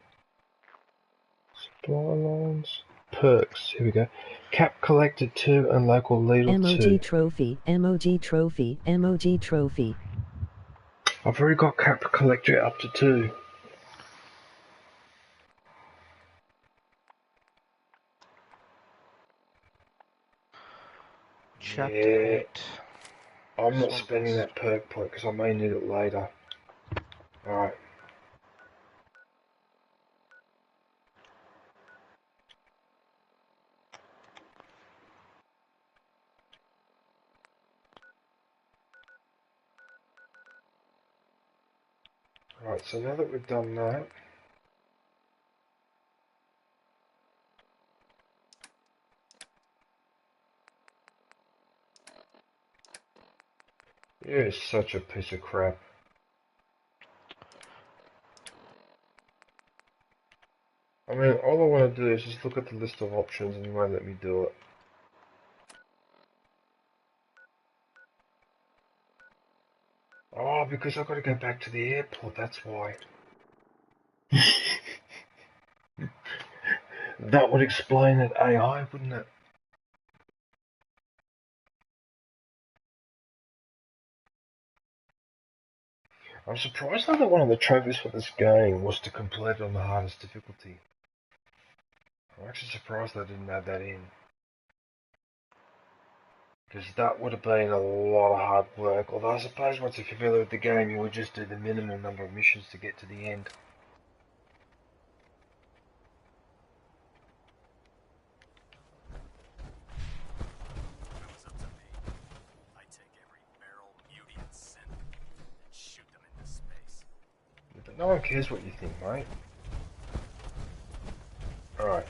supply lines. Perks, here we go. Cap Collector 2 and Local Leader 2. Emoji trophy, emoji trophy, emoji trophy. I've already got Cap Collector up to 2. Chapter 8. I'm not spending that perk point because I may need it later. Alright. Right, so now that we've done that, you're such a piece of crap. I mean, all I want to do is just look at the list of options and you won't let me do it. Oh, because I've got to go back to the airport, that's why. That would explain it, AI, wouldn't it? I'm surprised that one of the trophies for this game was to complete it on the hardest difficulty. I'm actually surprised they didn't add that in. Because that would have been a lot of hard work, although I suppose once you're familiar with the game you would just do the minimum number of missions to get to the end. But no one cares what you think, mate. Alright.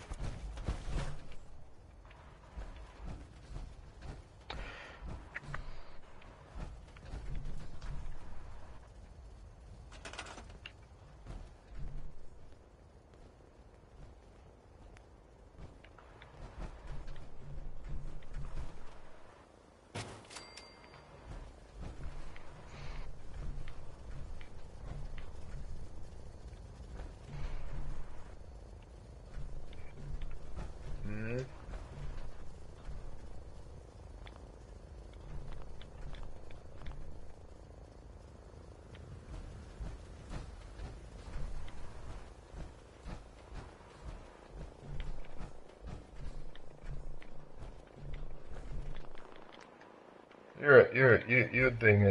You're being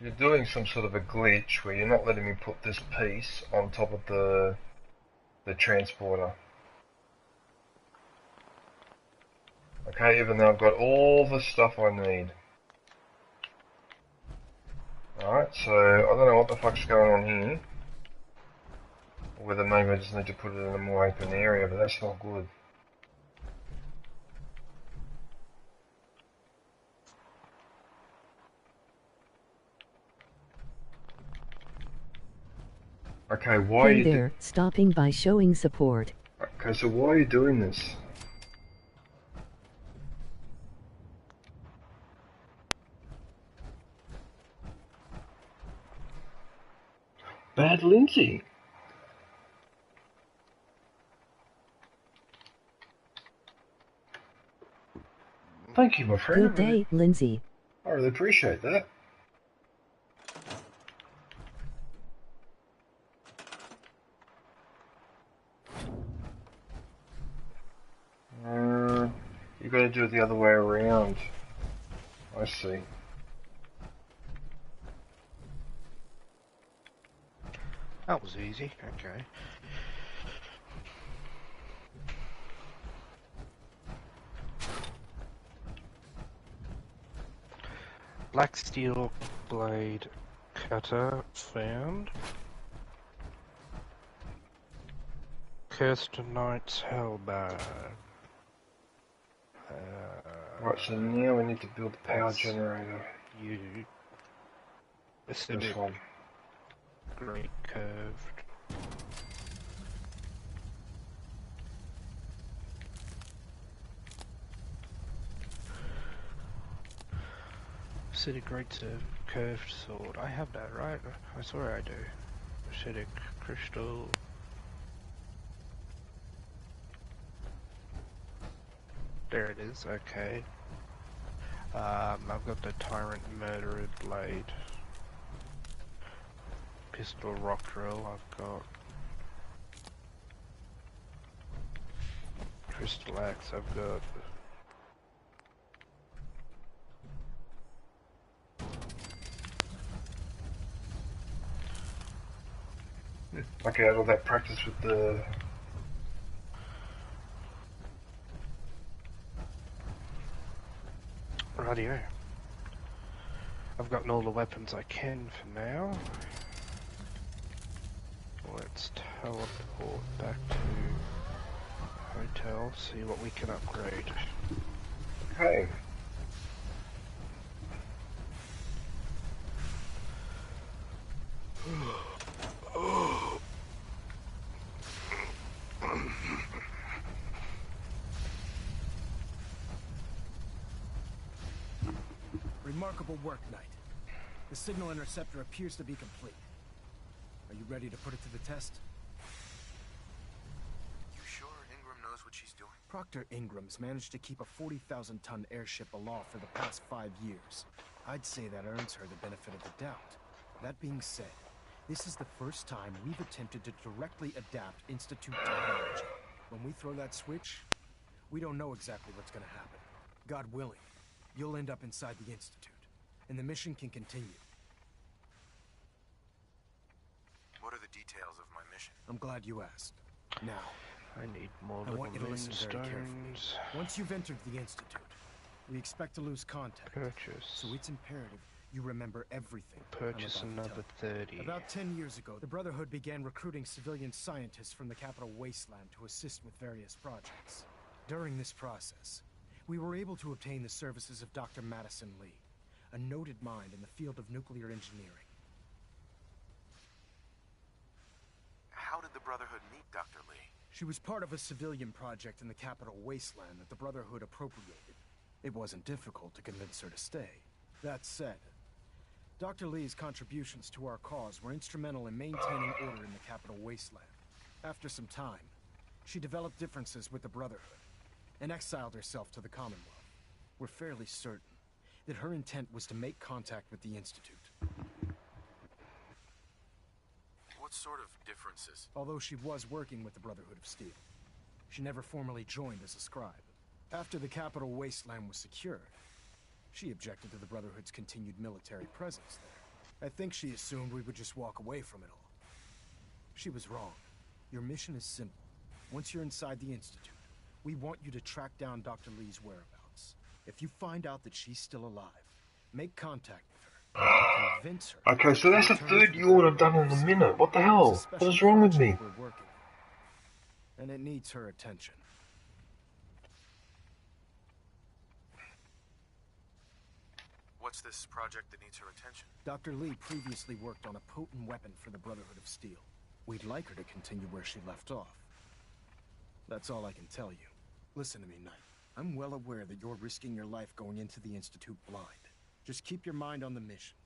you're doing some sort of a glitch where you're not letting me put this piece on top of the transporter. Okay, even though I've got all the stuff I need. Alright, so I don't know what the fuck's going on here. Or whether maybe I just need to put it in a more open area, but that's not good. Okay, why are you there, stopping by showing support. Okay, so why are you doing this? Bad Lindsay. Thank you, my friend. Good day, Lindsay. I really appreciate that. You gotta do it the other way around. I see. That was easy, okay. Black steel blade cutter found. Cursed Knight's Hellbar. Right, so now we need to build the power generator. You. This one. Great curved. Acidic great curved sword. I have that, right? I swear I do. Acidic crystal. There it is, okay. I've got the Tyrant Murderer blade. Pistol rock drill, I've got crystal axe, I've got Okay, all that practice with the radio. I've gotten all the weapons I can for now. Let's teleport back to hotel, see what we can upgrade. Okay. Remarkable work, Knight. The signal interceptor appears to be complete. Are you ready to put it to the test? You sure Ingram knows what she's doing? Proctor Ingram's managed to keep a 40,000-ton airship aloft for the past 5 years. I'd say that earns her the benefit of the doubt. That being said, this is the first time we've attempted to directly adapt Institute technology. When we throw that switch, we don't know exactly what's going to happen. God willing, you'll end up inside the Institute, and the mission can continue. What are the details of my mission? I'm glad you asked. Now, I need more I want you to listen very carefully. stones. Once you've entered the Institute, we expect to lose contact. Purchase. So it's imperative you remember everything. Purchase I'm about to another tell you. 30. About 10 years ago, the Brotherhood began recruiting civilian scientists from the capital wasteland to assist with various projects. During this process, we were able to obtain the services of Dr. Madison Lee, a noted mind in the field of nuclear engineering. How did the Brotherhood meet Dr. Lee? She was part of a civilian project in the capital wasteland that the Brotherhood appropriated. It wasn't difficult to convince her to stay. That said, Dr. Lee's contributions to our cause were instrumental in maintaining order in the capital wasteland. After some time, she developed differences with the Brotherhood and exiled herself to the Commonwealth. We're fairly certain that her intent was to make contact with the Institute. What sort of differences? Although she was working with the Brotherhood of Steel, she never formally joined as a scribe. After the capital wasteland was secured, she objected to the Brotherhood's continued military presence there. I think she assumed we would just walk away from it all. She was wrong. Your mission is simple. Once you're inside the Institute, we want you to track down Dr. Lee's whereabouts. If you find out that she's still alive, make contact with her. Convince her. Okay, so that's the third yawn I've done in a minute. What the hell? What is wrong with me? We're working. And it needs her attention. What's this project that needs her attention? Dr. Lee previously worked on a potent weapon for the Brotherhood of Steel. We'd like her to continue where she left off. That's all I can tell you. Listen to me, Knight. I'm well aware that you're risking your life going into the Institute blind. Just keep your mind on the mission.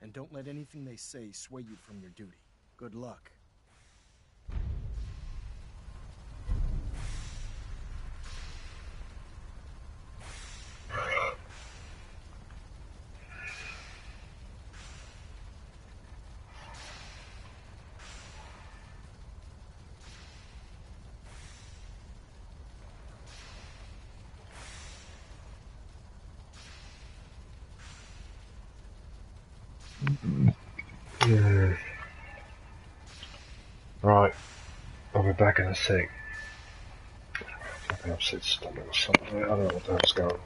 And don't let anything they say sway you from your duty. Good luck. Right, I'll be back in a sec. Fucking upset stomach or something. I don't know what the hell's going on.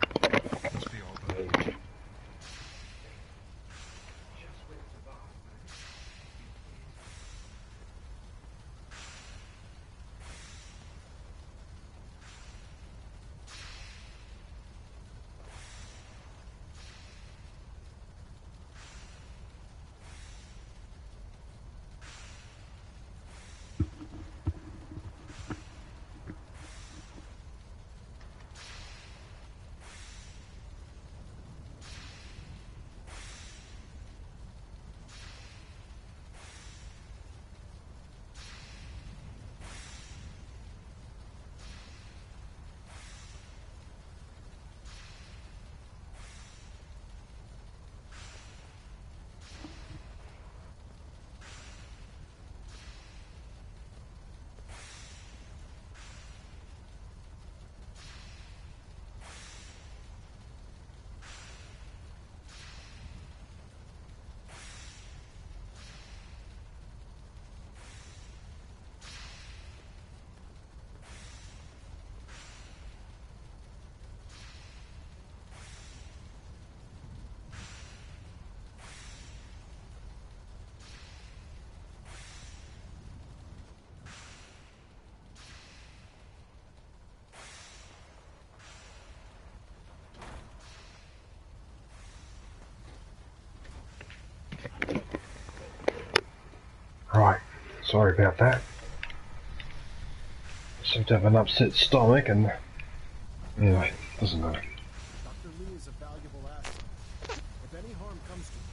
Right, sorry about that. I seem to have an upset stomach and... Anyway, doesn't matter. Dr. Lee is a valuable asset. If any harm comes to you,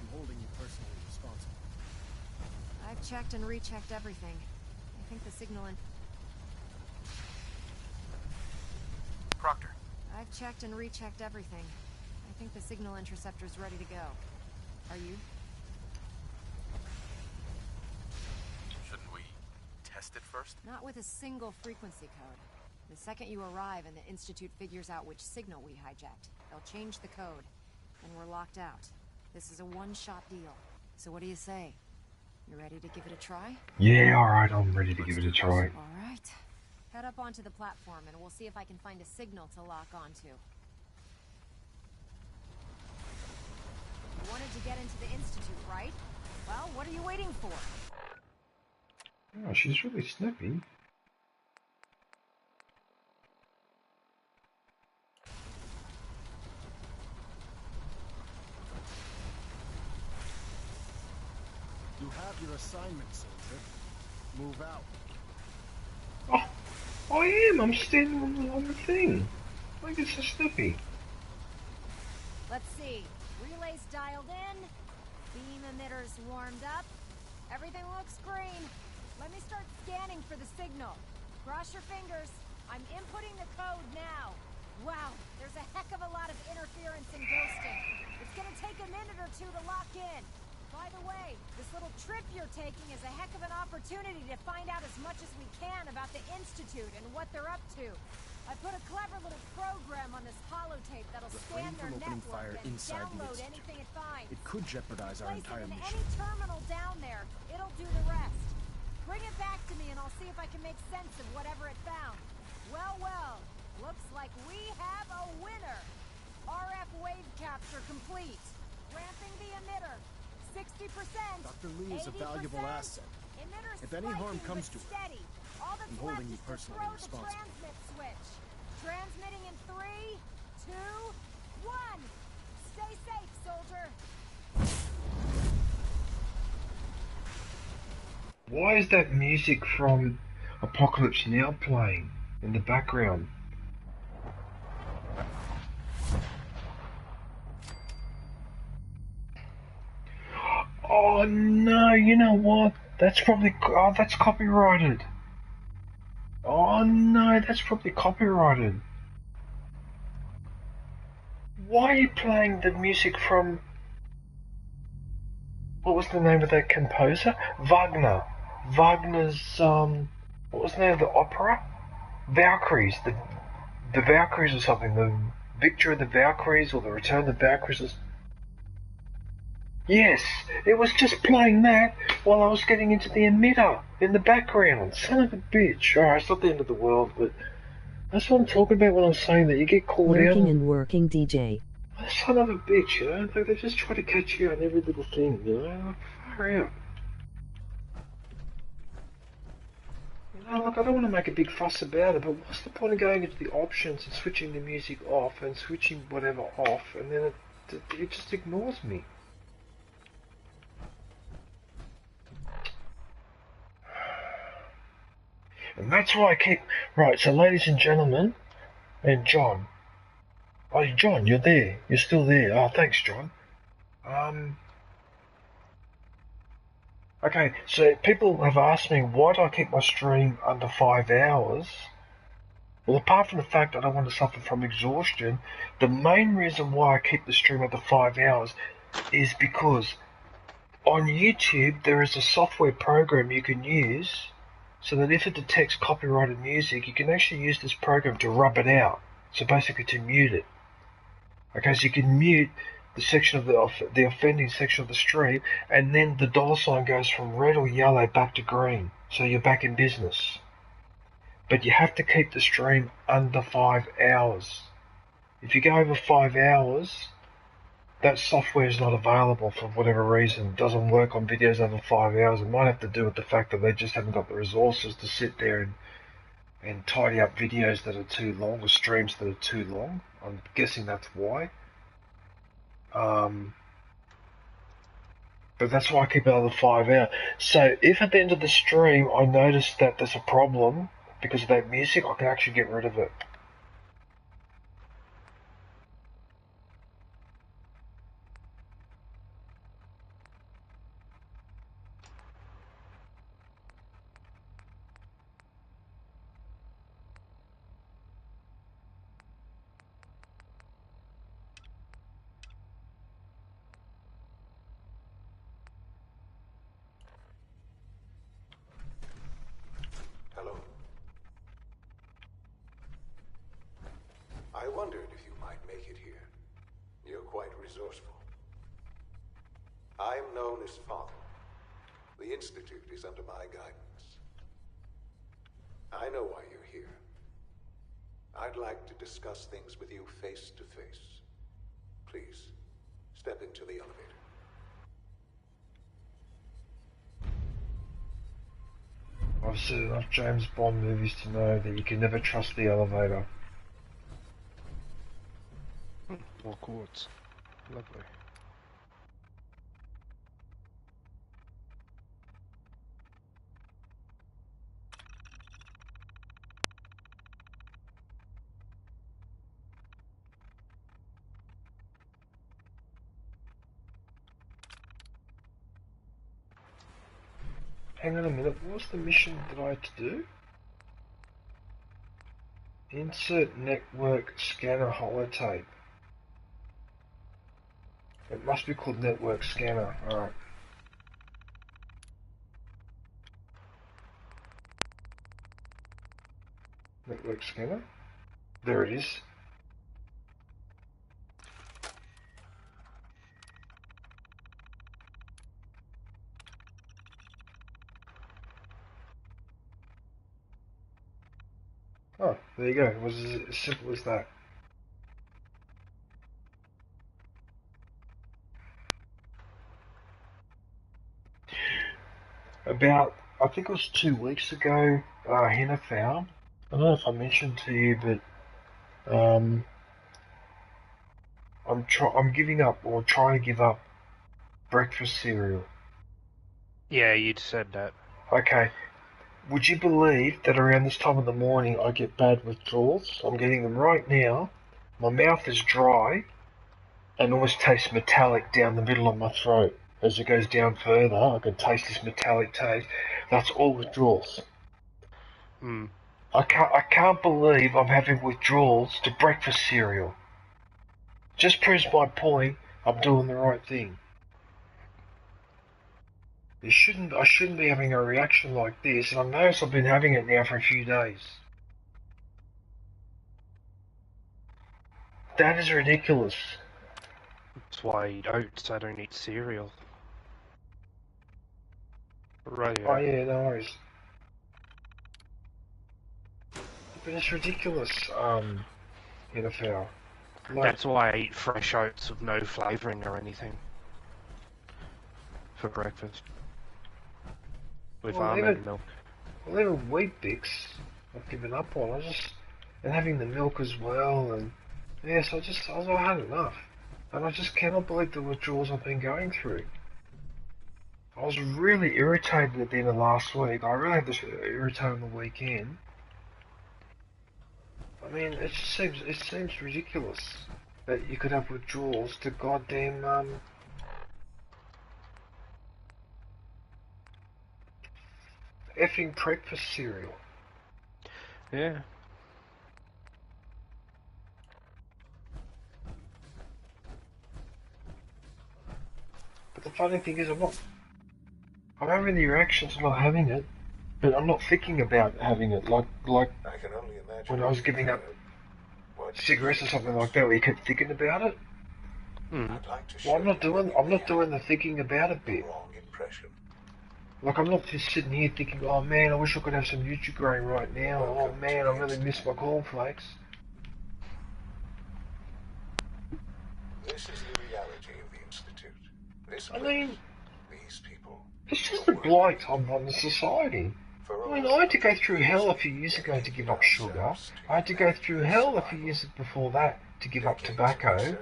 I'm holding you personally responsible. I've checked and rechecked everything. I think the signal in... Proctor? I've checked and rechecked everything. I think the signal interceptor's ready to go. Are you? Shouldn't we test it first? Not with a single frequency code. The second you arrive and the Institute figures out which signal we hijacked, they'll change the code, and we're locked out. This is a one-shot deal. So what do you say? You ready to give it a try? Yeah, alright, I'm ready to give it a try. Alright. Head up onto the platform and we'll see if I can find a signal to lock onto. You wanted to get into the Institute, right? Well, what are you waiting for? Oh, she's really snippy. You have your assignment, soldier. Move out. Oh, I am. I'm standing on the thing. Why is it so snippy? Let's see. Relays dialed in. Beam emitters warmed up. Everything looks green. Let me start scanning for the signal. Cross your fingers. I'm inputting the code now. Wow, there's a heck of a lot of interference and ghosting. It's gonna take a minute or two to lock in. By the way, this little trip you're taking is a heck of an opportunity to find out as much as we can about the Institute and what they're up to. I put a clever little program on this holotape that'll scan their network and download anything it finds. It could jeopardize our entire mission. Any terminal down there, it'll do the rest. Bring it back to me and I'll see if I can make sense of whatever it found. Well, well, looks like we have a winner. RF wave capture complete. Ramping the emitter. 60%. Dr. Lee is a valuable asset. If any harm comes to her, I'm holding you personally responsible. Transmit switch. Transmitting in 3, 2, 1. Stay safe, soldier. Why is that music from Apocalypse Now playing in the background? Oh no, you know what? That's probably, oh, that's copyrighted. Oh no, that's probably copyrighted. Why are you playing the music from, what was the name of that composer? Wagner. Wagner's, what was the name of the opera? Valkyries, the Valkyries or something, the Victory of the Valkyries or the Return of the Valkyries. Yes, it was just playing that while I was getting into the emitter in the background. Son of a bitch. Alright, it's not the end of the world, but that's what I'm talking about when I'm saying that you get caught out. Lurking and working, DJ. Son of a bitch, you know? They just try to catch you on every little thing, you know? Far out. You know, look, I don't want to make a big fuss about it, but what's the point of going into the options and switching the music off and switching whatever off, and then it just ignores me? And that's why I keep... Right, so ladies and gentlemen, and John. Oh, John, you're there. You're still there. Oh, thanks, John. Okay, so people have asked me, why do I keep my stream under 5 hours? Well, apart from the fact that I don't want to suffer from exhaustion, the main reason why I keep the stream under 5 hours is because on YouTube there is a software program you can use so that if it detects copyrighted music, you can actually use this program to rub it out. So basically to mute it. Okay, so you can mute the section of the offending section of the stream, and then the $ goes from red or yellow back to green. So you're back in business. But you have to keep the stream under 5 hours. If you go over 5 hours, that software is not available for whatever reason. It doesn't work on videos over 5 hours. It might have to do with the fact that they just haven't got the resources to sit there and tidy up videos that are too long, or streams that are too long. I'm guessing that's why. But that's why I keep it under 5 hours. So if at the end of the stream I notice that there's a problem because of that music, I can actually get rid of it. resourceful. I am known as Father. The Institute is under my guidance. I know why you're here. I'd like to discuss things with you face to face. Please, step into the elevator. I've seen enough James Bond movies to know that you can never trust the elevator. More quartz. Lovely. Hang on a minute, what was the mission that I had to do? Insert network scanner holotape. It must be called network scanner, alright. Network scanner? There it is. Oh, there you go. It was as simple as that. About, I think it was 2 weeks ago, Hannah found, I don't know if I mentioned to you, but I'm giving up, or trying to give up, breakfast cereal. Yeah, you'd said that. Okay. Would you believe that around this time of the morning I get bad withdrawals? I'm getting them right now. My mouth is dry and almost tastes metallic down the middle of my throat. As it goes down further, I can taste this metallic taste. That's all withdrawals. I can't believe I'm having withdrawals to breakfast cereal. Just proves my point. I'm doing the right thing. I shouldn't be having a reaction like this, and I notice I've been having it now for a few days. That is ridiculous. That's why I eat oats, I don't eat cereal. Right. Oh yeah, no worries. But it's ridiculous, NFL. Like, that's why I eat fresh oats with no flavouring or anything. For breakfast. With almond milk. Well, even Wheat Bix, I've given up on. And having the milk as well, and yes, I had enough. And I just cannot believe the withdrawals I've been going through. I was really irritated at the end of last week. I really had this irritated on the weekend. I mean, it seems ridiculous that you could have withdrawals to goddamn, effing breakfast cereal. Yeah. But the funny thing is, I'm having the reaction to not having it, but I'm not thinking about having it. Like I can only imagine when I was giving up cigarettes or something like that, where you kept thinking about it. Well, I'm not doing the thinking about it bit. Like, I'm not just sitting here thinking, oh man, I wish I could have some Nutri-Grain right now. Oh man, I really miss my cornflakes. This is the reality of the Institute. This I mean, these people. It's just a blight on the society. I mean, I had to go through hell a few years ago to give up sugar. I had to go through hell a few years before that to give up tobacco.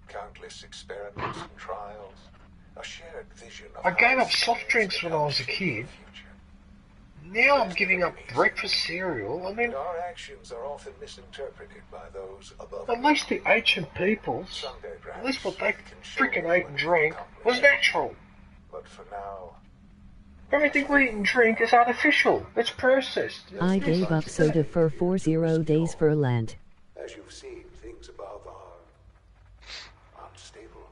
Countless experiments and trials. A shared vision of I gave up soft drinks when I was a kid. Now I'm giving up breakfast cereal. I mean, our actions are often misinterpreted by those above. at least the ancient peoples, at least what they freaking ate and drank was natural. But for now, everything we eat and drink is artificial. It's processed. I gave up soda for 40 days for Lent. As you've seen, things above are unstable.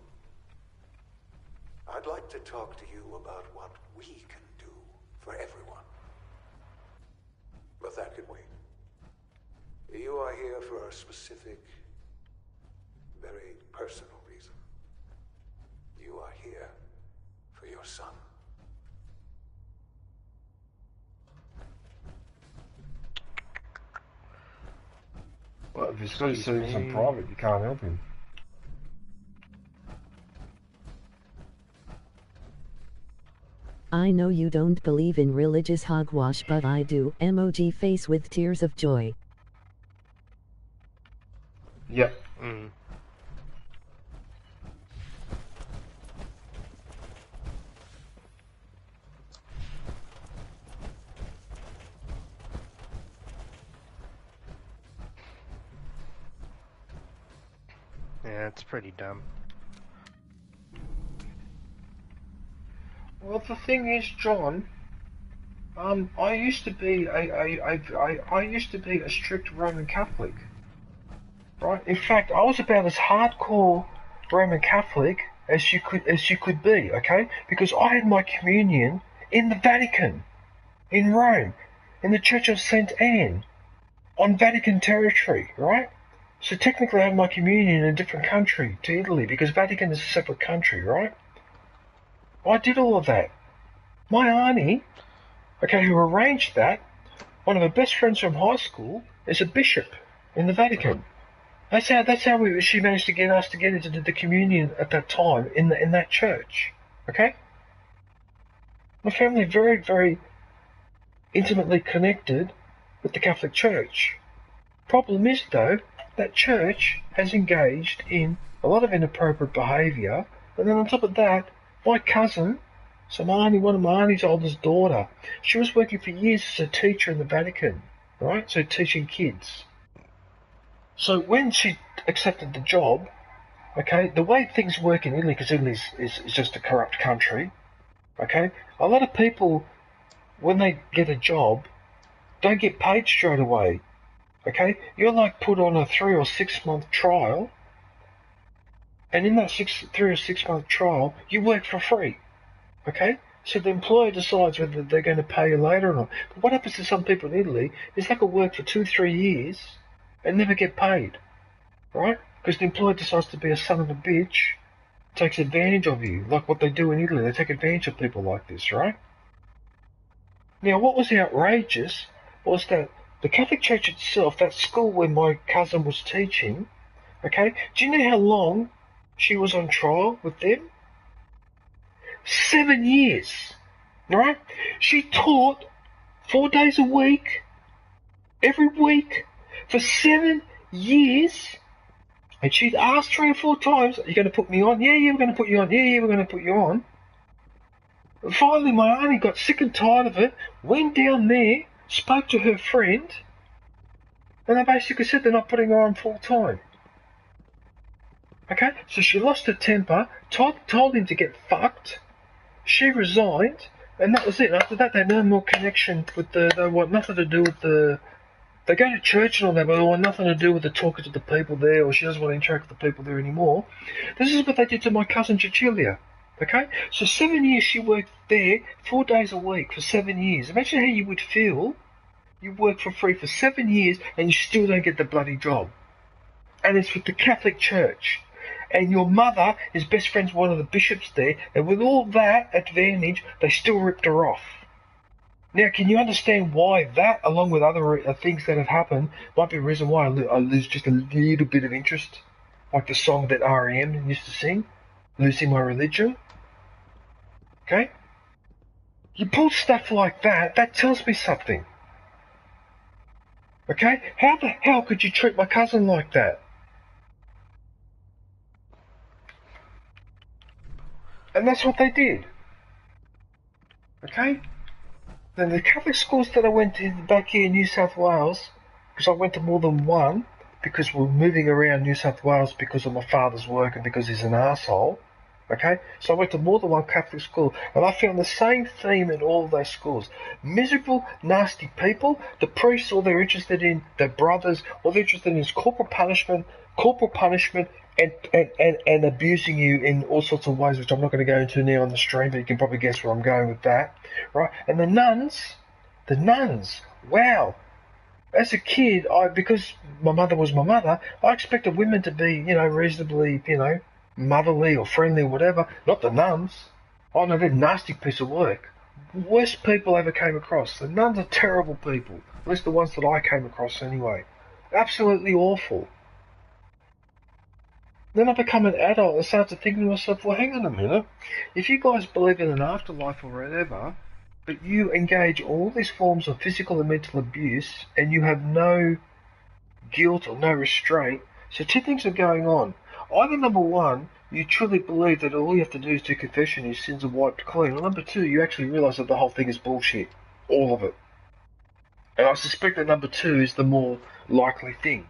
I'd like to talk to you about what we can do for everyone. But that can wait. You are here for a specific, very personal reason. son. Well, if he's got his students in private, you can't help him. I know you don't believe in religious hogwash, but I do. Emoji face with tears of joy. Yep. Yeah, it's pretty dumb. Well, the thing is, John, I used to be I used to be a strict Roman Catholic, right? In fact, I was about as hardcore Roman Catholic as you could be, okay? Because I had my communion in the Vatican, in Rome, in the Church of St. Anne, on Vatican territory, right? So technically I had my communion in a different country to Italy, because Vatican is a separate country, right? I did all of that. My auntie, okay, who arranged that, one of her best friends from high school, is a bishop in the Vatican. That's how she managed to get us to get into the communion at that time in that church. Okay? My family very, very intimately connected with the Catholic Church. Problem is, though, that church has engaged in a lot of inappropriate behaviour, and then on top of that, my cousin, one of my auntie's oldest daughter, she was working for years as a teacher in the Vatican, right? So teaching kids. So when she accepted the job, okay, the way things work in Italy, because Italy is just a corrupt country, okay, a lot of people, when they get a job, don't get paid straight away, okay? You're like put on a 3 or 6 month trial, and in that 3 or 6 month trial, you work for free, okay? So the employer decides whether they're going to pay you later or not. But what happens to some people in Italy is they could work for 2-3 years and never get paid, right? Because the employer decides to be a son of a bitch, takes advantage of you, like what they do in Italy. They take advantage of people like this, right? Now, what was outrageous was that the Catholic Church itself, that school where my cousin was teaching, okay, do you know how long she was on trial with them? 7 years, right? She taught 4 days a week, every week, for 7 years, and she'd asked 3 or 4 times, are you going to put me on? Yeah, we're going to put you on. Yeah, we're going to put you on. And finally, my auntie got sick and tired of it, went down there, spoke to her friend, and they basically said they're not putting her on full time. Okay, so she lost her temper, told him to get fucked, she resigned, and that was it. After that, they had no more connection with they want nothing to do with they go to church and all that, but they want nothing to do with the talking to the people there, or she doesn't want to interact with the people there anymore. This is what they did to my cousin Cecilia. Okay? So 7 years she worked there, 4 days a week for 7 years. Imagine how you would feel. You work for free for 7 years and you still don't get the bloody job. And it's with the Catholic Church. And your mother is best friends with one of the bishops there, and with all that advantage, they still ripped her off. Now, can you understand why that, along with other things that have happened, might be a reason why I lose just a little bit of interest? Like the song that R.E.M. used to sing, Losing My Religion. Okay? You pull stuff like that, that tells me something. Okay? How the hell could you treat my cousin like that? And that's what they did. Okay? Then the Catholic schools that I went to back here in New South Wales, because I went to more than one, because we're moving around New South Wales because of my father's work and because he's an arsehole. Okay? So I went to more than one Catholic school, and I found the same theme in all of those schools. Miserable, nasty people. The priests, all they're interested in, their brothers, all they're interested in is corporal punishment, and abusing you in all sorts of ways, which I'm not going to go into now on the stream, but you can probably guess where I'm going with that, right? And the nuns, wow. As a kid, because my mother was my mother, I expected women to be, reasonably, motherly or friendly or whatever. Not the nuns. Oh no, they're a nasty piece of work. Worst people I ever came across. The nuns are terrible people. At least the ones that I came across anyway. Absolutely awful. Then I become an adult and start to think to myself, well, hang on a minute. If you guys believe in an afterlife or whatever, but you engage all these forms of physical and mental abuse, and you have no guilt or no restraint, so two things are going on. Either number one, you truly believe that all you have to do is do confession, your sins are wiped clean. Or number two, you actually realise that the whole thing is bullshit. All of it. And I suspect that number two is the more likely thing.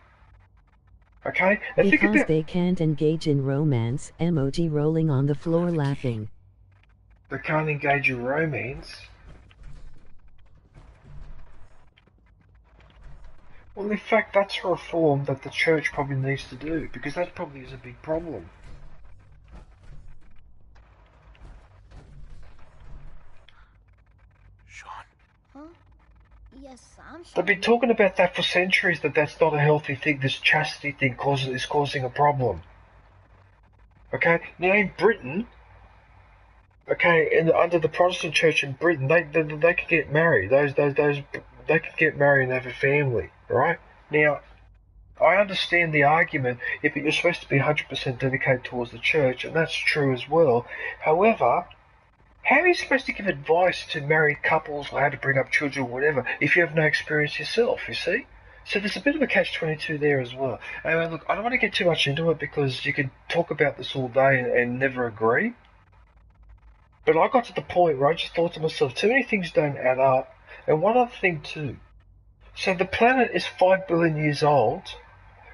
Okay? And because they can't engage in romance, emoji rolling on the floor laughing. They can't engage in romance? Well, in fact, that's a reform that the church probably needs to do, because that probably is a big problem. Yes, I'm They've been talking about that for centuries, that that's not a healthy thing, this chastity thing is causing a problem. Okay, now in Britain, okay, under the Protestant church in Britain, they can get married. They can get married and have a family, right? Now, I understand the argument if you're supposed to be 100% dedicated towards the church, and that's true as well. However, how are you supposed to give advice to married couples or how to bring up children or whatever if you have no experience yourself, you see? So there's a bit of a catch-22 there as well. Anyway, look, I don't want to get too much into it because you could talk about this all day and never agree. But I got to the point where I just thought to myself, too many things don't add up. And one other thing too. So the planet is 5 billion years old,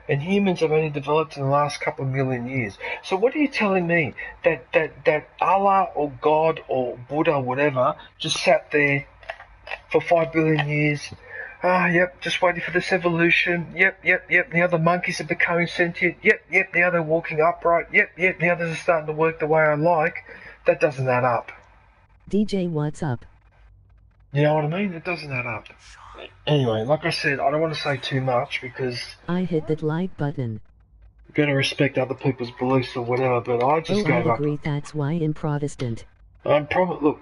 and humans have only developed in the last couple of million years. So what are you telling me? That Allah or God or Buddha or whatever just sat there for 5 billion years? Yep, just waiting for this evolution. Yep. Now the monkeys are becoming sentient. Yep, now they're walking upright. Yep, now they're starting to work the way I like. That doesn't add up. DJ, what's up? You know what I mean? It doesn't add up. Anyway, like I said, I don't want to say too much because I hit that like button. You gotta respect other people's beliefs or whatever, but I just gave I agree, that's why I'm Protestant. Look,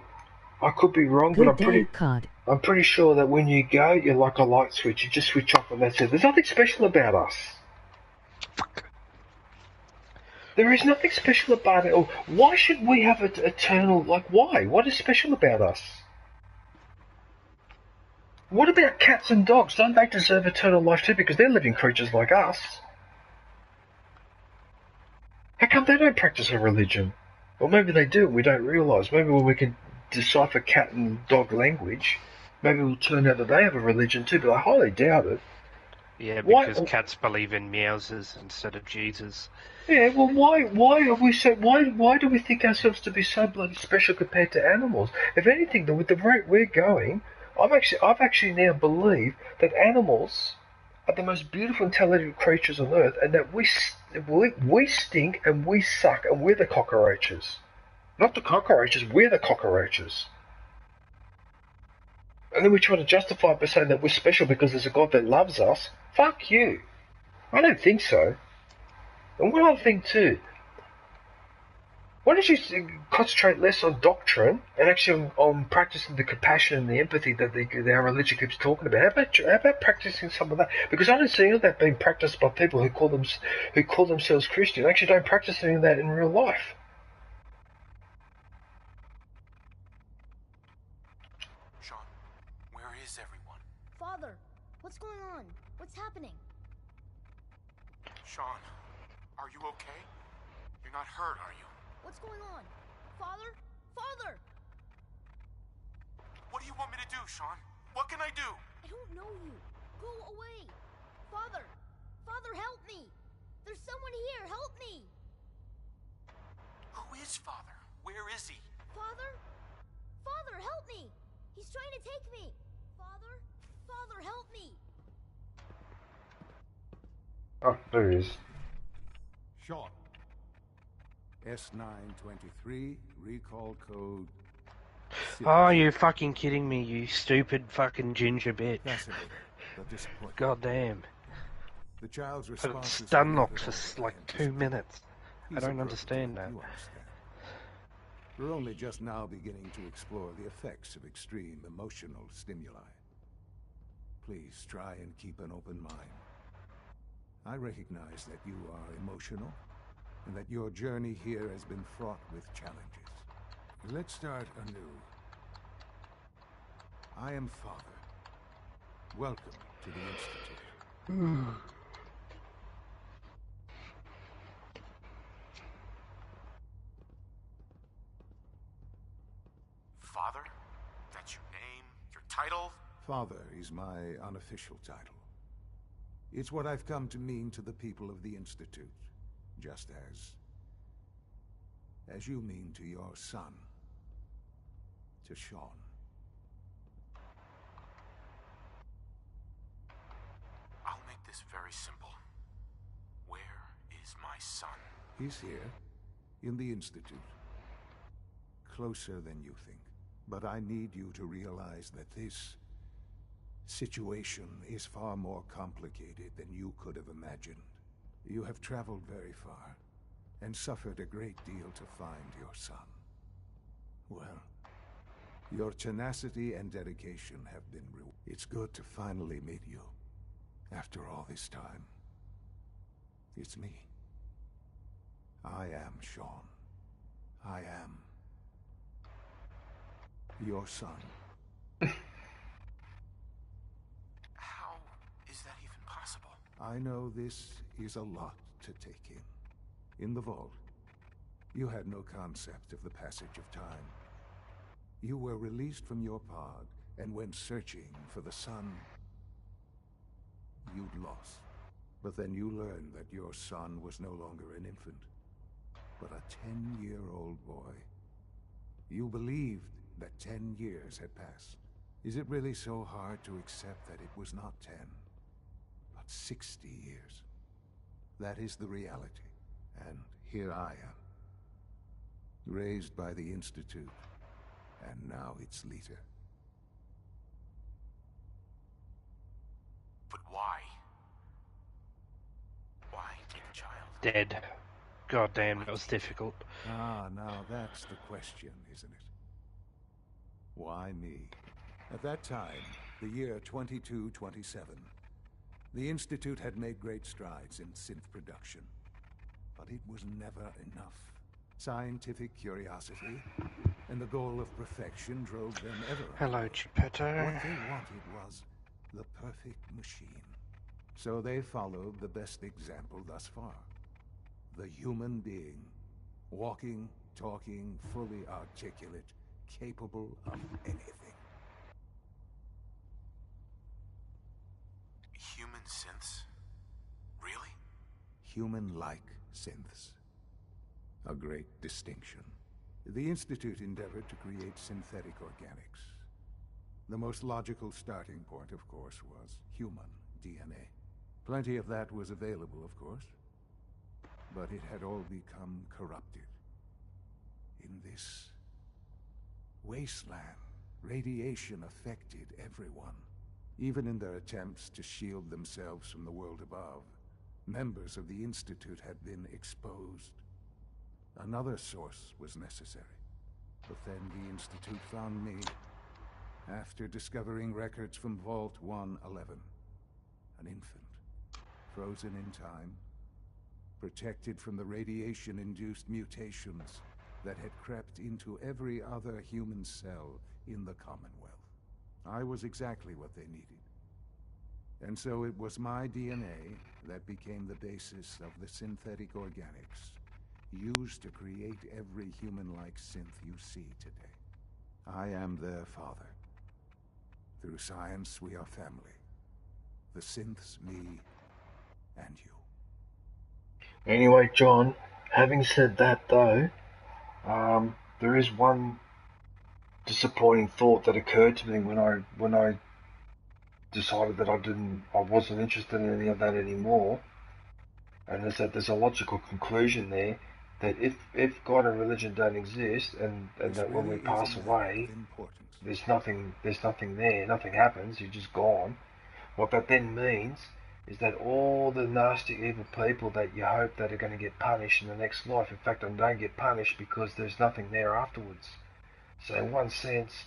I could be wrong, Good but I'm pretty sure that when you go, you're like a light switch. You just switch off and that's it. There's nothing special about us. There is nothing special about it. Why should we have an eternal, why? What is special about us? What about cats and dogs? Don't they deserve eternal life too? Because they're living creatures like us. How come they don't practice a religion? Or maybe they do and we don't realise. Maybe when we can decipher cat and dog language, maybe it will turn out that they have a religion too, but I highly doubt it. Yeah, because cats believe in meowses instead of Jesus. Yeah, well, why are we so? Why do we think ourselves to be so bloody special compared to animals? If anything, with the rate we're going, I've actually now believed that animals are the most beautiful, intelligent creatures on earth, and that we stink and we suck and we're the cockroaches. Not the cockroaches, we're the cockroaches. And then we try to justify it by saying that we're special because there's a God that loves us. Fuck you. I don't think so. And one other thing too. Why don't you concentrate less on doctrine and actually on practicing the compassion and the empathy that our religion keeps talking about? How about practicing some of that? Because I don't see any of that being practiced by people who call themselves Christian. Actually, don't practice any of that in real life. Sean, where is everyone? Father, what's going on? What's happening? Sean, are you okay? You're not hurt, are you? What's going on? Father? Father! What do you want me to do, Sean? What can I do? I don't know you. Go away. Father! Father, help me! There's someone here. Help me! Who is Father? Where is he? Father? Father, help me! He's trying to take me! Father? Father, help me! Oh, there he is. Sean. S923, recall code... Oh, you're fucking kidding me, you stupid fucking ginger bitch. God damn. The child's I got response stun locked for like 2 minutes. I don't understand that. We're only just now beginning to explore the effects of extreme emotional stimuli. Please try and keep an open mind. I recognize that you are emotional, and that your journey here has been fraught with challenges. Let's start anew. I am Father. Welcome to the Institute. Father? That's your name? Your title? Father is my unofficial title. It's what I've come to mean to the people of the Institute, just as you mean to your son, to Sean. I'll make this very simple. Where is my son? He's here, in the Institute. Closer than you think. But I need you to realize that this situation is far more complicated than you could have imagined. You have traveled very far, and suffered a great deal to find your son. Well, your tenacity and dedication have been rewarded. It's good to finally meet you, after all this time. It's me. I am Sean. I am your son. How is that even possible? I know this is a lot to take in. In the vault, you had no concept of the passage of time. You were released from your pod and went searching for the son you'd lost. But then you learned that your son was no longer an infant, but a 10-year-old boy. You believed that 10 years had passed. Is it really so hard to accept that it was not 10, but 60 years? That is the reality. And here I am, raised by the Institute, and now its leader. But why? Why take a child? Dead. God damn, that was difficult. Ah, now that's the question, isn't it? Why me? At that time, the year 2227, the Institute had made great strides in synth production. But it was never enough. Scientific curiosity and the goal of perfection drove them ever. Hello, Geppetto. What they wanted was the perfect machine. So they followed the best example thus far. The human being. Walking, talking, fully articulate, capable of anything. Human synths? Really? Human-like synths. A great distinction. The Institute endeavored to create synthetic organics. The most logical starting point, of course, was human DNA. Plenty of that was available, of course. But it had all become corrupted. In this wasteland, radiation affected everyone. Even in their attempts to shield themselves from the world above, members of the Institute had been exposed. Another source was necessary. But then the Institute found me, after discovering records from Vault 111. An infant, frozen in time, protected from the radiation-induced mutations that had crept into every other human cell in the Commonwealth. I was exactly what they needed. And so it was my DNA that became the basis of the synthetic organics used to create every human-like synth you see today. I am their father. Through science, we are family. The synths, me, and you. Anyway, John, having said that though, there is one disappointing thought that occurred to me when I decided that I wasn't interested in any of that anymore, and is that there's a logical conclusion there that if God and religion don't exist, and that when we pass away, there's nothing there, nothing happens, you're just gone. What that then means is that all the nasty evil people that you hope that are going to get punished in the next life, in fact, they don't get punished because there's nothing there afterwards. So in one sense,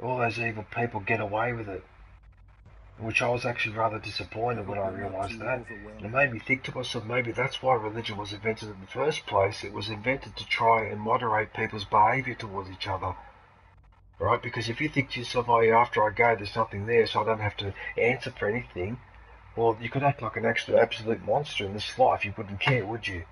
all those evil people get away with it, which I was actually rather disappointed when I realised that. And it made me think to myself, maybe that's why religion was invented in the first place. It was invented to try and moderate people's behaviour towards each other. Right? Because if you think to yourself, oh yeah, after I go there's nothing there so I don't have to answer for anything, well, you could act like an absolute monster in this life. You wouldn't care, would you?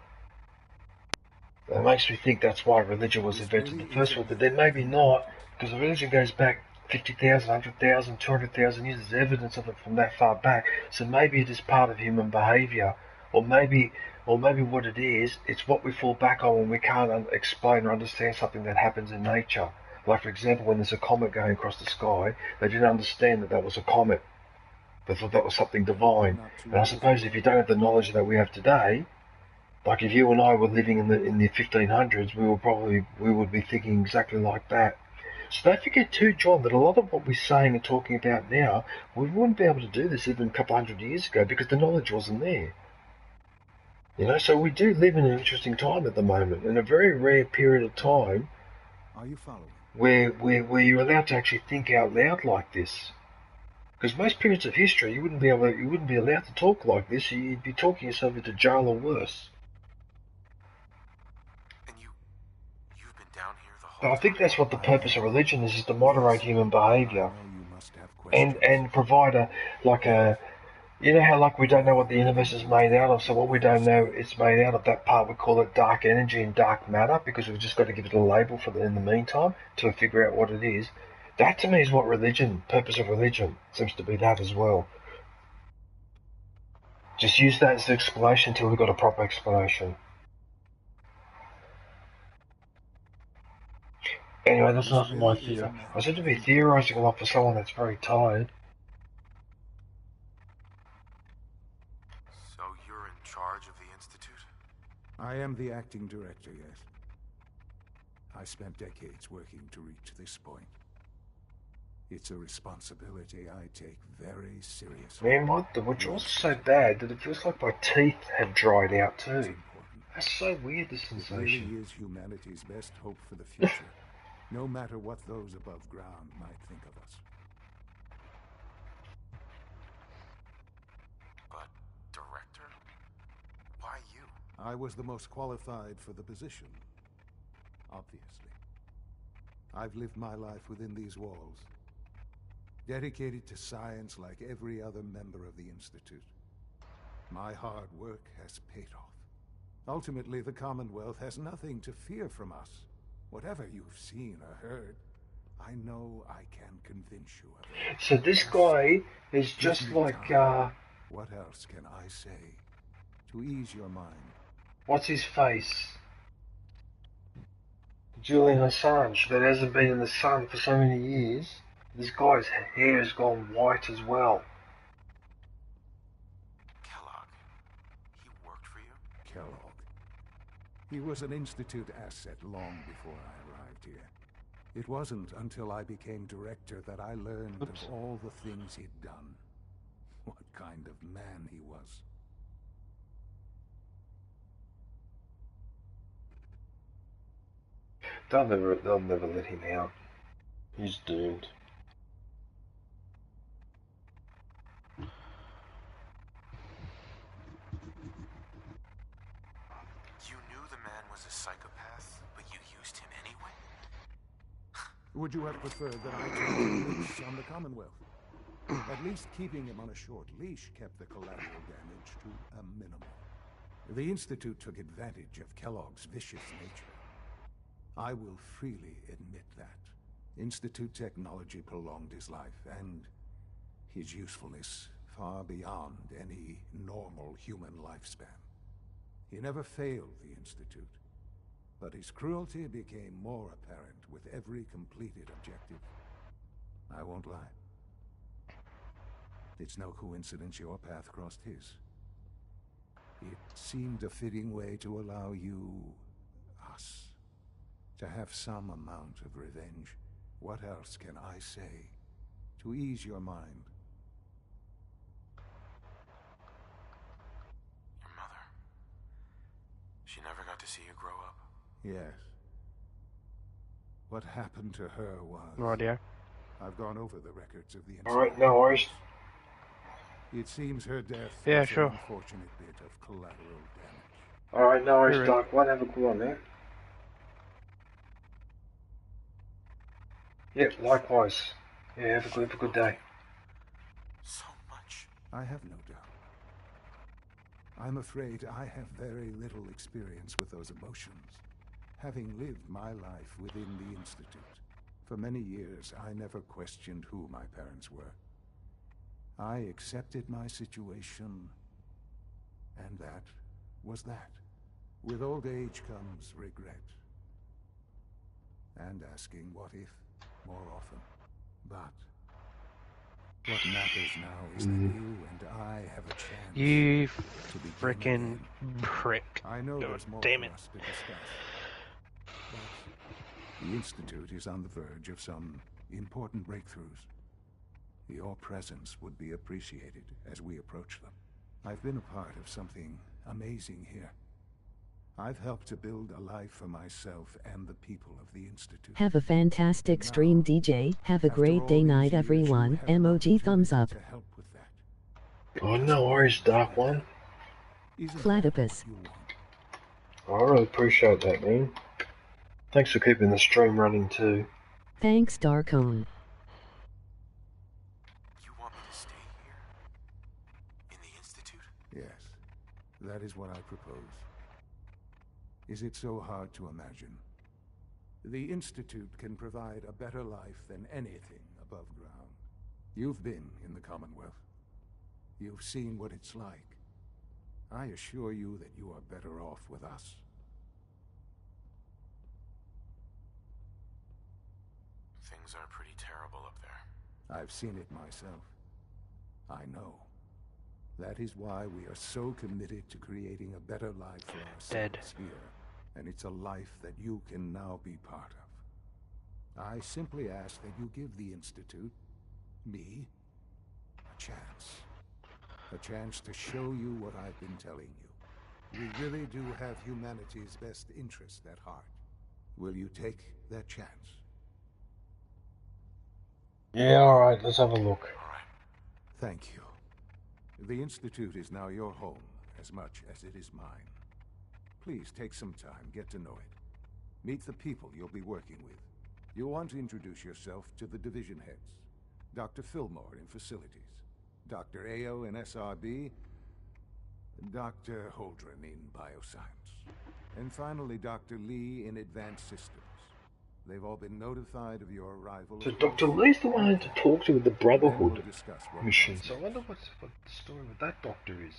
It makes me think that's why religion was invented in the first place, but then maybe not, because religion goes back 50,000, 100,000, 200,000 years. There's evidence of it from that far back. So maybe it is part of human behaviour, or maybe what it is, it's what we fall back on when we can't explain or understand something that happens in nature. Like, for example, when there's a comet going across the sky, they didn't understand that that was a comet. They thought that was something divine. And I suppose if you don't have the knowledge that we have today, like if you and I were living in the 1500s, we would be thinking exactly like that. So don't forget too, John, that a lot of what we're saying and talking about now, we wouldn't be able to do this even a couple hundred years ago because the knowledge wasn't there. You know, so we do live in an interesting time at the moment, in a very rare period of time. Are you following? Where you're allowed to actually think out loud like this. Because most periods of history, you wouldn't be allowed to talk like this. You'd be talking yourself into jail or worse. And you've been down here the whole But I think that's what the purpose of religion is to moderate human behaviour and provide you know how like we don't know what the universe is made out of, so what we don't know it's made out of, that part we call it dark energy and dark matter, because we've just got to give it a label for in the meantime till we figure out what it is. That to me is what purpose of religion seems to be, that as well. Just use that as the explanation until we've got a proper explanation. Anyway, that's enough of my theory. I seem to be theorising a lot for someone that's very tired. So you're in charge of the Institute? I am the acting director, yes. I spent decades working to reach this point. It's a responsibility I take very seriously. Man, the withdrawal's so bad that it feels like my teeth have dried out too. That's so weird, the sensation. It really is humanity's best hope for the future, no matter what those above ground might think of us. But, Director? Why you? I was the most qualified for the position, obviously. I've lived my life within these walls, dedicated to science like every other member of the Institute. My hard work has paid off. Ultimately, the Commonwealth has nothing to fear from us. Whatever you've seen or heard, I know I can convince you of it. So this guy is just like, What else can I say to ease your mind? What's his face? Julian Assange, that hasn't been in the sun for so many years. This guy's hair has gone white as well. Kellogg. He worked for you? Kellogg. He was an Institute asset long before I arrived here. It wasn't until I became director that I learned of all the things he'd done. What kind of man he was. They'll never let him out. He's doomed. You knew the man was a psychopath, but you used him anyway? Would you have preferred that I took a leash on the Commonwealth? At least keeping him on a short leash kept the collateral damage to a minimum. The Institute took advantage of Kellogg's vicious nature. I will freely admit that. Institute technology prolonged his life, and his usefulness far beyond any normal human lifespan. He never failed the Institute, but his cruelty became more apparent with every completed objective. I won't lie. It's no coincidence your path crossed his. It seemed a fitting way to allow you, us, to have some amount of revenge. What else can I say to ease your mind? Yes. What happened to her was... Radio. I've gone over the records of the incident. Alright, no worries. It seems her death was an unfortunate bit of collateral damage. Alright, no worries, Dark One. Have a good one, man. Yeah, likewise. Yeah, have a good day. So much. I have no doubt. I'm afraid I have very little experience with those emotions, having lived my life within the Institute. For many years, I never questioned who my parents were. I accepted my situation, and that was that. With old age comes regret. And asking what if more often. But what matters now is that you and I have a chance. You frickin' prick. I know God there's more damn for it. us to discuss. But the Institute is on the verge of some important breakthroughs. Your presence would be appreciated as we approach them. I've been a part of something amazing here. I've helped to build a life for myself and the people of the Institute. Have a fantastic stream, DJ. Have a great day, night, everyone. Emoji thumbs up. Oh, no worries, Dark One. Platypus. I really appreciate that, man. Thanks for keeping the stream running too. Thanks, Darkone. You want me to stay here? In the Institute? Yes, that is what I propose. Is it so hard to imagine? The Institute can provide a better life than anything above ground. You've been in the Commonwealth. You've seen what it's like. I assure you that you are better off with us. Things are pretty terrible up there. I've seen it myself. I know. That is why we are so committed to creating a better life for ourselves here. And it's a life that you can now be part of. I simply ask that you give the Institute, me, a chance. A chance to show you what I've been telling you. We really do have humanity's best interest at heart. Will you take that chance? Yeah, alright, let's have a look. Thank you. The Institute is now your home as much as it is mine. Please take some time, get to know it. Meet the people you'll be working with. You'll want to introduce yourself to the division heads. Dr. Fillmore in Facilities, Dr. Ao in SRB, Dr. Holdren in Bioscience, and finally Dr. Lee in Advanced Systems. They've all been notified of your arrival. So Dr. Lee's the one I had to talk to with the Brotherhood mission. So I wonder what the story with that doctor is.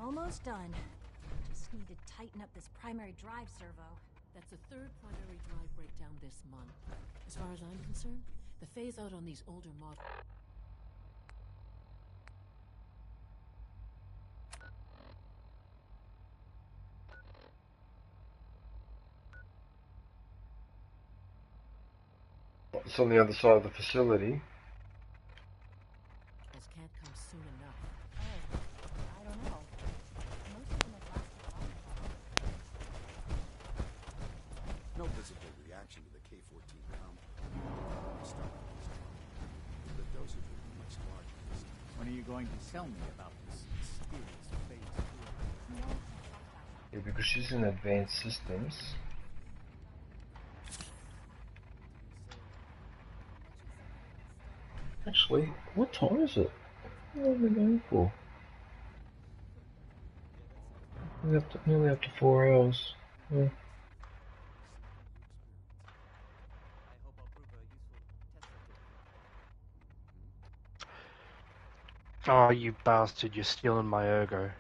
Almost done. Just need to tighten up this primary drive servo. That's the third primary drive breakdown this month. As far as I'm concerned, the phase out on these older models. It's on the other side of the facility. Those can't come soon enough. I don't know. Most of them have lasted long enough. No visible reaction to the K-14 compound. The dosage will be much larger this time. When are you going to tell me about this mysterious phase 2? Yeah, because she's in Advanced Systems. Actually, what time is it? What am I going for? Nearly up to 4 hours. Yeah. Oh, you bastard, you're stealing my ergo.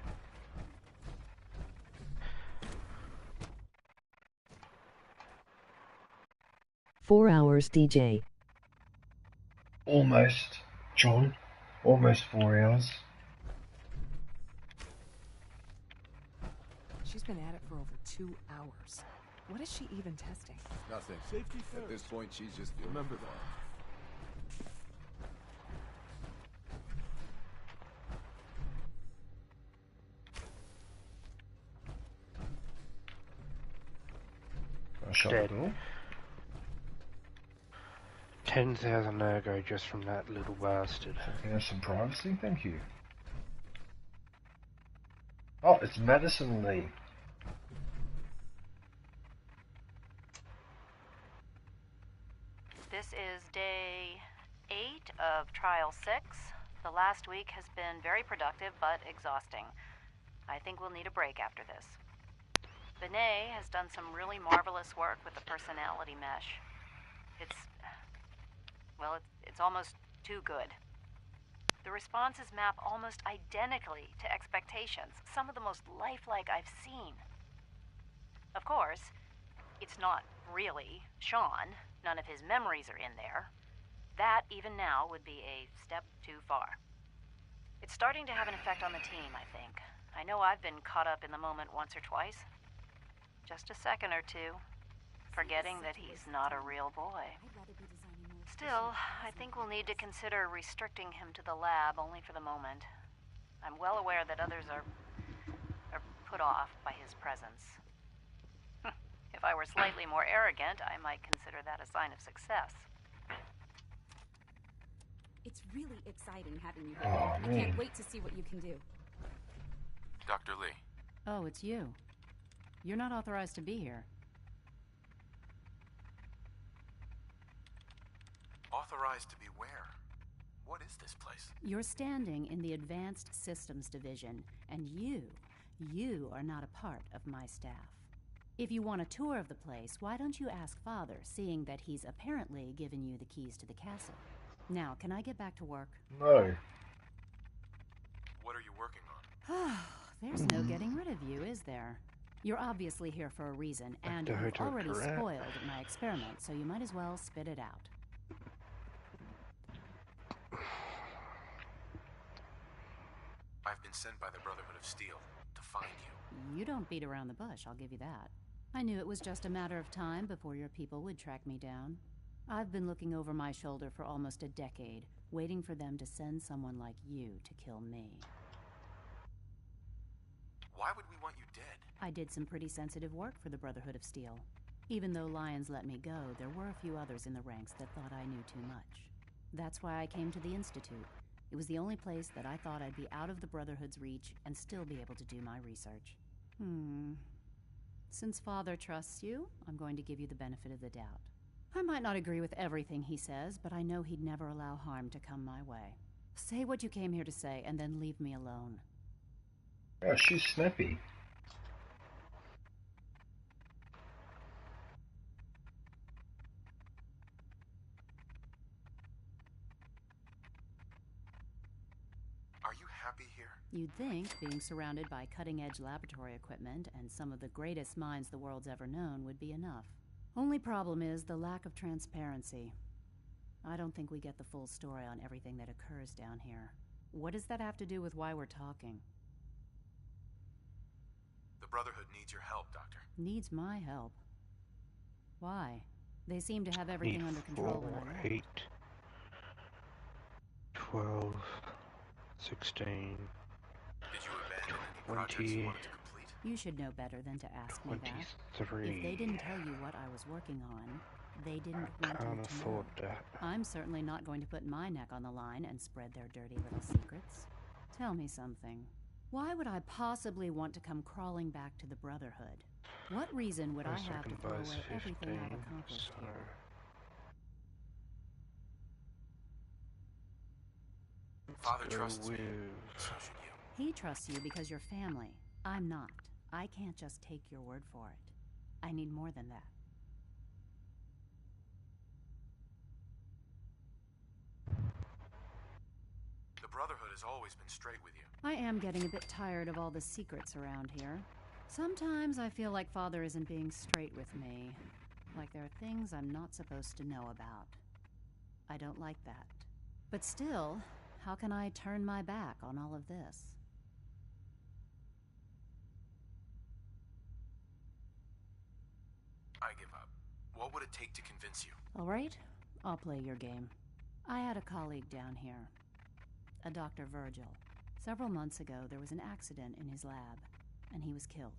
"4 hours, DJ." Almost, John. Almost 4 hours. She's been at it for over 2 hours. What is she even testing? Nothing. Safety first. At this point, she's just doing Remember it. I shut Dead. the door. 10,000 ergo just from that little bastard. Can I have some privacy? Thank you. Oh, it's Madison Lee. This is day 8 of Trial 6. The last week has been very productive but exhausting. I think we'll need a break after this. Benet has done some really marvelous work with the personality mesh. It's almost too good. The responses map almost identically to expectations, some of the most lifelike I've seen. Of course, it's not really Sean. None of his memories are in there. That, even now, would be a step too far. It's starting to have an effect on the team, I think. I know I've been caught up in the moment once or twice. Just a second or two, forgetting that he's not a real boy. Still, I think we'll need to consider restricting him to the lab only for the moment. I'm well aware that others are put off by his presence. If I were slightly more arrogant, I might consider that a sign of success. It's really exciting having you Oh, here. I man. can't wait to see what you can do. Dr. Lee. Oh, it's you. You're not authorized to be here. Authorized to be where? What is this place? You're standing in the Advanced Systems Division, and you are not a part of my staff. If you want a tour of the place, why don't you ask Father, seeing that he's apparently given you the keys to the castle? Now, can I get back to work? No. What are you working on? There's no getting rid of you, is there? You're obviously here for a reason, and you've already spoiled my experiment, so you might as well spit it out. I've been sent by the Brotherhood of Steel to find you. You don't beat around the bush, I'll give you that. I knew it was just a matter of time before your people would track me down. I've been looking over my shoulder for almost a decade, waiting for them to send someone like you to kill me. Why would we want you dead? I did some pretty sensitive work for the Brotherhood of Steel. Even though Lyons let me go, there were a few others in the ranks that thought I knew too much. That's why I came to the Institute. It was the only place that I thought I'd be out of the Brotherhood's reach and still be able to do my research. Since Father trusts you, I'm going to give you the benefit of the doubt. I might not agree with everything he says, but I know he'd never allow harm to come my way. Say what you came here to say, and then leave me alone. Oh, she's snappy. Are you happy here? You'd think being surrounded by cutting-edge laboratory equipment and some of the greatest minds the world's ever known would be enough. Only problem is the lack of transparency. I don't think we get the full story on everything that occurs down here. What does that have to do with why we're talking? The Brotherhood needs your help, Doctor. Needs my help. Why? They seem to have everything under control when I left. 8, 12, 16, Did you abandon any 20, projects you wanted to complete? You should know better than to ask me that. 23. If they didn't tell you what I was working on, they didn't want Can't you to know. afford that. I'm certainly not going to put my neck on the line and spread their dirty little secrets. Tell me something. Why would I possibly want to come crawling back to the Brotherhood? What reason would I have to throw away everything I've accomplished here? Father trusts me. So should you. He trusts you because you're family. I'm not. I can't just take your word for it. I need more than that. The Brotherhood has always been straight with you. I am getting a bit tired of all the secrets around here. Sometimes I feel like Father isn't being straight with me. Like there are things I'm not supposed to know about. I don't like that. But still, how can I turn my back on all of this? I give up. What would it take to convince you? All right, I'll play your game. I had a colleague down here, a Dr. Virgil. Several months ago, there was an accident in his lab, and he was killed.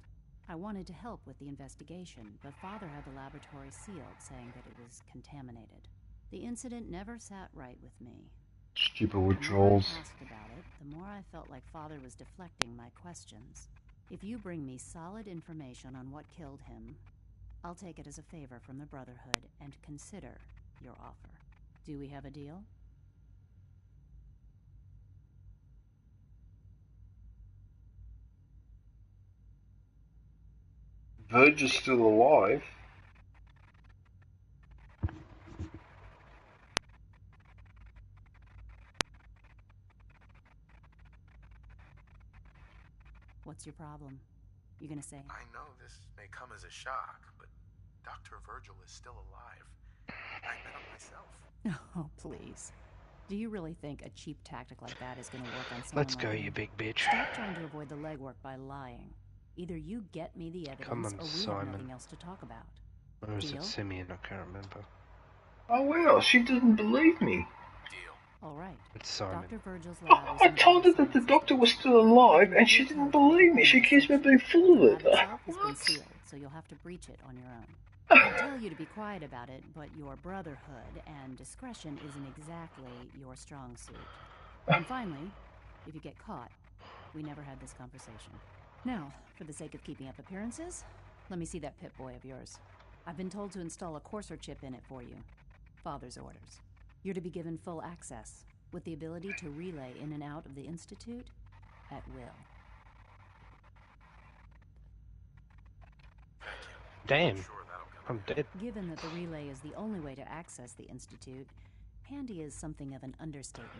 I wanted to help with the investigation, but Father had the laboratory sealed, saying that it was contaminated. The incident never sat right with me. Stupid withdrawals. The more I asked about it, the more I felt like Father was deflecting my questions. If you bring me solid information on what killed him, I'll take it as a favor from the Brotherhood and consider your offer. Do we have a deal? Verge is still alive. What's your problem? You gonna say? I know this may come as a shock, but Dr. Virgil is still alive. I met him myself. Oh, please. Do you really think a cheap tactic like that is gonna work on someone Let's like go, me? you big bitch. Stop trying to avoid the legwork by lying. Either you get me the evidence, Come on, or we Simon. have nothing else to talk about. Or is Deal? it Simeon? I can't remember. Oh well, she didn't believe me. All right. It's Simon. Dr. Virgil's lab is I in the told her that the doctor was still alive, and she didn't believe me. She accused me of being full of it. The lab itself has been sealed, so you'll have to breach it on your own. I tell you to be quiet about it, but your Brotherhood and discretion isn't exactly your strong suit. And finally, if you get caught, we never had this conversation. Now, for the sake of keeping up appearances, let me see that Pip-Boy of yours. I've been told to install a courser chip in it for you. Father's orders. You're to be given full access, with the ability to relay in and out of the Institute at will. Damn, I'm dead. Given that the relay is the only way to access the Institute, handy is something of an understatement.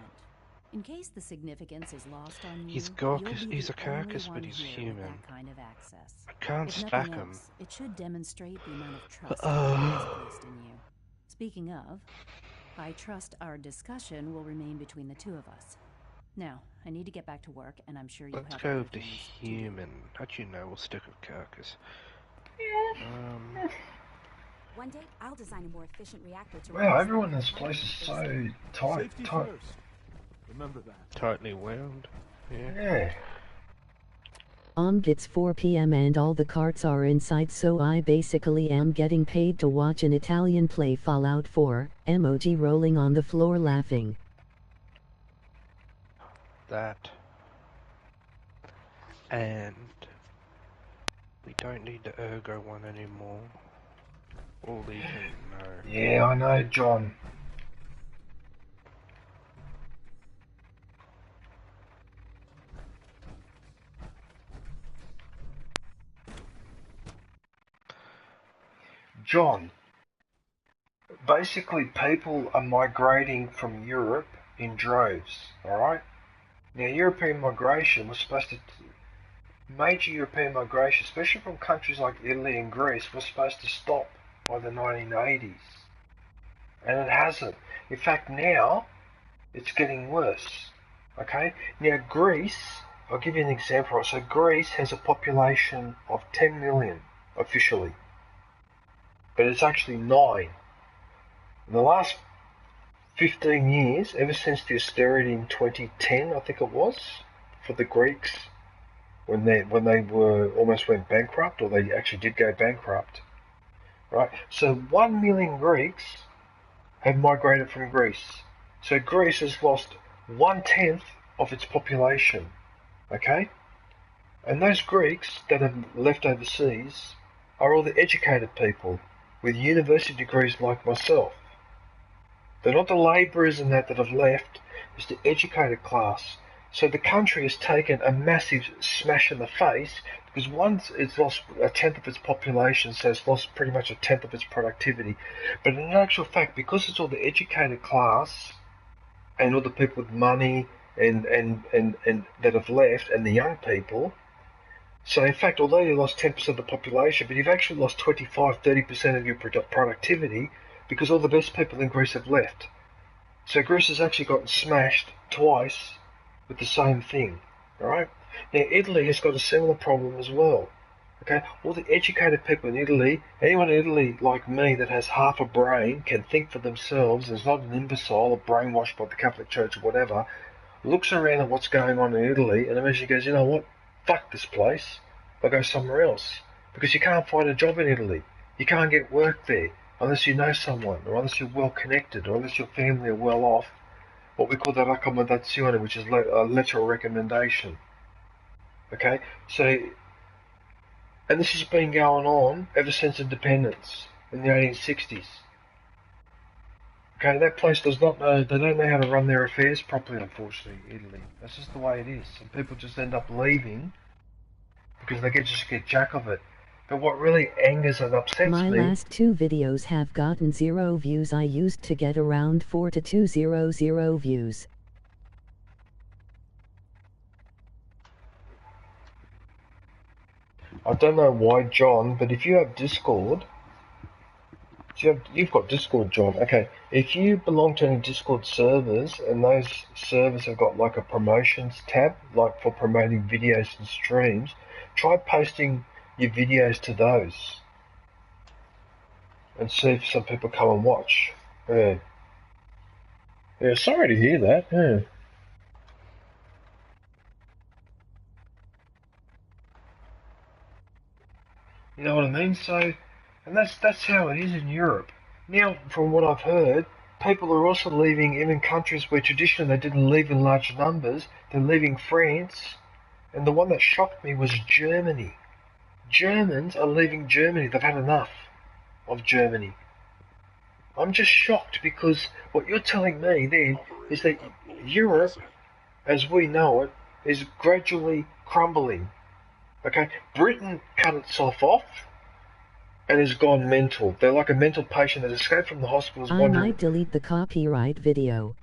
In case the significance is lost on you, He's you'll carcass. be He's the a carcass, only but he's one here with human. that kind of access. I can't If stack nothing him. else, it should demonstrate the amount of trust that is placed in you. Speaking of, I trust our discussion will remain between the two of us. Now, I need to get back to work, and I'm sure you Let's have go other with the things. human. How'd you know we'll stick with carcass? One day, I'll design a more efficient reactor to Wow, everyone in this place is so tight. Remember that. Tightly wound. Yeah. It's 4 p.m. and all the carts are inside, so I basically am getting paid to watch an Italian play Fallout 4, emoji rolling on the floor laughing. That. And we don't need the ergo one anymore. Or leave him, no. Yeah, I know, John. John, basically people are migrating from Europe in droves, alright? Now European migration was supposed to, major European migration, especially from countries like Italy and Greece, was supposed to stop by the 1980s. And it hasn't. In fact now, it's getting worse, okay? Now Greece, I'll give you an example. So Greece has a population of 10 million officially. But it's actually 9. In the last 15 years, ever since the austerity in 2010, I think it was, for the Greeks, when they were almost went bankrupt, or they actually did go bankrupt, right? So 1 million Greeks have migrated from Greece. So Greece has lost 1/10 of its population, okay? And those Greeks that have left overseas are all the educated people with university degrees like myself. They're not the labourers and that have left, it's the educated class. So the country has taken a massive smash in the face because once it's lost a tenth of its population, so it's lost pretty much a tenth of its productivity. But in actual fact, because it's all the educated class and all the people with money and that have left and the young people, so in fact, although you lost 10% of the population, but you've actually lost 25-30% of your productivity because all the best people in Greece have left. So Greece has actually gotten smashed twice with the same thing, alright? Now Italy has got a similar problem as well, okay? All the educated people in Italy, anyone in Italy like me that has half a brain, can think for themselves, is not an imbecile or brainwashed by the Catholic Church or whatever, looks around at what's going on in Italy and eventually goes, you know what, fuck this place, I'll go somewhere else. Because you can't find a job in Italy, you can't get work there, unless you know someone, or unless you're well connected, or unless your family are well off. What we call that raccomandazione, which is a letter of recommendation. Okay, so, and this has been going on ever since independence in the 1860s. Okay, that place does not know, they don't know how to run their affairs properly, unfortunately, Italy. That's just the way it is. And people just end up leaving because they just get jack of it. But what really angers and upsets My me... last 2 videos have gotten 0 views. I used to get around 4 to 200 views. I don't know why, John, but if you have Discord... You've got Discord, John. Okay, if you belong to any Discord servers, and those servers have got like a promotions tab, like for promoting videos and streams, try posting your videos to those. And see if some people come and watch. Yeah, sorry to hear that, yeah. You know what I mean? So, and that's how it is in Europe. Now, from what I've heard, people are also leaving even countries where traditionally they didn't leave in large numbers. They're leaving France, and the one that shocked me was Germany. Germans are leaving Germany. They've had enough of Germany. I'm just shocked because what you're telling me then is that Europe, as we know it, is gradually crumbling. Okay, Britain cut itself off and has gone mental. They're like a mental patient that escaped from the hospital. I might delete the copyright video.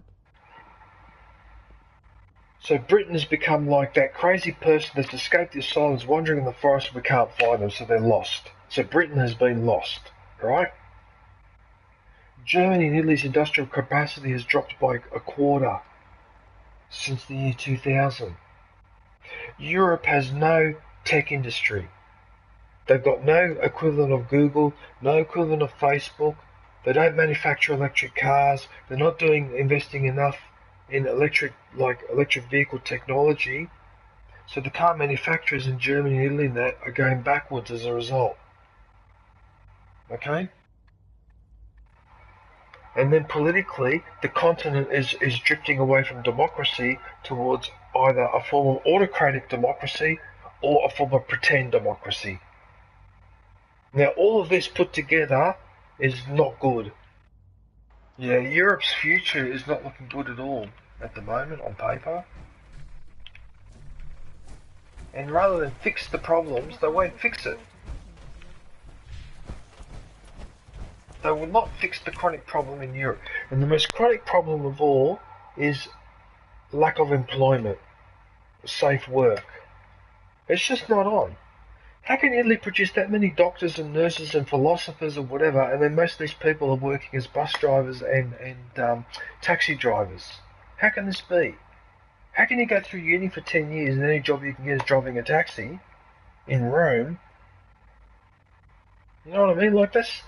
So Britain has become like that crazy person that's escaped the asylums, wandering in the forest, and we can't find them, so they're lost. So Britain has been lost, right? Germany and Italy's industrial capacity has dropped by a quarter since the year 2000. Europe has no tech industry. They've got no equivalent of Google, no equivalent of Facebook. They don't manufacture electric cars. They're not investing enough in electric vehicle technology. So the car manufacturers in Germany and Italy and that are going backwards as a result. Okay? And then politically, the continent is drifting away from democracy towards either a form of autocratic democracy or a form of pretend democracy. Now, all of this put together is not good. Yeah, Europe's future is not looking good at all at the moment on paper. And rather than fix the problems, they won't fix it. They will not fix the chronic problem in Europe. And the most chronic problem of all is lack of employment, safe work. It's just not on. How can Italy produce that many doctors and nurses and philosophers or whatever, and then most of these people are working as bus drivers and taxi drivers? How can this be? How can you go through uni for 10 years and the only job you can get is driving a taxi in Rome? You know what I mean? Like, that's...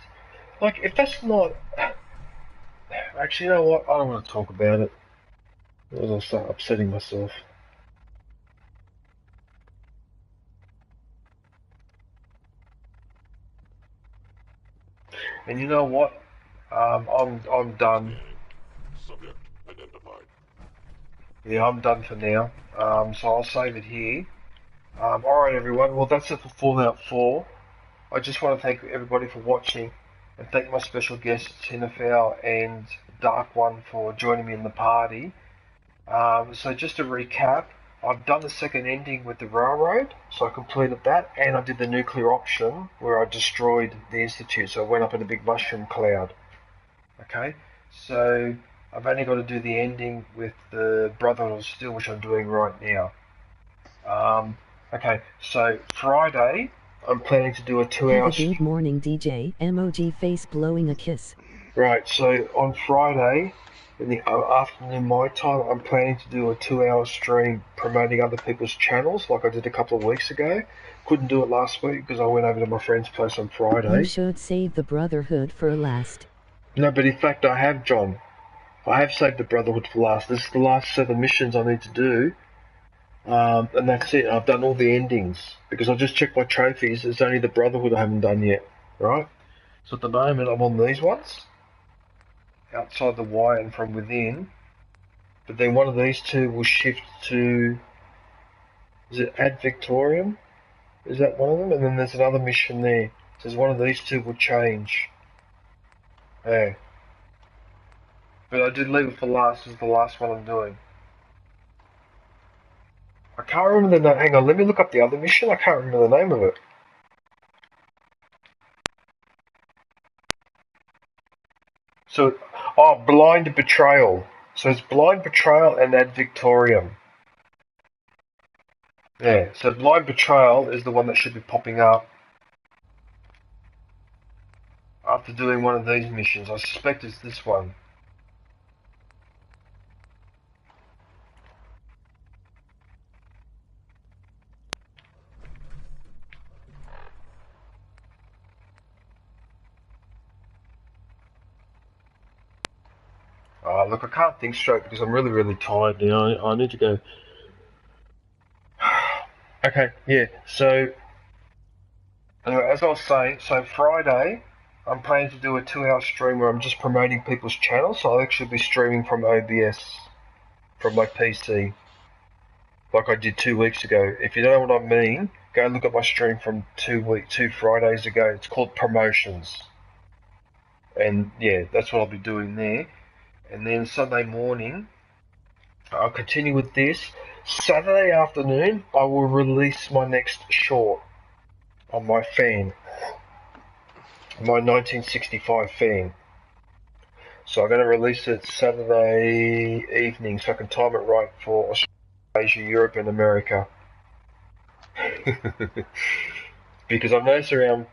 Like, if that's not... Actually, you know what? I don't want to talk about it. Because I'll start upsetting myself. And you know what? I'm done. Subject identified. Yeah, I'm done for now. So I'll save it here. Alright everyone, well that's it for Fallout 4. I just want to thank everybody for watching. and thank my special guests Tinafel and Dark One for joining me in the party. So just to recap, I've done the second ending with the railroad, so I completed that, and I did the nuclear option where I destroyed the Institute, so I went up in a big mushroom cloud. Okay, so I've only got to do the ending with the Brotherhood of Steel, which I'm doing right now. Okay, so Friday, I'm planning to do a 2-hour... Have a good morning, DJ. MOG face blowing a kiss. Right, so on Friday, in the afternoon my time, I'm planning to do a 2-hour stream promoting other people's channels, like I did a couple of weeks ago. Couldn't do it last week because I went over to my friend's place on Friday. You should save the Brotherhood for last. No, but in fact I have, John. I have saved the Brotherhood for last. This is the last 7 missions I need to do. And that's it. I've done all the endings. Because I just checked my trophies. It's only the Brotherhood I haven't done yet. Right? So at the moment I'm on these ones. Outside the wire and from within. But then one of these two will shift to... Is it Ad Victorium? Is that one of them? And then there's another mission there. It says one of these two will change. Yeah. But I did leave it for last as the last one I'm doing. I can't remember the name. Hang on, let me look up the other mission. I can't remember the name of it. So, Blind Betrayal. So it's Blind Betrayal and Ad Victorium. Yeah, so Blind Betrayal is the one that should be popping up after doing one of these missions. I suspect it's this one. Look, I can't think straight because I'm really, really tired now. I need to go. Okay, yeah, so anyway, as I was saying, so Friday, I'm planning to do a 2-hour stream where I'm just promoting people's channels, so I'll actually be streaming from OBS, from my PC, like I did 2 weeks ago. If you don't know what I mean, go look at my stream from 2 Fridays ago. It's called Promotions. And yeah, that's what I'll be doing there. And then Sunday morning, I'll continue with this. Saturday afternoon, I will release my next short on my fan. My 1965 fan. So I'm going to release it Saturday evening so I can time it right for Australia, Asia, Europe and America. Because I've noticed around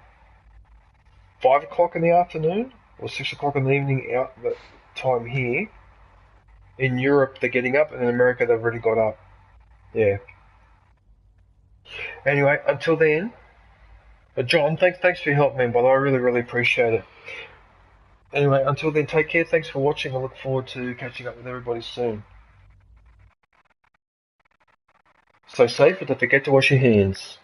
5 o'clock in the afternoon or 6 o'clock in the evening out the time here, in Europe they're getting up and in America they've already got up. Yeah. Anyway, until then, John, thanks for your help, man, brother. I really, really appreciate it. Anyway, until then, take care. Thanks for watching. I look forward to catching up with everybody soon. Stay safe and don't forget to wash your hands.